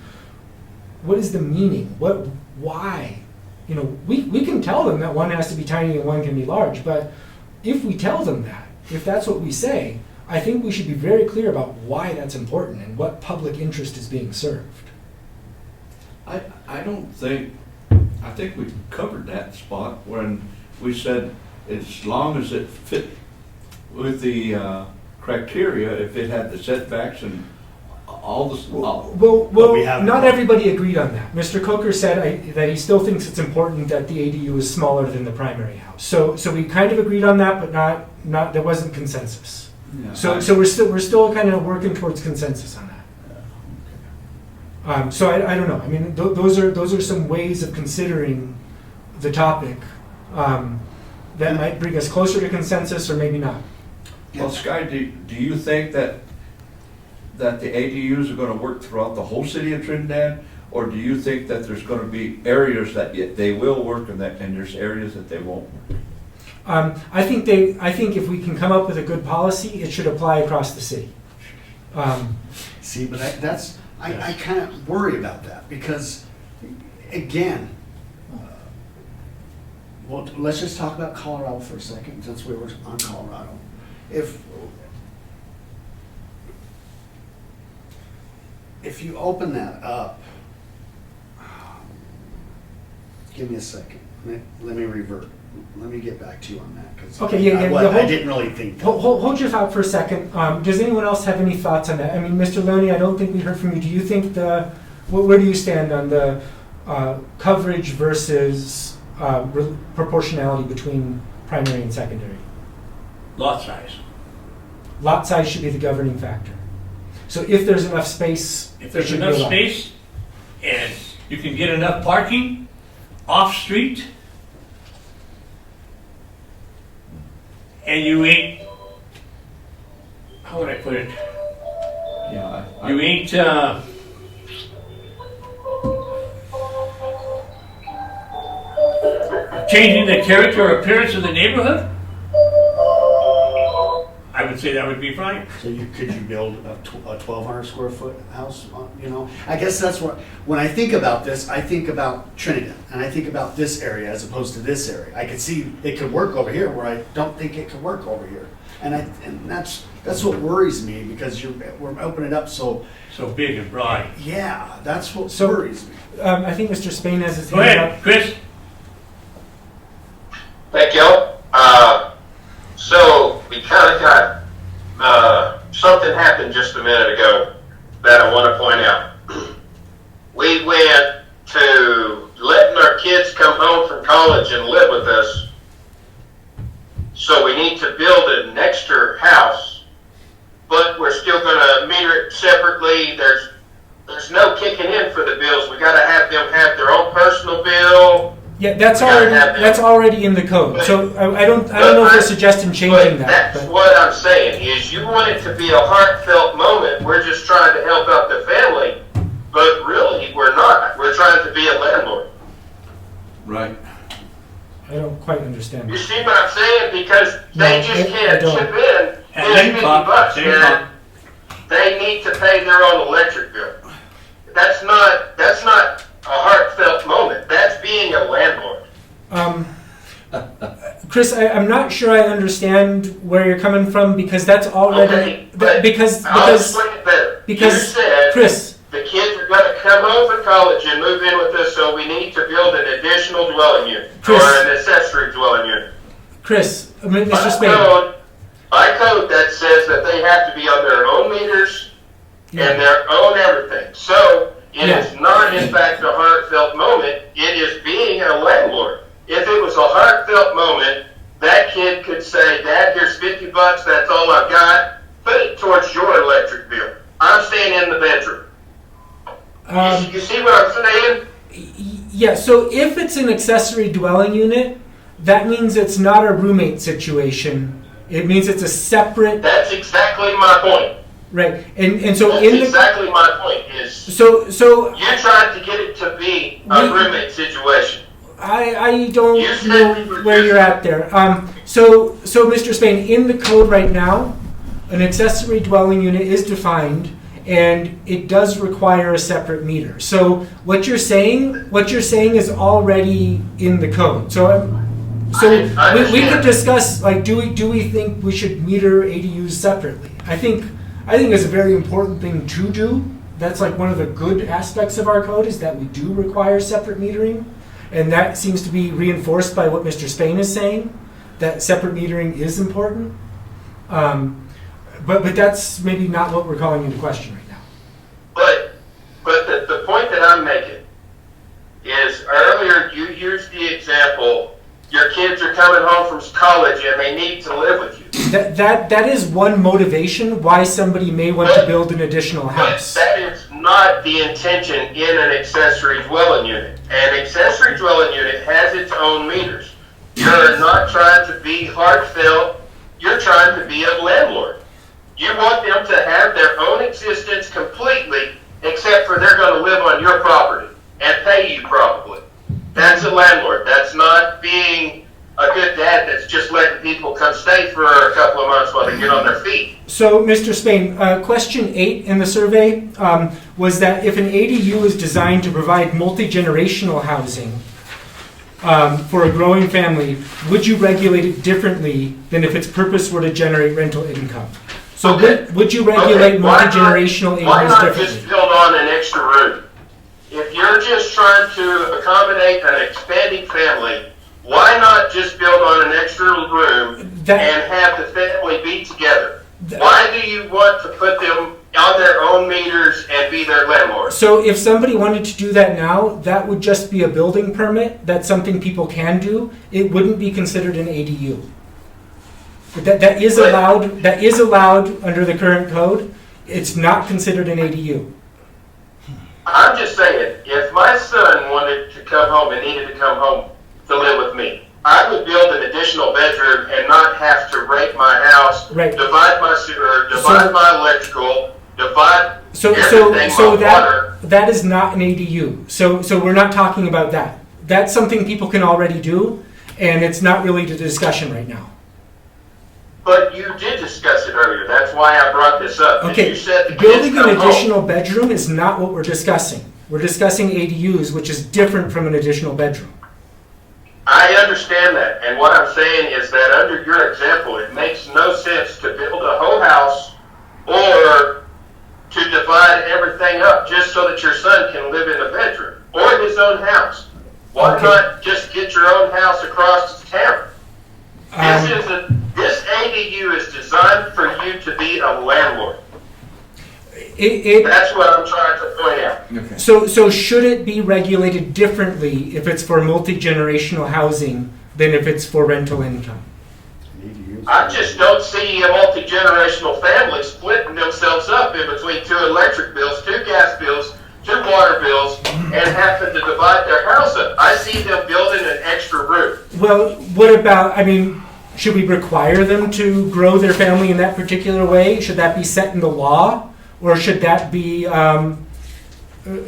what is the meaning? Why? You know, we can tell them that one has to be tiny and one can be large, but if we tell them that, if that's what we say, I think we should be very clear about why that's important and what public interest is being served. I think we covered that spot when we said as long as it fit with the criteria, if it had the setbacks and all the... Well, not everybody agreed on that. Mr. Coker said that he still thinks it's important that the ADU is smaller than the primary house. So we kind of agreed on that, but not there wasn't consensus. Yeah, So we're still kind of working towards consensus on that. So I don't know. I mean, those are some ways of considering the topic that might bring us closer to consensus, or maybe not. Well, Sky, do you think that the ADUs are going to work throughout the whole city of Trinidad, or do you think that there's going to be areas that they will work and there's areas that they won't work? I think if we can come up with a good policy, it should apply across the city. See, but I kind of worry about that because, again, well, let's just talk about Colorado for a second, since we were on Colorado. If you open that up, give me a second. Let me revert. Let me get back to you on that because Okay, I didn't really think that. Hold your thought for a second. Does anyone else have any thoughts on that? I mean, Mr. Loney, I don't think we heard from you. Do you think where do you stand on the coverage versus proportionality between primary and secondary? Lot size. Lot size should be the governing factor. So if there's enough space, If there's it should enough be allowed. space and you can get enough parking off-street, and you ain't, how would I put it? Yeah, You ain't, changing the character or appearance of the neighborhood, I would say that would be fine. So could you build a 1,200 square foot house? I guess that's what, when I think about this, I think about Trinidad, and I think about this area as opposed to this area. I could see it could work over here where I don't think it could work over here. And that's what worries me because we're opening it up so Big and broad. yeah, that's what So- worries me. I think Mr. Spain has his Go hand ahead, up. Chris. Thank you. So we kind of got, something happened just a minute ago that I want to point out. We went to letting our kids come home from college and live with us. So we need to build an extra house, but we're still going to meter it separately. There's no kicking in for the bills. We got to have them have their own personal bill. Yeah, that's We gotta already have them. that's already in the code. So I don't know if we're suggesting changing But that. that's what I'm saying, is you want it to be a heartfelt moment. We're just trying to help out the family, but really, we're not. We're trying to be a landlord. right. I don't quite understand. understand You that. see what I'm saying? Because they No, just I can't don't. chip in Hey, this $50 Dave, and they need to pay their own electric bill. That's not a heartfelt moment. That's being a landlord. Chris, I'm not sure I understand where you're coming from because that's already Okay, but because I'll explain it better. because you said Chris, the kids are going to come home from college and move in with us, so we need to build an additional dwelling unit Chris. or an accessory dwelling unit. Chris, Mr. By Spain. code that says that they have to be on their own meters and their own everything. So it is not, in fact, a heartfelt moment. It is being a landlord. If it was a heartfelt moment, that kid could say, Dad, here's $50, that's all I've got. Put it towards your electric bill. I'm staying in the bedroom. You see what I'm saying? Yeah, so if it's an accessory dwelling unit, that means it's not a roommate situation. It means it's a separate, That's exactly my point. right? And so That's in the exactly my point. Is so you tried to get it to be a roommate situation. I don't You said know we were where you're at there. So Mr. Spain, in the code right now, an accessory dwelling unit is defined, and it does require a separate meter. So what you're saying is already in the code. So I we understand. could discuss, like, do we think we should meter ADUs separately? I think it's a very important thing to do. That's like one of the good aspects of our code is that we do require separate metering. And that seems to be reinforced by what Mr. Spain is saying, that separate metering is important. But that's maybe not what we're calling into question right now. But the point that I'm making is earlier you used the example, your kids are coming home from college and they need to live with you. That is one motivation why somebody may want to build an additional But house. that is not the intention in an accessory dwelling unit. An accessory dwelling unit has its own meters. You're not trying to be heartfelt, you're trying to be a landlord. You want them to have their own existence completely, except for they're going to live on your property and pay you probably. That's a landlord. That's not being a good dad that's just letting people come stay for a couple of months while they get on their feet. So, Mr. Spain, question 8 in the survey was that if an ADU is designed to provide multi-generational housing for a growing family, would you regulate it differently than if its purpose were to generate rental income? So would you regulate multi-generational Why ADUs not differently? just build on an extra room? If you're just trying to accommodate an expanding family, why not just build on an extra room and have the family be together? Why do you want to put them on their own meters and be their landlord? So if somebody wanted to do that now, that would just be a building permit. That's something people can do. It wouldn't be considered an ADU. But that is allowed. That is allowed under the current code. It's not considered an ADU. I'm just saying, if my son wanted to come home and needed to come home to live with me, I would build an additional bedroom and not have to rake my house, Right. divide my sewer, divide my electrical, divide So everything, my water. that is not an ADU. So we're not talking about that. That's something people can already do, and it's not really the discussion right now. But you did discuss it earlier. That's why I brought this up. Okay, You said the kids building an come home. additional bedroom is not what we're discussing. We're discussing ADUs, which is different from an additional bedroom. I understand that, and what I'm saying is that under your example, it makes no sense to build a whole house or to divide everything up just so that your son can live in a bedroom or his own house. Why Okay. not just get your own house across town? This ADU is designed for you to be a landlord. That's what I'm trying to point out. Okay. So should it be regulated differently if it's for multi-generational housing than if it's for rental income? I just don't see a multi-generational family splitting themselves up in between 2 electric bills, 2 gas bills, 2 water bills, and having to divide their house up. I see them building an extra room. Well, what about, should we require them to grow their family in that particular way? Should that be set in the law? Or should that be,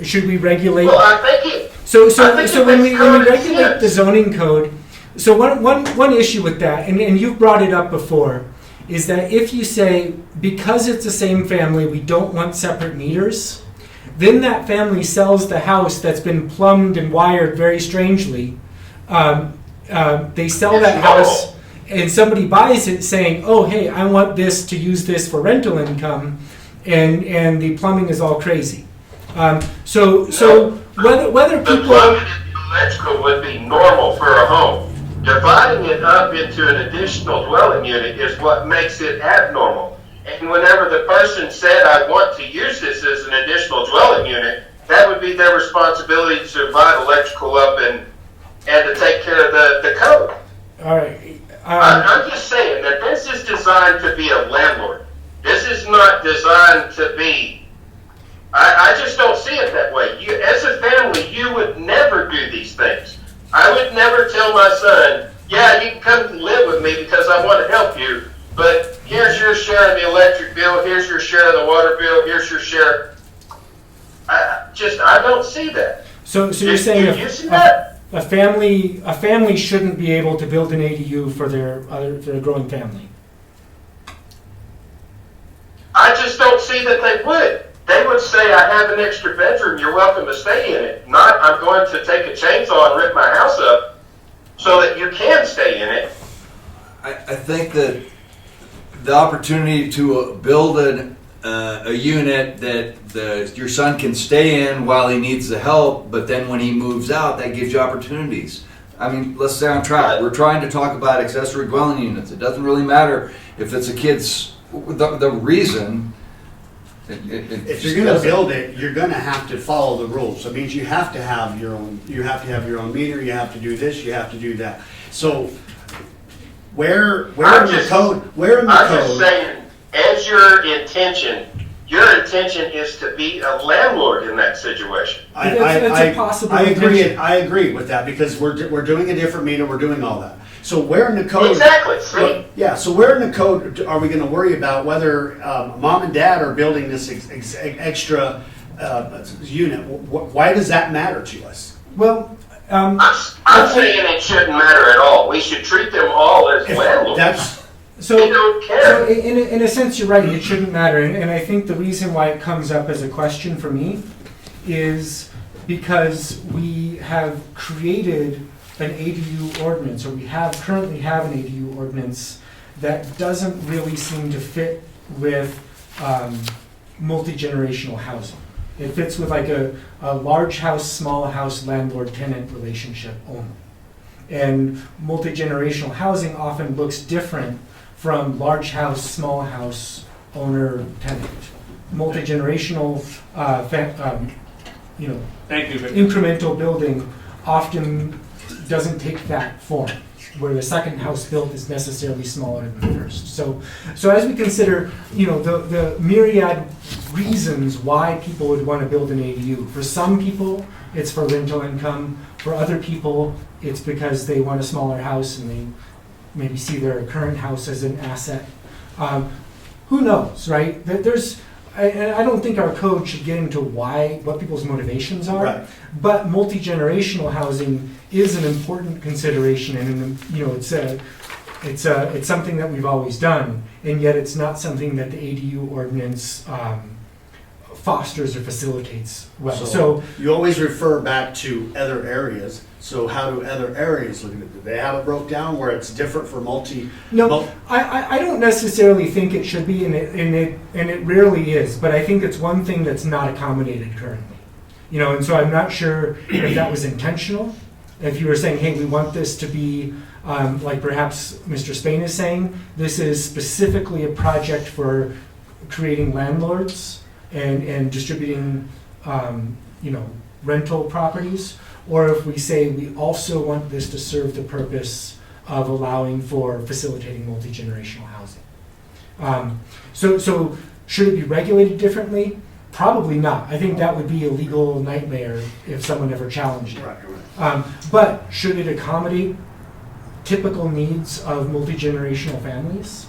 should we regulate? Well, I think it. So I think it when we makes common regulate the sense. zoning code, So one issue with that, and you've brought it up before, is that if you say, because it's the same family, we don't want separate meters, then that family sells the house that's been plumbed and wired very strangely. They sell that house, and somebody buys it saying, oh, hey, I want this to use this for rental income, and the plumbing is all crazy. So whether The people... plumbing and the electrical would be normal for a home. Dividing it up into an additional dwelling unit is what makes it abnormal. And whenever the person said, I want to use this as an additional dwelling unit, that would be their responsibility to divide electrical up and to take care of the code. All right. I'm just saying that this is designed to be a landlord. This is not designed to be, I just don't see it that way. You, as a family, you would never do these things. I would never tell my son, yeah, you can come live with me because I want to help you, but here's your share of the electric bill, here's your share of the water bill, here's your share. I don't see that. So you're saying you see that? a family shouldn't be able to build an ADU for their growing family. I just don't see that they would. They would say, I have an extra bedroom, you're welcome to stay in it. Not, I'm going to take a chainsaw and rip my house up so that you can stay in it. I think that the opportunity to build a unit that your son can stay in while he needs the help, but then when he moves out, that gives you opportunities. I mean, let's stay on track. We're trying to talk about accessory dwelling units. It doesn't really matter if it's a kid's, the reason. If you're going to build it, you're going to have to follow the rules. That means you have to have your own. You have to have your own meter. You have to do this. You have to do that. So, where in the code? Where in the I'm code? just saying, as your intention is to be a landlord in that situation. That's a possible I agree. intention. I agree with that because we're doing a different meter. We're doing all that. So where in the code? Exactly. See? Yeah. So where in the code are we going to worry about whether mom and dad are building this extra unit? Why does that matter to us? Well, I'm saying it shouldn't matter at all. We should treat them all as landlords. That's so, they don't care. so in a sense, you're right. It shouldn't matter, and I think the reason why it comes up as a question for me is because we have created an ADU ordinance, or we currently have an ADU ordinance that doesn't really seem to fit with multi-generational housing. It fits with like a large house, small house, landlord-tenant relationship only. And multi-generational housing often looks different from large house, small house, owner-tenant. Multi-generational, Thank you, Victor. incremental building often doesn't take that form, where the second house built is necessarily smaller than the first. So as we consider, the myriad reasons why people would want to build an ADU. For some people, it's for rental income. For other people, it's because they want a smaller house and they maybe see their current house as an asset. Who knows, right? I don't think our code should get into what people's motivations are, right. But multi-generational housing is an important consideration, and it's something that we've always done, and yet it's not something that the ADU ordinance fosters or facilitates well. So you always refer back to other areas. So how do other areas look at it? Do they have it broke down where it's different for No, I don't necessarily think it should be, and it rarely is. But I think it's one thing that's not accommodated currently. And so I'm not sure if that was intentional. If you were saying, hey, we want this to be like perhaps Mr. Spain is saying, this is specifically a project for creating landlords and distributing, rental properties. Or if we say we also want this to serve the purpose of allowing for facilitating multi-generational housing. So should it be regulated differently? Probably not. I think that would be a legal nightmare if someone ever challenged it. Right. But should it accommodate typical needs of multi-generational families,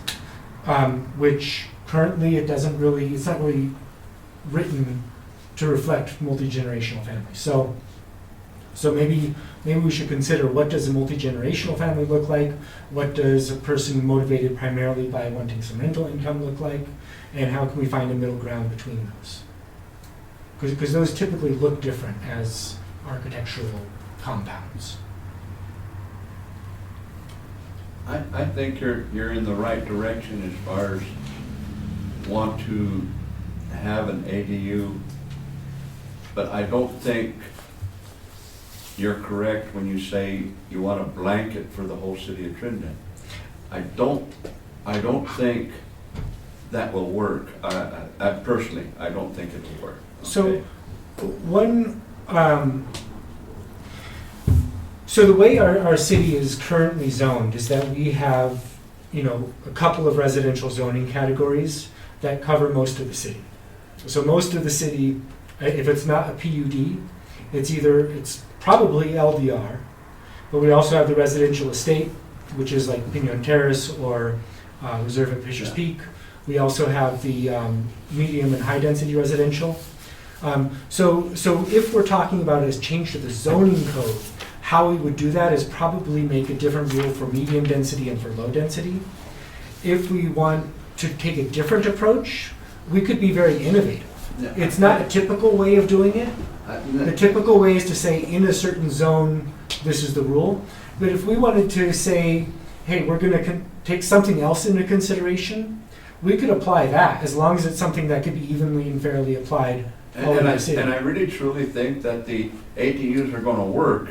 which currently it's not really written to reflect multi-generational families. So So maybe we should consider, what does a multi-generational family look like? What does a person motivated primarily by wanting some rental income look like? And how can we find a middle ground between those? Because those typically look different as architectural compounds. I think you're in the right direction as far as want to have an ADU, but I don't think you're correct when you say you want a blanket for the whole city of Trinidad. I don't think that will work. I personally, I don't think it will work. Okay? So the way our city is currently zoned is that we have, a couple of residential zoning categories that cover most of the city. So most of the city, if it's not a PUD, it's probably LDR, but we also have the residential estate, which is like Pinon Terrace or Reserve at Fisher's Peak. We also have the medium and high density residential. So if we're talking about a change to the zoning code, how we would do that is probably make a different rule for medium density and for low density. If we want to take a different approach, we could be very innovative. Yeah. It's not a typical way of doing it. The typical way is to say in a certain zone, this is the rule. But if we wanted to say, hey, we're going to take something else into consideration, we could apply that as long as it's something that could be evenly and fairly applied all over the city. And I really truly think that the ADUs are going to work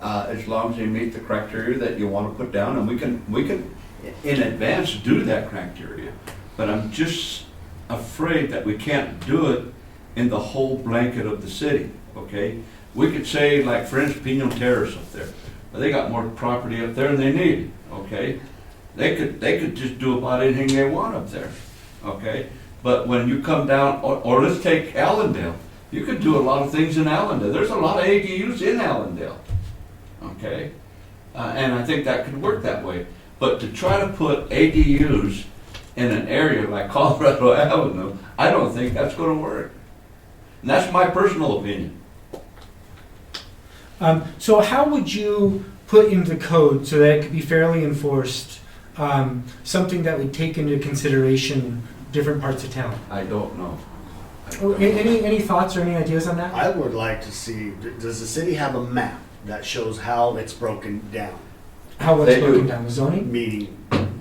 as long as they meet the criteria that you want to put down, and we can in advance do that criteria. But I'm just afraid that we can't do it in the whole blanket of the city. Okay, we could say, like for instance, Pinon Terrace up there. They got more property up there than they need. Okay, they could just do about anything they want up there. Okay, but when you come down, or let's take Allendale, you could do a lot of things in Allendale. There's a lot of ADUs in Allendale. Okay, and I think that could work that way. But to try to put ADUs in an area like Colorado Avenue, I don't think that's going to work. And that's my personal opinion. So how would you put into the code so that it could be fairly enforced, something that would take into consideration different parts of town? I don't know. Any thoughts or any ideas on that? I would like to see, does the city have a map that shows how it's broken down? How what's They do. broken down, the zoning?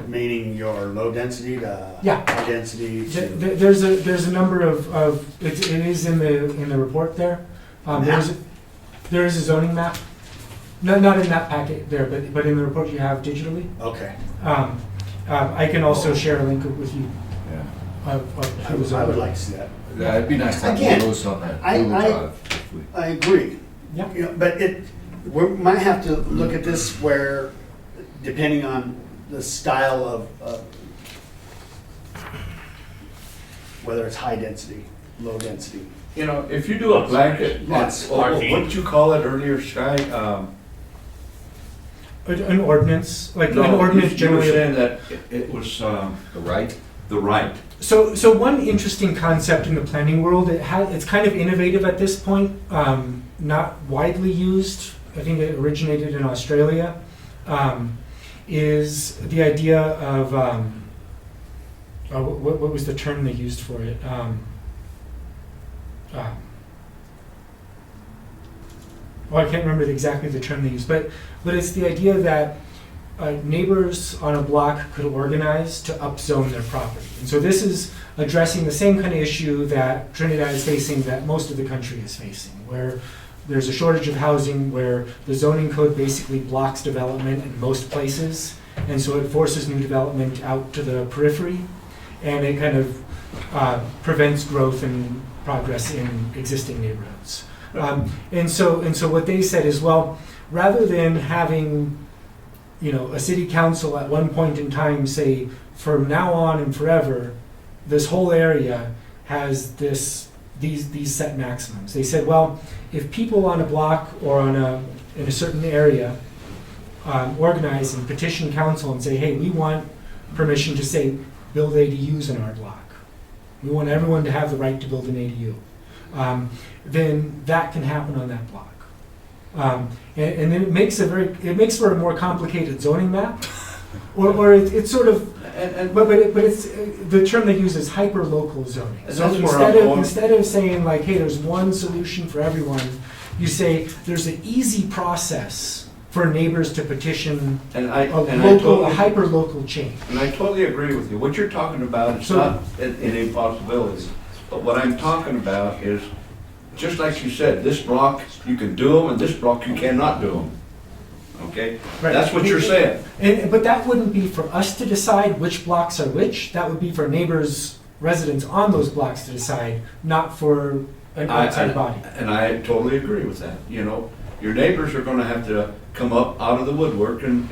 Meaning your low density to Yeah. high density to. There's a number of it is in the report there. There is a zoning map. Not in that packet there, but in the report you have digitally. Okay. I can also share a link with you. I would like to see that. Yeah, it'd be nice to have Again, one of those on that I- Google I- Drive. I agree. Yeah. But we might have to look at this where, depending on the style of whether it's high density, low density. You know, if you do a blanket, Lots. what did you call it earlier, Sky? An ordinance, like No, an ordinance you were generally. saying that it was The right? the right. So one interesting concept in the planning world, it's kind of innovative at this point, not widely used. I think it originated in Australia. Is the idea of what was the term they used for it? I can't remember exactly the term they used, but it's the idea that neighbors on a block could organize to upzone their property. And so this is addressing the same kind of issue that Trinidad is facing, that most of the country is facing, where there's a shortage of housing, where the zoning code basically blocks development in most places, and so it forces new development out to the periphery, and it kind of prevents growth and progress in existing neighborhoods. And so what they said is, well, rather than having a city council at one point in time say, from now on and forever, this whole area has these set maximums. They said, well, if people on a block or in a certain area organize and petition council and say, hey, we want permission to say build ADUs in our block. We want everyone to have the right to build an ADU. Then that can happen on that block. And then it makes for a more complicated zoning map, or it's sort of, but it's the term they use is hyper-local zoning. And So that's where I'm going. instead of saying like, hey, there's one solution for everyone, you say there's an easy process for neighbors to petition a hyper-local change. And I totally agree with you. What you're talking about is So- not an impossibility. But what I'm talking about is, just like you said, this block you can do them, and this block you cannot do them. Okay? Right. That's what you're saying. But that wouldn't be for us to decide which blocks are which. That would be for neighbors, residents on those blocks to decide, not for an outside body. And I totally agree with that. You know, your neighbors are gonna have to come up out of the woodwork and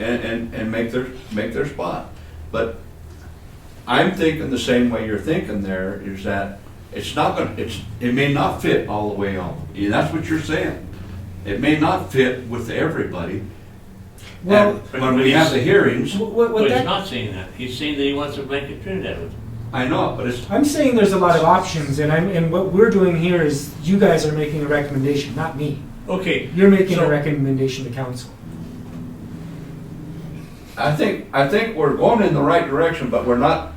make their spot. But I'm thinking the same way you're thinking there, is that it may not fit all the way on. Yeah, that's what you're saying. It may not fit with everybody. Well, And when we have the hearings, what But he's that, not saying that. He's saying that he wants to blanket Trinidad with. I know, but it's, I'm saying there's a lot of options, and what we're doing here is you guys are making a recommendation, not me. Okay, You're making So- a recommendation to council. I think we're going in the right direction, but we're not,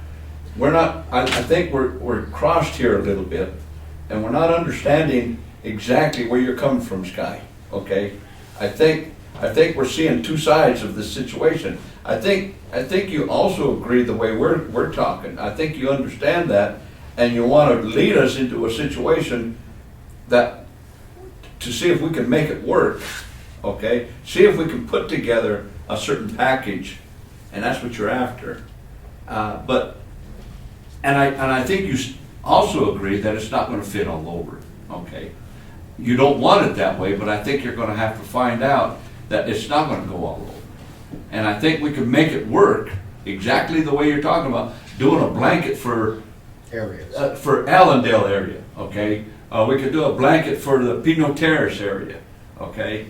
I think we're crossed here a little bit, and we're not understanding exactly where you're coming from, Sky, okay? I think we're seeing two sides of this situation. I think you also agree the way we're talking. I think you understand that, and you want to lead us into a situation that, to see if we can make it work, okay? See if we can put together a certain package, and that's what you're after. And I think you also agree that it's not going to fit all over, okay? You don't want it that way, but I think you're going to have to find out that it's not going to go all over. And I think we can make it work exactly the way you're talking about, doing a blanket for for Allendale area, okay? We could do a blanket for the Pinot Terrace area, okay?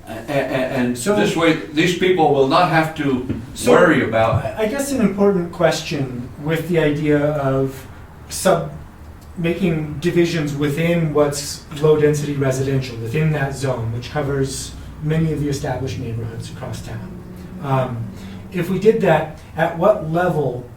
And so this way, these people will not have to worry about. I guess an important question with the idea of making divisions within what's low-density residential, within that zone, which covers many of the established neighborhoods across town. If we did that, at what level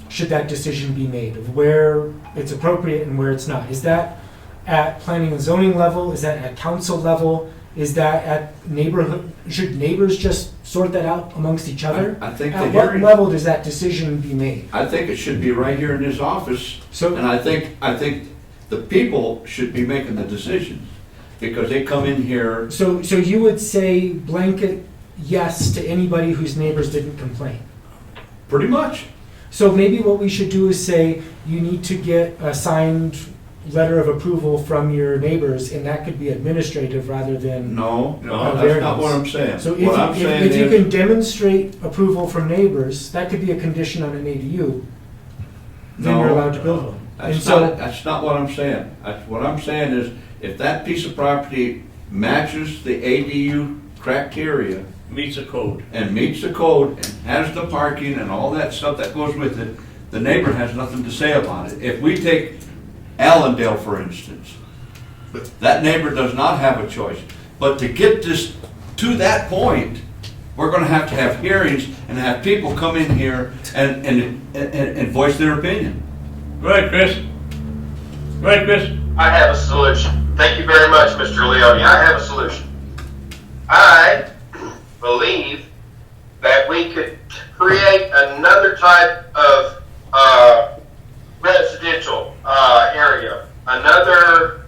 should that decision be made of where it's appropriate and where it's not? Is that at planning and zoning level? Is that at council level? Is that at neighborhood? Should neighbors just sort that out amongst each other? I think At what level does that decision be made? I think it should be right here in his office. So, And I think the people should be making the decisions, because they come in here. so you would say blanket yes to anybody whose neighbors didn't complain? Pretty much. So maybe what we should do is say you need to get a signed letter of approval from your neighbors, and that could be administrative rather than. No, No, that's not what I'm saying. So What I'm saying if you is, can demonstrate approval from neighbors, that could be a condition on an ADU, then you're No, allowed to build one. And that's not what I'm saying. What I'm saying is, if that piece of property matches the ADU criteria meets the code. and meets the code and has the parking and all that stuff that goes with it, the neighbor has nothing to say about it. If we take Allendale, for instance, that neighbor does not have a choice. But to get this to that point, we're gonna have hearings and have people come in here and voice their opinion. Go ahead, Chris. Go ahead, Chris. I have a solution. Thank you very much, Mr. Leone. I have a solution. I believe that we could create another type of residential area, another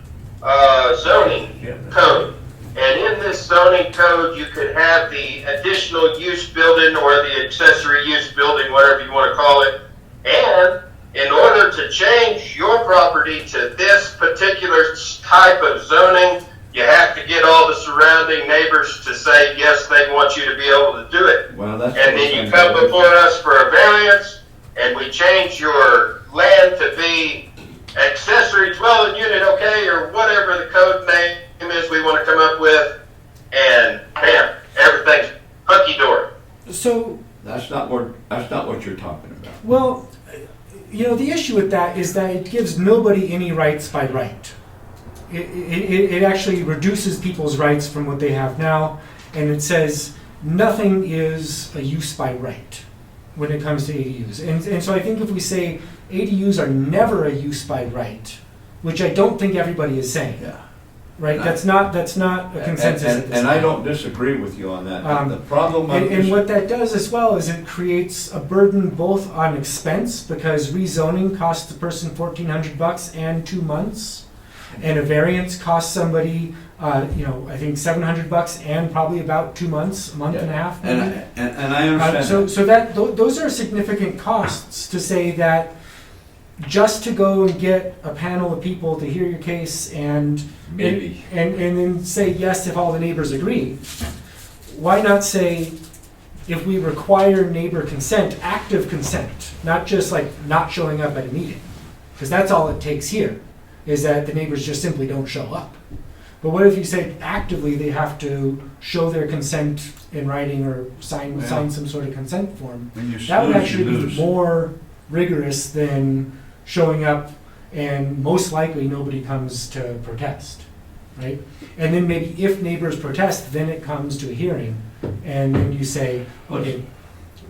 zoning code. And in this zoning code, you could have the additional use building or the accessory use building, whatever you want to call it. And in order to change your property to this particular type of zoning, you have to get all the surrounding neighbors to say, yes, they want you to be able to do it. Well, that's. And then you come before us for a variance, and we change your land to be accessory dwelling unit, okay, or whatever the code name is we want to come up with, and bam, everything's hunky-dory. So, That's not what you're talking about. well, the issue with that is that it gives nobody any rights by right. it actually reduces people's rights from what they have now, and it says nothing is a use by right when it comes to ADUs. And so I think if we say ADUs are never a use by right, which I don't think everybody is saying, Yeah. right? And That's not a consensus. at this And I point. don't disagree with you on that. Um, The problem I'm And what that does as well is it creates a burden both on expense, because rezoning costs the person $1,400 and 2 months, and a variance costs somebody, I think $700 and probably about 2 months, a month and a half. And maybe. I understand. So those are significant costs to say that just to go and get a panel of people to hear your case and Maybe. and then say yes if all the neighbors agree. Why not say if we require neighbor consent, active consent, not just like not showing up at a meeting? Because that's all it takes here, is that the neighbors just simply don't show up. But what if you say actively they have to show their consent in writing or sign some sort of consent form? When you That would snooze, actually you be lose. more rigorous than showing up and most likely nobody comes to protest, right? And then maybe if neighbors protest, then it comes to a hearing, and then you say, okay,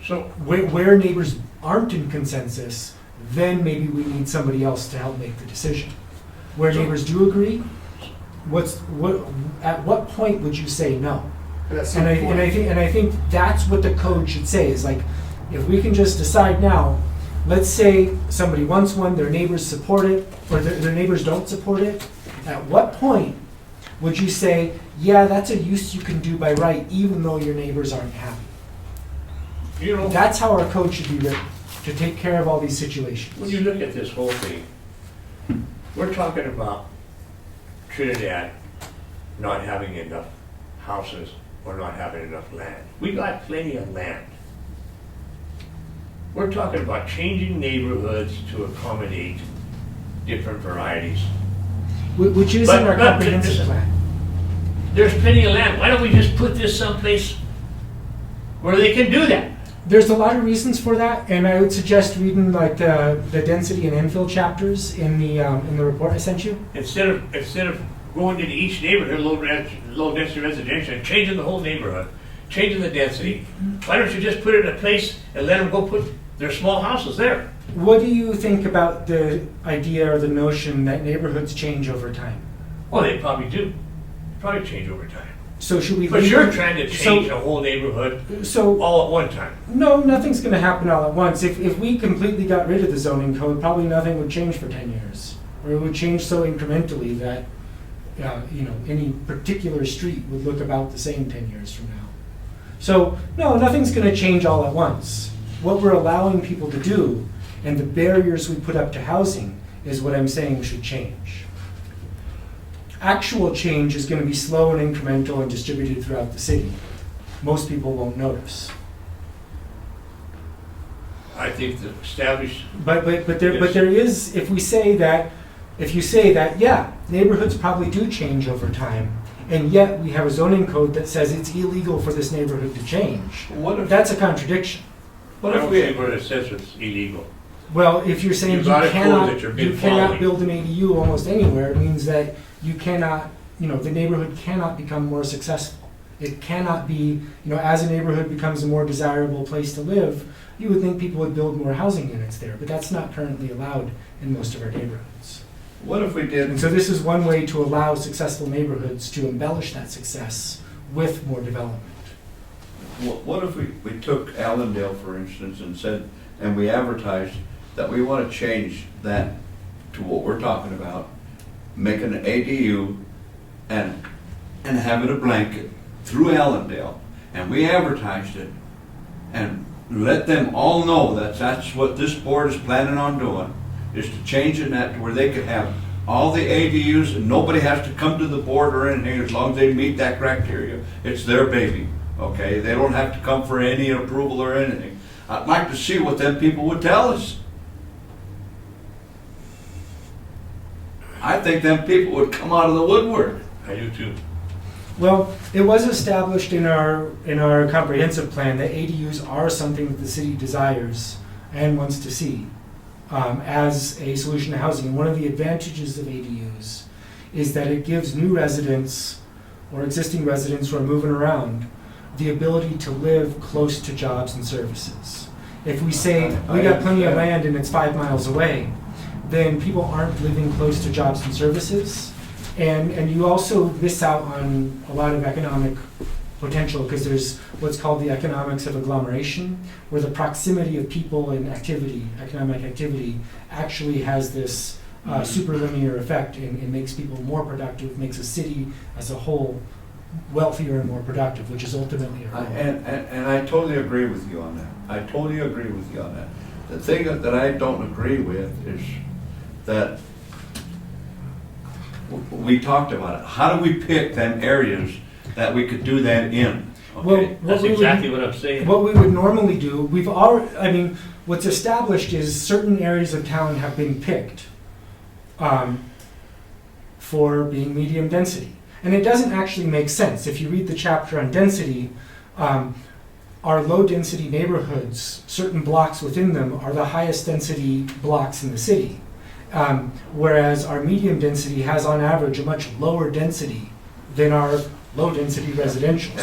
So, where neighbors aren't in consensus, then maybe we need somebody else to help make the decision. Where So- neighbors do agree, at what point would you say no? But at some And I point- think that's what the code should say, is like, if we can just decide now, let's say somebody wants one, their neighbors support it, or their neighbors don't support it, at what point would you say, yeah, that's a use you can do by right, even though your neighbors aren't happy? you know, That's how our code should be written, to take care of all these situations. when you look at this whole thing, we're talking about Trinidad not having enough houses or not having enough land. We got plenty of land. We're talking about changing neighborhoods to accommodate different varieties. Which is But- in our but- comprehensive plan. There's plenty of land. Why don't we just put this someplace where they can do that? There's a lot of reasons for that, and I would suggest reading like the density and infill chapters in the report I sent you. Instead of going to each neighborhood, low density residential, and changing the whole neighborhood, changing the density, why don't you just put it in a place and let them go put their small houses there? What do you think about the idea or the notion that neighborhoods change over time? Well, they probably do. Probably change over time. So should we? But leave you're it- trying to change a whole neighborhood So all at one time. no, nothing's going to happen all at once. If we completely got rid of the zoning code, probably nothing would change for 10 years, or it would change so incrementally that any particular street would look about the same 10 years from now. So no, nothing's going to change all at once. What we're allowing people to do and the barriers we put up to housing is what I'm saying should change. Actual change is going to be slow and incremental and distributed throughout the city. Most people won't notice. I think the established, But there is, if you say that, yeah, neighborhoods probably do change over time, and yet we have a zoning code that says it's illegal for this neighborhood to change. What if, That's a contradiction. what I if don't we, see where it says it's illegal. Well, if you're saying You've got a code that you've been you cannot following. build an ADU almost anywhere, it means that you cannot, the neighborhood cannot become more successful. It cannot be, as a neighborhood becomes a more desirable place to live, you would think people would build more housing units there, but that's not currently allowed in most of our neighborhoods. what if we And did, so this is one way to allow successful neighborhoods to embellish that success with more development. what if we took Allendale, for instance, and said, and we advertised that we want to change that to what we're talking about, make an ADU and have it a blanket through Allendale, and we advertised it, and let them all know that that's what this board is planning on doing, is to change it that to where they could have all the ADUs and nobody has to come to the board or anything as long as they meet that criteria. It's their baby, okay? They don't have to come for any approval or anything. I'd like to see what them people would tell us. I think them people would come out of the woodwork. I do too. Well, it was established in our comprehensive plan that ADUs are something that the city desires and wants to see as a solution to housing. And one of the advantages of ADUs is that it gives new residents or existing residents who are moving around the ability to live close to jobs and services. If we say, we got plenty of land and it's 5 miles away, then people aren't living close to jobs and services. And you also miss out on a lot of economic potential because there's what's called the economics of agglomeration, where the proximity of people and activity, economic activity, actually has this superlinear effect and makes people more productive, makes a city as a whole wealthier and more productive, which is ultimately our goal. And I totally agree with you on that. I totally agree with you on that. The thing that I don't agree with is that we talked about it. How do we pick them areas that we could do that in? Okay? Well, That's exactly what I'm saying. What we would normally do, what's established is certain areas of town have been picked for being medium density. And it doesn't actually make sense. If you read the chapter on density, our low density neighborhoods, certain blocks within them are the highest density blocks in the city. Whereas our medium density has on average a much lower density than our low density residential.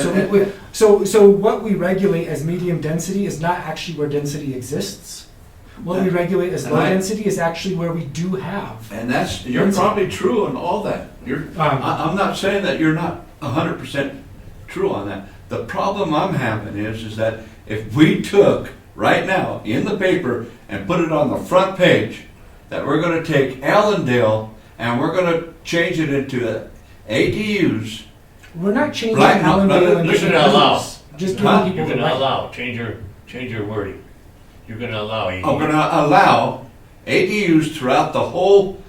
So what we regulate as medium density is not actually where density exists. What we regulate as low density is actually where we do have. And you're probably true on all that. I'm not saying that you're not 100% true on that. The problem I'm having is that if we took right now in the paper and put it on the front page that we're going to take Allendale and we're going to change it into ADUs. We're not changing Allendale into You're going to allow. Just giving people You're going the to right. allow. Change your wording. You're going to allow. I'm going to allow ADUs throughout the whole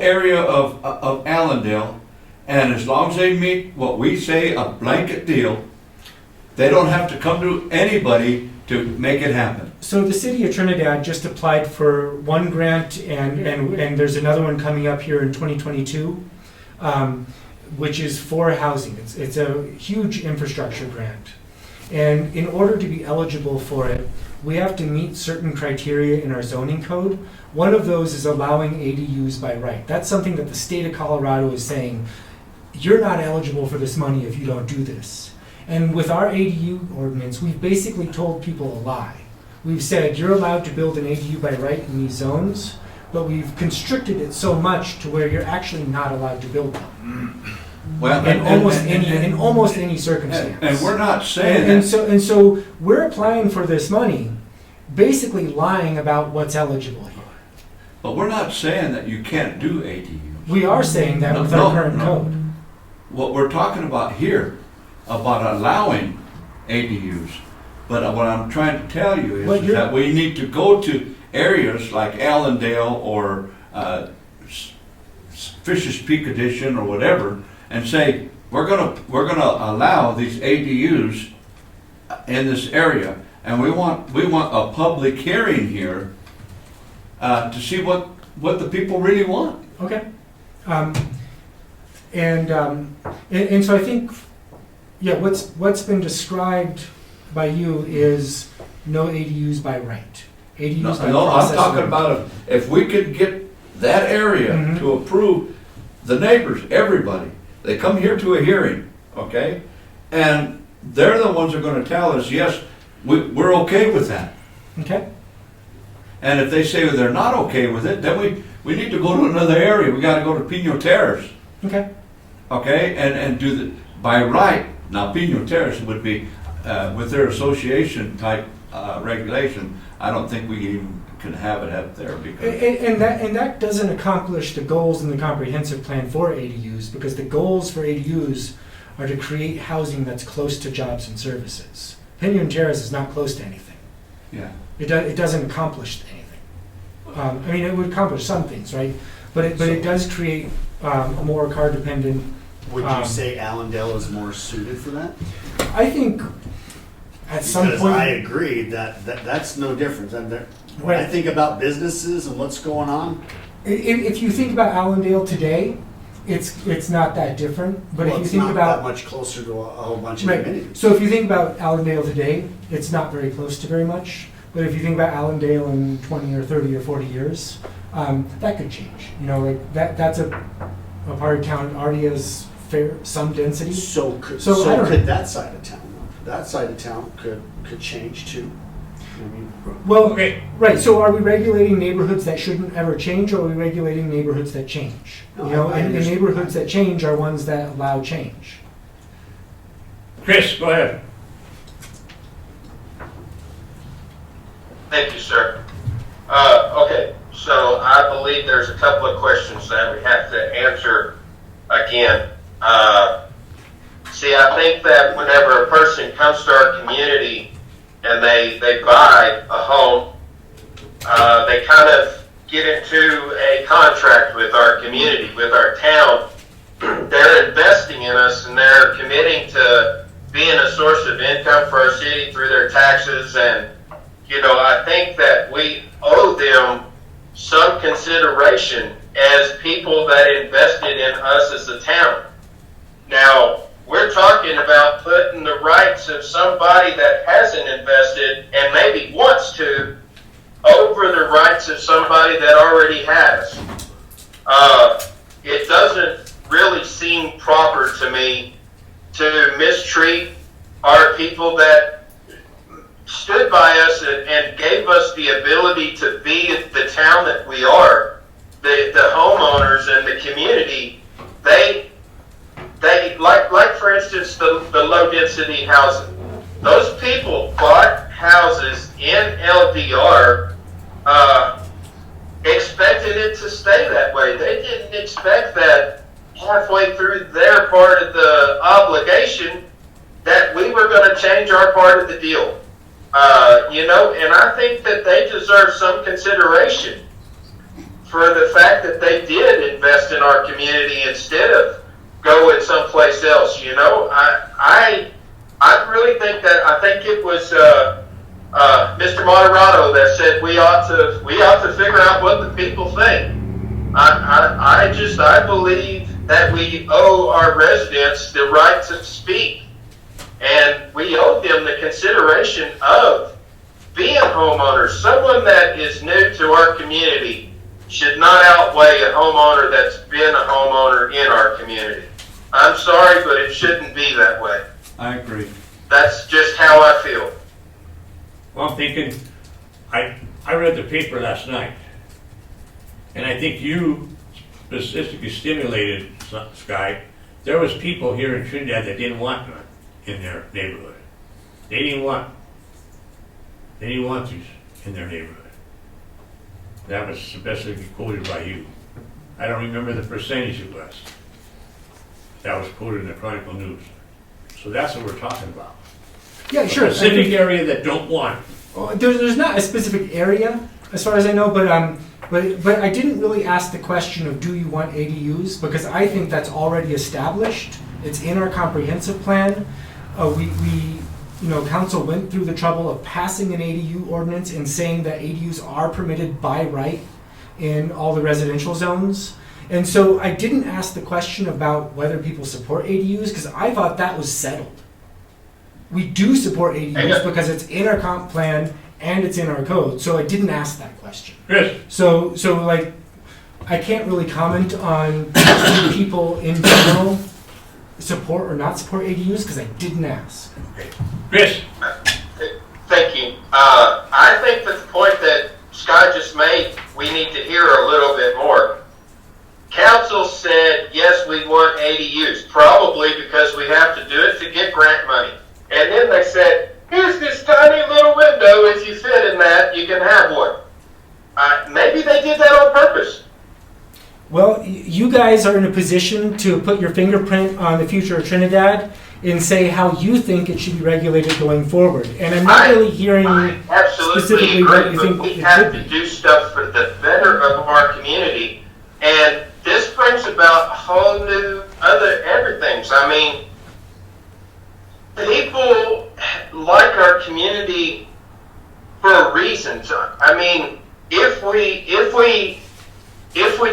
area of Allendale, and as long as they meet what we say a blanket deal, they don't have to come to anybody to make it happen. So the city of Trinidad just applied for one grant, and there's another one coming up here in 2022, which is for housing. It's a huge infrastructure grant, and in order to be eligible for it, we have to meet certain criteria in our zoning code. One of those is allowing ADUs by right. That's something that the state of Colorado is saying, you're not eligible for this money if you don't do this. And with our ADU ordinance, we've basically told people a lie. We've said you're allowed to build an ADU by right in these zones, but we've constricted it so much to where you're actually not allowed to build them. Well, In almost any circumstance. And we're not saying And that. so we're applying for this money, basically lying about what's eligible here. But we're not saying that you can't do ADUs. We are saying that with our current code. What we're talking about here, about allowing ADUs, but what I'm trying to tell you is that we need to go to areas like Allendale or Fish's Peak Edition or whatever, and say we're gonna allow these ADUs in this area, and we want a public hearing here to see what the people really want. Okay. And so I think, yeah, what's been described by you is no ADUs by right. ADUs by No, I'm process. talking about if we could get that area to approve, the neighbors, everybody, they come here to a hearing, okay? And they're the ones that are gonna tell us, yes, we're okay with that. Okay. And if they say they're not okay with it, then we need to go to another area. We gotta go to Pino Terrace, Okay. okay? And do the, by right, now Pino Terrace would be, with their association type regulation, I don't think we even can have it up there because. And that doesn't accomplish the goals in the comprehensive plan for ADUs, because the goals for ADUs are to create housing that's close to jobs and services. Pinion Terrace is not close to anything. Yeah. It doesn't accomplish anything. I mean, it would accomplish some things, right? But it does create a more car dependent. Would you say Allendale is more suited for that? I think at some Because point. I agree that's no difference. When I Right. think about businesses and what's going on, If you think about Allendale today, it's not that different. But well, if you it's think not about that much closer to a whole bunch of right, amenities. so if you think about Allendale today, it's not very close to very much. But if you think about Allendale in 20 or 30 or 40 years, that could change. You know, like that's a a part of town already has some density. So could, So I don't- could that side of town, though. That side of town could change too. I mean, Well, Okay. right, so are we regulating neighborhoods that shouldn't ever change, or are we regulating neighborhoods that change? No, You know, I and the understand. neighborhoods that change are ones that allow change. Chris, go ahead. Thank you, sir. Okay, so I believe there's a couple of questions that we have to answer again. See, I think that whenever a person comes to our community and they buy a home, they kind of get into a contract with our community, with our town. They're investing in us and they're committing to being a source of income for our city through their taxes. And, you know, I think that we owe them some consideration as people that invested in us as a town. Now, we're talking about putting the rights of somebody that hasn't invested and maybe wants to over the rights of somebody that already has. It doesn't really seem proper to me to mistreat our people that stood by us and gave us the ability to be the town that we are. The homeowners and the community, they like for instance the low density housing. Those people bought houses in LDR, expected it to stay that way. They didn't expect that halfway through their part of the obligation that we were going to change our part of the deal. You know, and I think that they deserve some consideration for the fact that they did invest in our community instead of going someplace else. You know, I really think that, I think it was Mr. Moderato that said we ought to figure out what the people think. I believe that we owe our residents the right to speak, and we owe them the consideration of being homeowners. Someone that is new to our community should not outweigh a homeowner that's been a homeowner in our community. I'm sorry, but it shouldn't be that way. I agree. That's just how I feel. Well, I'm thinking, I read the paper last night, and I think you specifically stimulated, Sky. There was people here in Trinidad that didn't want none in their neighborhood. They didn't want these in their neighborhood. That was specifically quoted by you. I don't remember the percentage it was. That was quoted in the Chronicle News. So that's what we're talking about. Yeah, sure. A specific area that don't want it. Well, there's not a specific area, as far as I know, but I didn't really ask the question of do you want ADUs, because I think that's already established. It's in our comprehensive plan. Council went through the trouble of passing an ADU ordinance and saying that ADUs are permitted by right in all the residential zones. And so I didn't ask the question about whether people support ADUs, because I thought that was settled. We do support ADUs because it's in our comp plan and it's in our code, so I didn't ask that question. Chris? So like, I can't really comment on whether people in general support or not support ADUs because I didn't ask. Chris? Thank you. I think that the point that Scott just made, we need to hear a little bit more. Council said, yes, we want ADUs, probably because we have to do it to get grant money. And then they said, here's this tiny little window. If you fit in that, you can have one. Maybe they did that on purpose. Well, you guys are in a position to put your fingerprint on the future of Trinidad and say how you think it should be regulated going forward. And I'm not really hearing I absolutely specifically agree, what you but think we it have should to be. do stuff for the better of our community. And this brings about whole new other everythings. I mean, people like our community for a reason. I mean, if we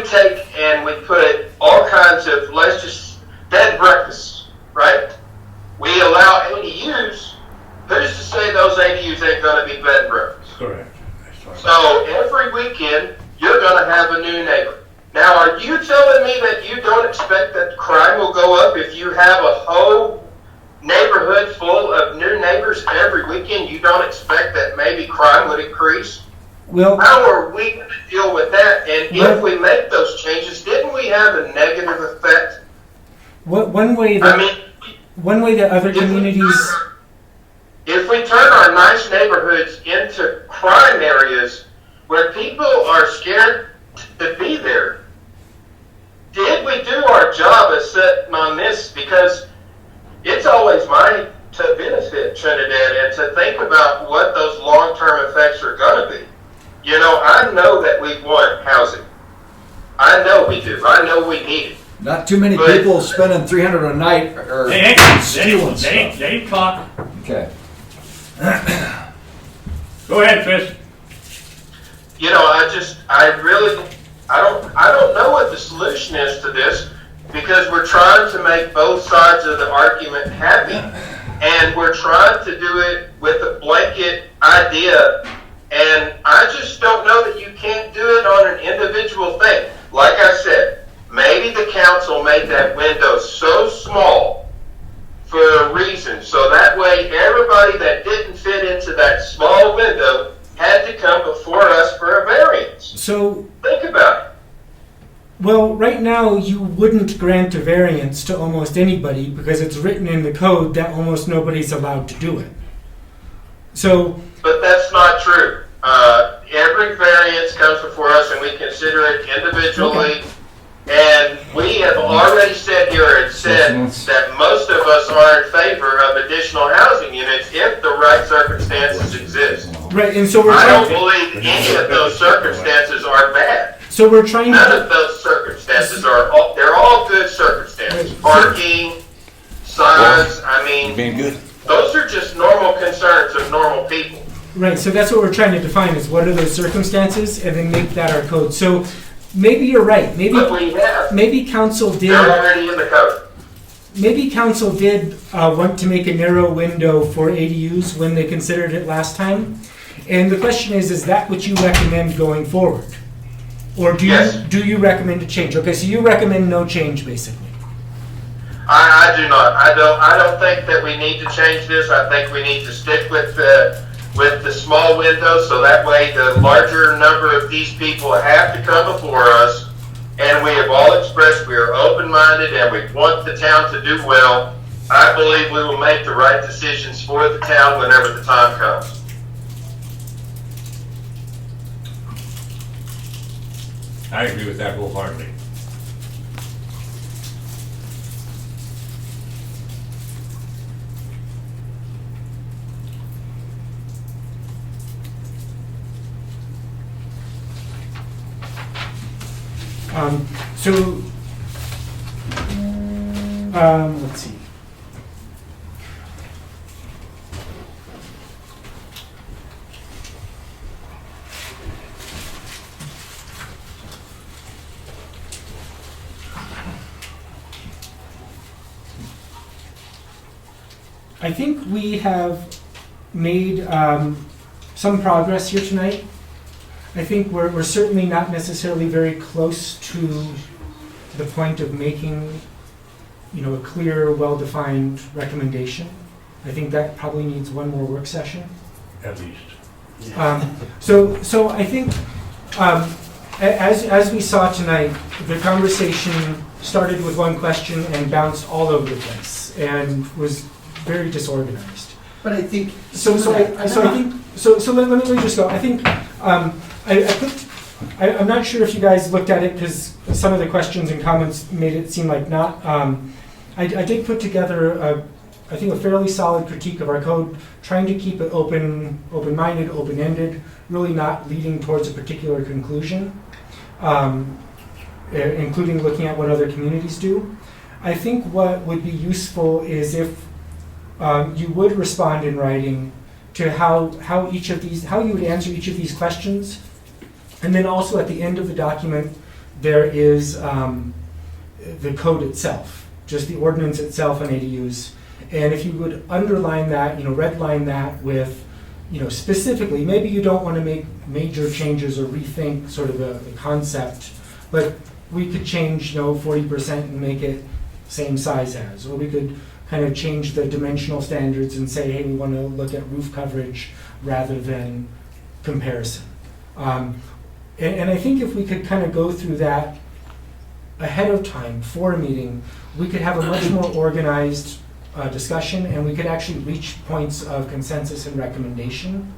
take and we put all kinds of, let's just, bed and breakfasts, right? We allow ADUs, who's to say those ADUs ain't going to be bed and breakfasts? Correct. So every weekend, you're going to have a new neighbor. Now, are you telling me that you don't expect thinking you don't expect that maybe crime would increase? Well, How are we going to deal with that? And Well- if we make those changes, didn't we have a negative effect? one way I mean, that other if we communities, if we turn our nice neighborhoods into crime areas where people are scared to be there, did we do our job as sitting on this? Because it's always my to benefit Trinidad and to think about what those long-term effects are going to be. You know, I know that we want housing. I know we do. I know we need it. Not too many But- people spending 300 a night or Hey, stealing let stuff. him talk. Okay. Go ahead, Chris. You know, I don't know what the solution is to this, because we're trying to make both sides of the argument happy, and we're trying to do it with a blanket idea, and I just don't know that you can't do it on an individual thing. Like I said, maybe the council made that window so small for a reason, so that way everybody that didn't fit into that small window had to come before us for a variance. so, Think about it. well, right now you wouldn't grant a variance to almost anybody because it's written in the code that almost nobody's allowed to do it. So, But that's not true. Every variance comes before us and we consider it individually. And we have already said here and said that most of us are in favor of additional housing units if the right circumstances exist. right, and so I don't believe any of those circumstances are bad. so we're trying None to, of those circumstances they're all good circumstances. Parking, signs, I mean, Being good. those are just normal concerns of normal people. right, so that's what we're trying to define is what are those circumstances and then make that our code. So maybe you're right, But we have, maybe council did. they're already in the code. Maybe council did want to make a narrow window for ADUs when they considered it last time. And the question is that what you recommend going forward? Or Yes. do you recommend a change? Okay, so you recommend no change, basically. I do not. I don't think that we need to change this. I think we need to stick with the small window, so that way the larger number of these people have to come before us. And we have all expressed we are open-minded and we want the town to do well. I believe we will make the right decisions for the town whenever the time comes. I agree with that wholeheartedly. Let's see. I think we have made some progress here tonight. I think we're certainly not necessarily very close to the point of making, a clear, well-defined recommendation. I think that probably needs one more work session. At least. So I think, as we saw tonight, the conversation started with one question and bounced all over the place and was very disorganized. But I think. So let me just go. I think I'm not sure if you guys looked at it because some of the questions and comments made it seem like not. I did put together I think a fairly solid critique of our code, trying to keep it open-minded, open-ended, really not leading towards a particular conclusion, including looking at what other communities do. I think what would be useful is if you would respond in writing to how you would answer each of these questions, and then also at the end of the document there is the code itself, just the ordinance itself on ADUs. And if you would underline that, redline that with, specifically, maybe you don't want to make major changes or rethink sort of the concept, but we could change, 40% and make it same size as, or we could kind of change the dimensional standards and say, hey, we want to look at roof coverage rather than comparison. And I think if we could kind of go through that ahead of time for a meeting, we could have a much more organized discussion, and we could actually reach points of consensus and recommendation.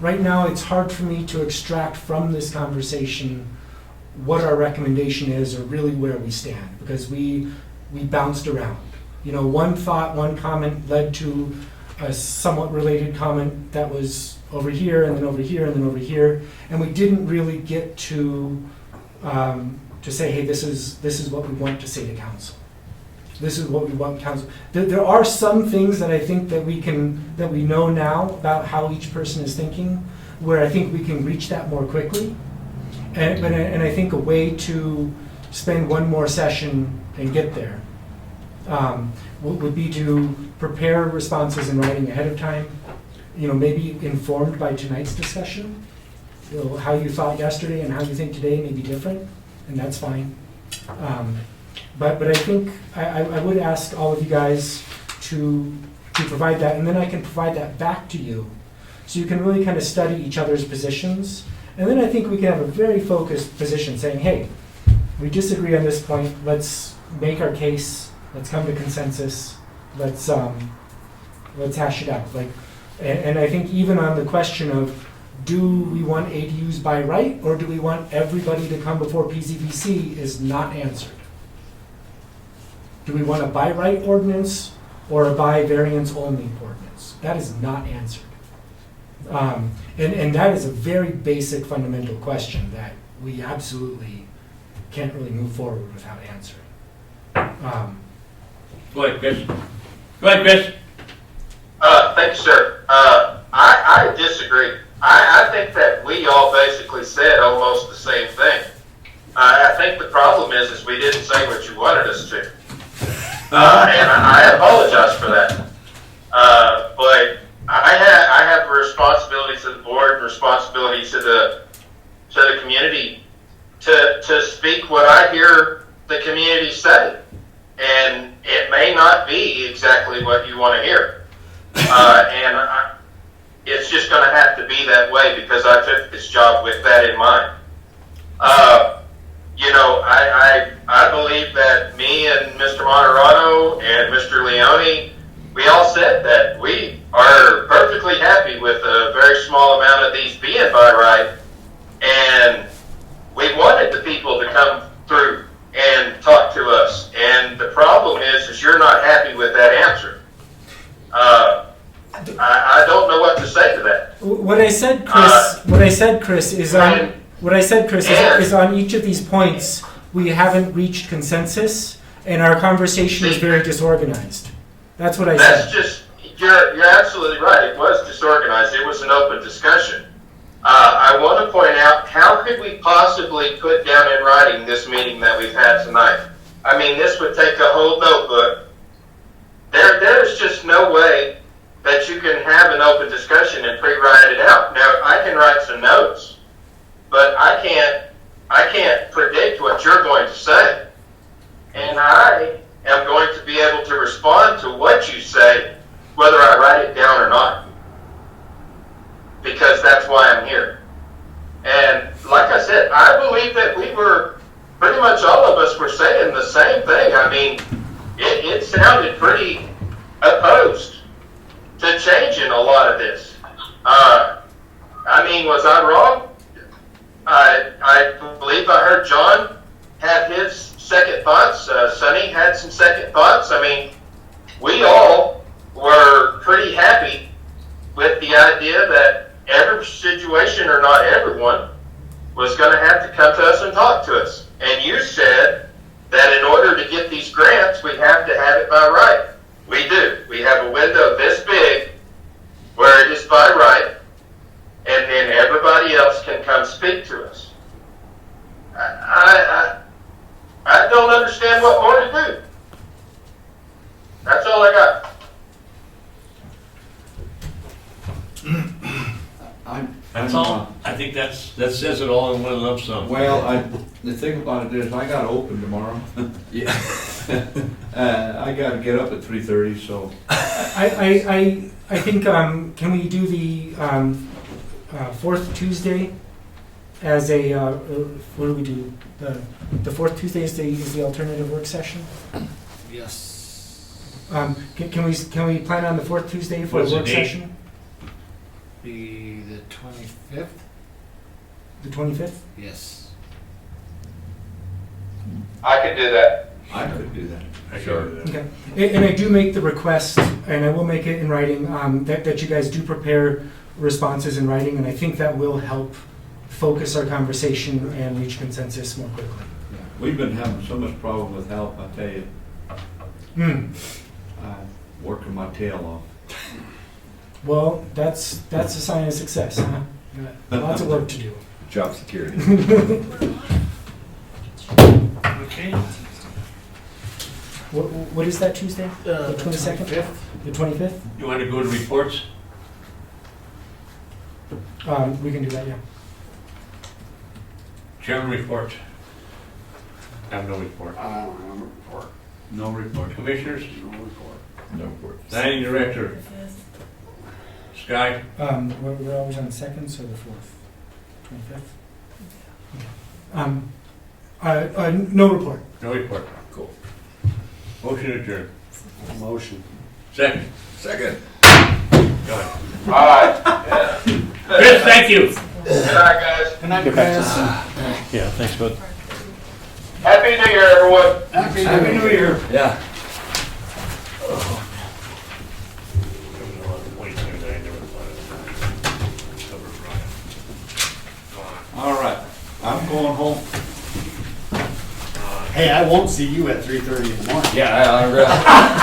Right now, it's hard for me to extract from this conversation what our recommendation is or really where we stand, because we bounced around. You know, one thought, one comment led to a somewhat related comment that was over here and then over here and then over here, and we didn't really get to say, hey, this is what we want to say to council. This is what we want council. There are some things that I think that we know now about how each person is thinking, where I think we can reach that more quickly. And I think a way to spend one more session and get there would be to prepare responses in writing ahead of time. You know, maybe informed by tonight's discussion. You know, how you thought yesterday and how you think today may be different, and that's fine. But I think I would ask all of you guys to provide that, and then I can provide that back to you, so you can really kind of study each other's positions. And then I think we can have a very focused position saying, hey, we disagree on this point, let's make our case, let's come to consensus, let's hash it out. And I think even on the question of, do we want ADUs by right, or do we want everybody to come before PZBC, is not answered. Do we want a by right ordinance or a by variance only ordinance? That is not answered. And that is a very basic fundamental question that we absolutely can't really move forward without answering. Go ahead, Chris. Go ahead, Chris. Thank you, sir. I disagree. I think that we all basically said almost the same thing. I think the problem is we didn't say what you wanted us to. And I apologize for that. But I have a responsibility to the board, and responsibility to the community to speak what I hear the community say. And it may not be exactly what you want to hear. It's just going to have to be that way, because I took this job with that in mind. You know, I believe that me and Mr. Monterano and Mr. Leone, we all said that we are perfectly happy with a very small amount of these being by right, and we wanted the people to come through and talk to us. And the problem is you're not happy with that answer. I don't know what to say to that. What I said, Chris, is on each of these points we haven't reached consensus, and our conversation is very disorganized. That's what I said. That's just, you're absolutely right. It was disorganized. It was an open discussion. I want to point out, how could we possibly put down in writing this meeting that we've had tonight? I mean, this would take a whole notebook. There's just no way that you can have an open discussion and pre-write it out. Now, I can write some notes, but I can't predict what you're going to say. And I am going to be able to respond to what you say, whether I write it down or not. Because that's why I'm here. And like I said, I believe that we were, pretty much all of us were saying the same thing. I mean, it sounded pretty opposed to changing a lot of this. I mean, was I wrong? I believe I heard John have his second thoughts. Sonny had some second thoughts. I mean, we all were pretty happy with the idea that every situation, or not everyone, was going to have to come to us and talk to us. And you said that in order to get these grants, we have to have it by right. We do. We have a window this big where it is by right, and then everybody else can come speak to us. I don't understand what more to do. That's all I got. That's all. I think that says it all in one lump sum. Well, the thing about it is, I got open tomorrow. Yeah. I gotta get up at 3:30, so. I think, can we do the fourth Tuesday as a, what do we do? The fourth Tuesday is the alternative work session? Yes. Can we plan on the fourth Tuesday for a What's the work date? session? Be the 25th? The 25th? Yes. I could do that. I could do that. I can Sure. do that. Okay, and I do make the request, and I will make it in writing, that you guys do prepare responses in writing, and I think that will help focus our conversation and reach consensus more quickly. We've been having so much problem with help, I tell you. I'm working my tail off. Well, that's a sign of success, huh? Got lots of work to do. Job security. Okay. What is that Tuesday? The 22nd? 25th? The 25th? You want to go to reports? We can do that, yeah. Chairman report. I have no report. I don't have a report. No report. Commissioners, No report. No report. planning director. Sky, We're always on the 2nd, so the 4th, 25th. No report. no report. Cool. Motion adjourned. Motion. Second. Second. Done. All right. Chris, thank you. Good night, guys. Good night, Chris. Yeah, thanks, bud. Happy New Year, everyone. Happy New Year. Yeah. All right, I'm going home. Hey, I won't see you at 3:30 in the morning. Yeah,